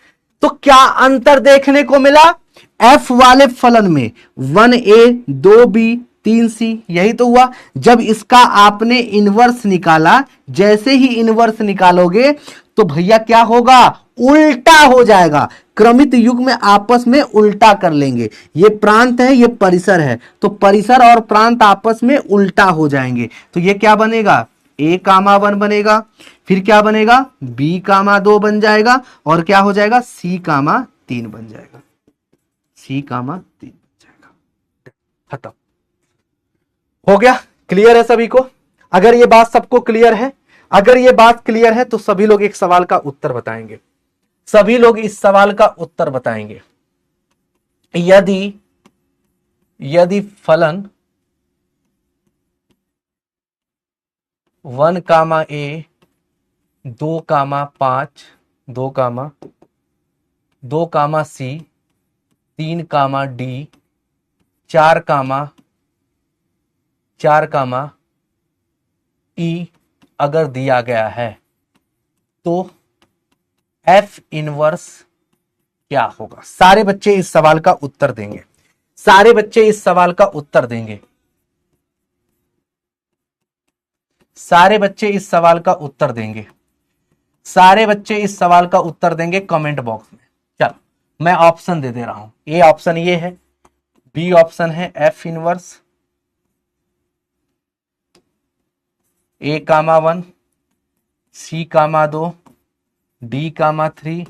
तो क्या अंतर देखने को मिला? एफ वाले फलन में 1a 2b 3c, यही तो हुआ। जब इसका आपने इनवर्स निकाला, जैसे ही इनवर्स निकालोगे तो भैया क्या होगा? उल्टा हो जाएगा। क्रमित युग में आपस में उल्टा कर लेंगे। ये प्रांत है, ये परिसर है, तो परिसर और प्रांत आपस में उल्टा हो जाएंगे। तो ये क्या बनेगा? a कामा 1 बनेगा, फिर क्या बनेगा? b कामा 2 बन जाएगा, और क्या हो जाएगा? c कामा 3 बन जाएगा। c कामा 3 बन जाएगा। खत्म हो गया। क्लियर है सभी को? अगर ये बात सबको क्लियर है, अगर ये बात क्लियर है तो सभी लोग एक सवाल का उत्तर बताएंगे। सभी लोग इस सवाल का उत्तर बताएंगे। यदि फलन 1 कामा ए 2 कामा 5 2 कामा सी 3 कामा डी 4 कामा ई अगर दिया गया है तो एफ इनवर्स क्या होगा? सारे बच्चे इस सवाल का उत्तर देंगे। सारे बच्चे इस सवाल का उत्तर देंगे। सारे बच्चे इस सवाल का उत्तर देंगे। सारे बच्चे इस सवाल का उत्तर देंगे कमेंट बॉक्स में। चलो मैं ऑप्शन दे रहा हूं। ए ऑप्शन ये है, बी ऑप्शन है एफ इनवर्स ए कामा 1, सी कामा 2, डी कामा 3,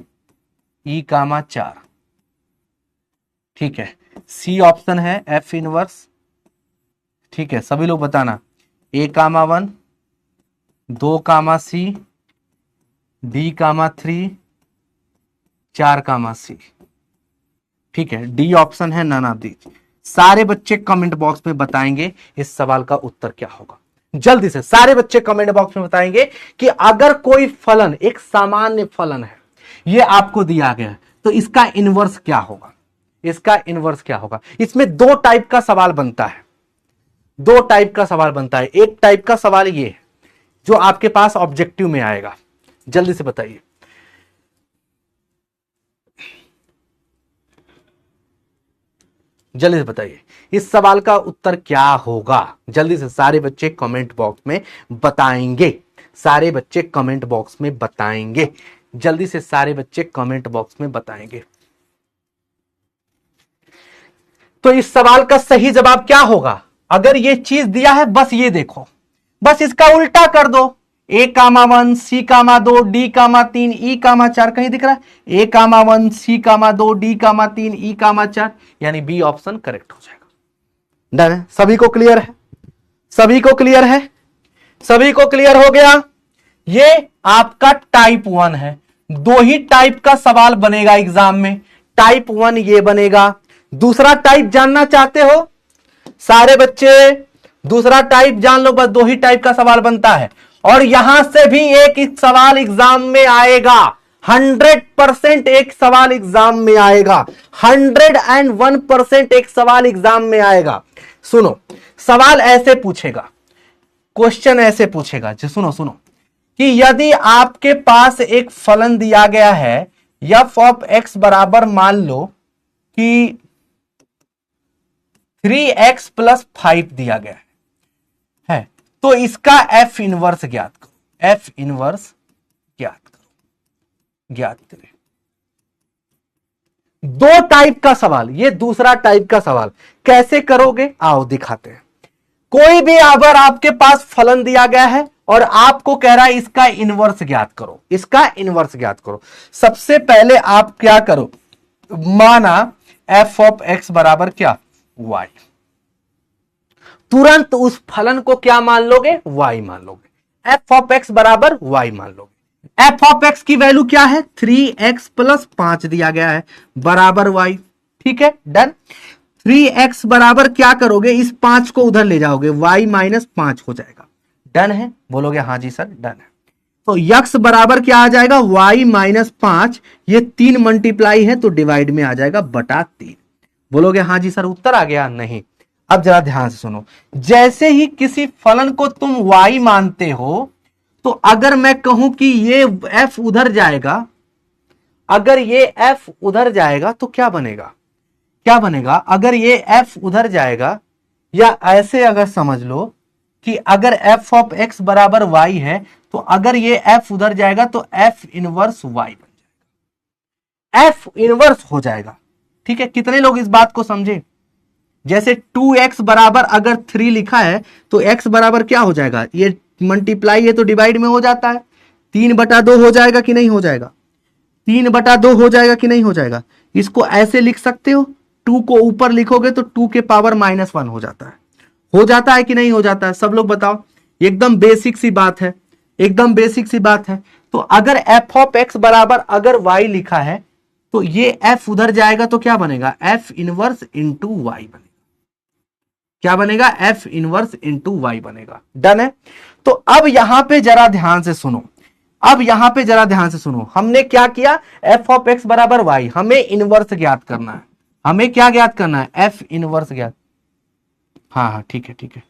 ई कामा 4। ठीक है, सी ऑप्शन है एफ इनवर्स। ठीक है, सभी लोग बताना। ए कामा 1, 2 कामा सी, डी कामा 3, 4 कामा सी। ठीक है, डी ऑप्शन है नन ऑफ दीज। सारे बच्चे कमेंट बॉक्स में बताएंगे इस सवाल का उत्तर क्या होगा। जल्दी से सारे बच्चे कमेंट बॉक्स में बताएंगे कि अगर कोई फलन एक सामान्य फलन है, ये आपको दिया गया है, तो इसका इनवर्स क्या होगा? इसका इनवर्स क्या होगा? इसमें 2 टाइप का सवाल बनता है। 2 टाइप का सवाल बनता है। एक टाइप का सवाल ये है जो आपके पास ऑब्जेक्टिव में आएगा। जल्दी से बताइए। जल्दी से बताइए इस सवाल का उत्तर क्या होगा? जल्दी से सारे बच्चे कमेंट बॉक्स में बताएंगे। सारे बच्चे कमेंट बॉक्स में बताएंगे। जल्दी से सारे बच्चे कमेंट बॉक्स में बताएंगे। तो इस सवाल का सही जवाब क्या होगा? अगर ये चीज दिया है, बस ये देखो, बस इसका उल्टा कर दो। ए कामा 1, सी कामा 2, डी कामा 3, ई कामा 4 कहीं दिख रहा है? ए कामा 1, सी कामा 2, डी कामा 3, ई कामा 4, यानी बी ऑप्शन करेक्ट हो जाएगा। डन है? सभी को क्लियर है? सभी को क्लियर है? सभी को क्लियर हो गया? ये आपका टाइप 1 है। दो ही टाइप का सवाल बनेगा एग्जाम में, टाइप 1 ये बनेगा। दूसरा टाइप जानना चाहते हो सारे बच्चे? दूसरा टाइप जान लो, बस दो ही टाइप का सवाल बनता है और यहां से भी एक सवाल एग्जाम में आएगा। 100% एक सवाल एग्जाम में आएगा। 101% एक सवाल एग्जाम में आएगा। सुनो, सवाल ऐसे पूछेगा, क्वेश्चन ऐसे पूछेगा जी, सुनो सुनो, कि यदि आपके पास एक फलन दिया गया है f ऑफ x बराबर मान लो कि 3x प्लस 5 दिया गया है, तो इसका f इनवर्स ज्ञात करो। f इनवर्स ज्ञात करो, ज्ञात करें। दो टाइप का सवाल, ये दूसरा टाइप का सवाल कैसे करोगे आओ दिखाते हैं। कोई भी अगर आपके पास फलन दिया गया है और आपको कह रहा है इसका इनवर्स ज्ञात करो, इसका इनवर्स ज्ञात करो। सबसे पहले आप क्या करो, माना f ऑफ x बराबर क्या, y। तुरंत उस फलन को क्या मान लोगे, y मान लोगे। f ऑफ x बराबर y मान लोगे। f ऑफ x की वैल्यू क्या है, 3x प्लस 5 दिया गया है बराबर y। ठीक है, डन। 3x बराबर क्या करोगे, इस 5 को उधर ले जाओगे, y माइनस 5 हो जाएगा। डन है? बोलोगे हाँ जी सर डन है। तो x बराबर क्या आ जाएगा, y माइनस 5, ये 3 मल्टीप्लाई है तो डिवाइड में आ जाएगा बटा 3। बोलोगे हाँ जी सर उत्तर आ गया? नहीं। अब जरा ध्यान से सुनो, जैसे ही किसी फलन को तुम y मानते हो, तो अगर मैं कहूं कि ये f उधर जाएगा, अगर ये f उधर जाएगा तो क्या बनेगा, क्या बनेगा? अगर ये f उधर जाएगा, या ऐसे अगर समझ लो कि अगर f ऑफ x बराबर y है, तो अगर ये f उधर जाएगा तो f इनवर्स y बन जाएगा, f इनवर्स हो जाएगा। ठीक है, कितने लोग इस बात को समझे? जैसे 2x बराबर अगर 3 लिखा है तो x बराबर क्या हो जाएगा, ये मल्टीप्लाई है तो डिवाइड में हो जाता है, 3/2 हो जाएगा कि नहीं हो जाएगा, 3/2 हो जाएगा कि नहीं हो जाएगा। इसको ऐसे लिख सकते हो, 2 को ऊपर लिखोगे तो 2 के पावर -1 हो जाता है। हो जाता है कि नहीं हो जाता है? सब लोग बताओ, एकदम बेसिक सी बात है, एकदम बेसिक सी बात है। तो अगर f ऑफ x बराबर अगर y लिखा है, तो ये f उधर जाएगा तो क्या बनेगा, f इनवर्स इंटू y बनेगा। क्या बनेगा, f इनवर्स इंटू y बनेगा। डन है? तो अब यहां पे जरा ध्यान से सुनो, अब यहां पे जरा ध्यान से सुनो, हमने क्या किया, f ऑफ x बराबर y, हमें इनवर्स ज्ञात करना है। हमें क्या ज्ञात करना है, f इनवर्स ज्ञात। हाँ हाँ ठीक है ठीक है,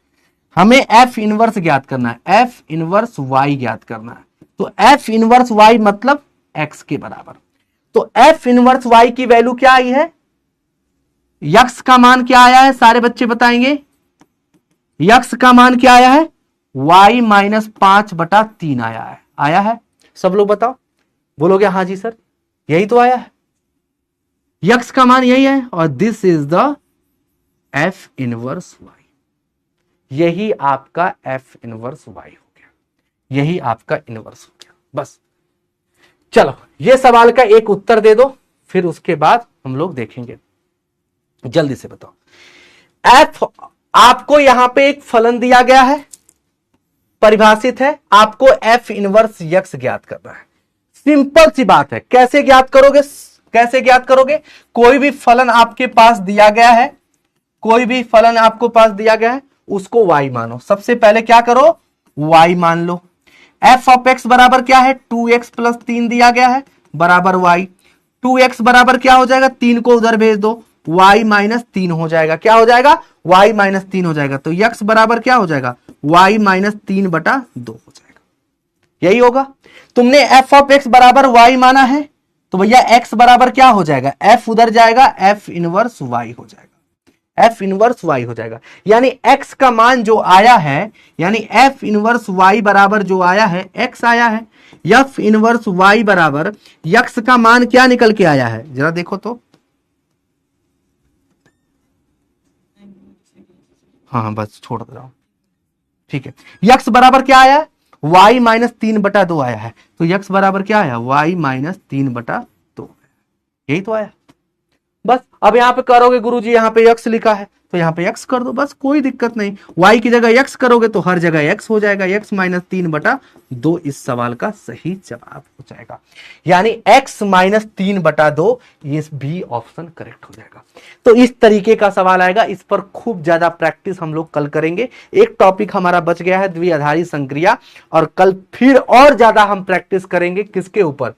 हमें f इनवर्स ज्ञात करना है, f इनवर्स y ज्ञात करना है। तो f इनवर्स y मतलब x के बराबर। तो f इनवर्स y की वैल्यू क्या आई है, x का मान क्या आया है, सारे बच्चे बताएंगे। x का मान क्या आया है, y माइनस 5/3 आया है। आया है? सब लोग बताओ। बोलोगे हाँ जी सर यही तो आया है, x का मान यही है, और this is the f inverse y। यही आपका f इनवर्स y हो गया, यही आपका इनवर्स हो गया। बस चलो ये सवाल का एक उत्तर दे दो, फिर उसके बाद हम लोग देखेंगे। जल्दी से बताओ, f आपको यहां पे एक फलन दिया गया है, परिभाषित है, आपको f इनवर्स x ज्ञात करना है। सिंपल सी बात है। कैसे ज्ञात करोगे, कैसे ज्ञात करोगे, कोई भी फलन आपके पास दिया गया है, कोई भी फलन आपको पास दिया गया है, उसको y मानो। सबसे पहले क्या करो, y मान लो। f ऑफ x बराबर क्या है, 2x प्लस 3 दिया गया है बराबर y। 2x बराबर क्या हो जाएगा, 3 को उधर भेज दो, y माइनस 3 हो जाएगा। क्या हो जाएगा, y माइनस 3 हो जाएगा। तो x बराबर क्या हो जाएगा, y माइनस 3/2 हो जाएगा। यही होगा। तुमने f ऑफ x बराबर y माना है, तो भैया x बराबर क्या हो जाएगा, f उधर जाएगा, f इनवर्स y हो जाएगा, f इनवर्स y हो जाएगा। यानी x का मान जो आया है, यानी f इनवर्स y बराबर जो आया है, x आया है। f इनवर्स y बराबर x का मान क्या निकल के आया है, जरा देखो तो। हाँ बस छोड़ दे रहा हूं, ठीक है। x बराबर क्या आया है, y माइनस 3/2 आया है, तो x बराबर क्या आया, y माइनस 3/2, यही तो आया। बस अब यहां पे करोगे गुरुजी, यहां पे x लिखा है तो यहां पे x कर दो, बस कोई दिक्कत नहीं। y की जगह x करोगे तो हर जगह x हो जाएगा, x माइनस 3/2 इस सवाल का सही जवाब हो जाएगा। यानी x माइनस 3/2, ये बी ऑप्शन करेक्ट हो जाएगा। तो इस तरीके का सवाल आएगा, इस पर खूब ज्यादा प्रैक्टिस हम लोग कल करेंगे। एक टॉपिक हमारा बच गया है द्विआधारी संक्रिया, और कल फिर और ज्यादा हम प्रैक्टिस करेंगे किसके ऊपर,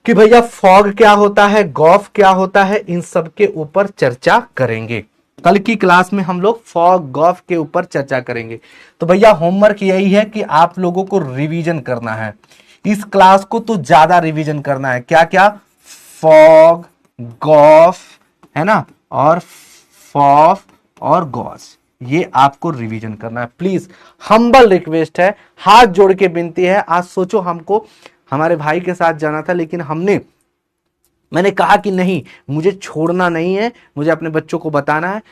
कि भैया फॉग क्या होता है, गॉफ क्या होता है, इन सब के ऊपर चर्चा करेंगे। कल की क्लास में हम लोग फॉग गॉफ के ऊपर चर्चा करेंगे। तो भैया होमवर्क यही है कि आप लोगों को रिवीजन करना है, इस क्लास को तो ज्यादा रिवीजन करना है। क्या क्या, फॉग, गॉफ, है ना, और फॉफ और गॉस, ये आपको रिवीजन करना है। प्लीज हम्बल रिक्वेस्ट है, हाथ जोड़ के विनती है। आज सोचो हमको हमारे भाई के साथ जाना था, लेकिन मैंने कहा कि नहीं, मुझे छोड़ना नहीं है, मुझे अपने बच्चों को बताना है।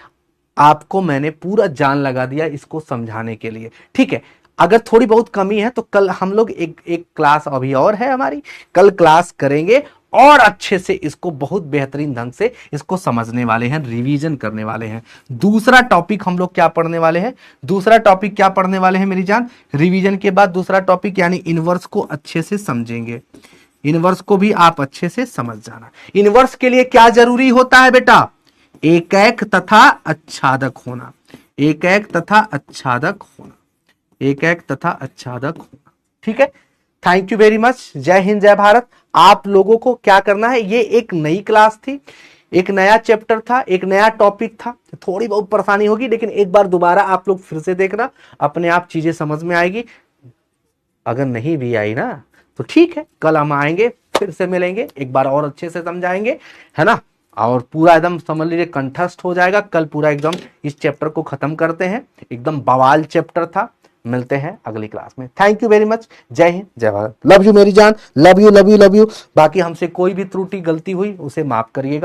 आपको मैंने पूरा जान लगा दिया इसको समझाने के लिए, ठीक है। अगर थोड़ी बहुत कमी है तो कल हम लोग एक क्लास अभी और है हमारी, कल क्लास करेंगे और अच्छे से इसको बहुत बेहतरीन ढंग से इसको समझने वाले हैं, रिवीजन करने वाले हैं। दूसरा टॉपिक हम लोग क्या पढ़ने वाले हैं, दूसरा टॉपिक क्या पढ़ने वाले हैं मेरी जान, रिवीजन के बाद दूसरा टॉपिक यानी इनवर्स को अच्छे से समझेंगे। इनवर्स को भी आप अच्छे से समझ जाना। इनवर्स के लिए क्या जरूरी होता है बेटा, एकैक तथा आच्छादक होना, एकैक तथा आच्छादक होना, एकैक तथा आच्छादक होना, ठीक है। थैंक यू वेरी मच, जय हिंद जय भारत। आप लोगों को क्या करना है, ये एक नई क्लास थी, एक नया चैप्टर था, एक नया टॉपिक था, थोड़ी बहुत परेशानी होगी, लेकिन एक बार दोबारा आप लोग फिर से देखना, अपने आप चीजें समझ में आएगी। अगर नहीं भी आई ना तो ठीक है, कल हम आएंगे, फिर से मिलेंगे, एक बार और अच्छे से समझाएंगे, है ना, और पूरा एकदम समझ लीजिए कंठस्थ हो जाएगा। कल पूरा एकदम इस चैप्टर को खत्म करते हैं, एकदम बवाल चैप्टर था। मिलते हैं अगली क्लास में। थैंक यू वेरी मच, जय हिंद जय भारत। लव यू मेरी जान, love you love you love you. बाकी हमसे कोई भी त्रुटि गलती हुई उसे माफ करिएगा।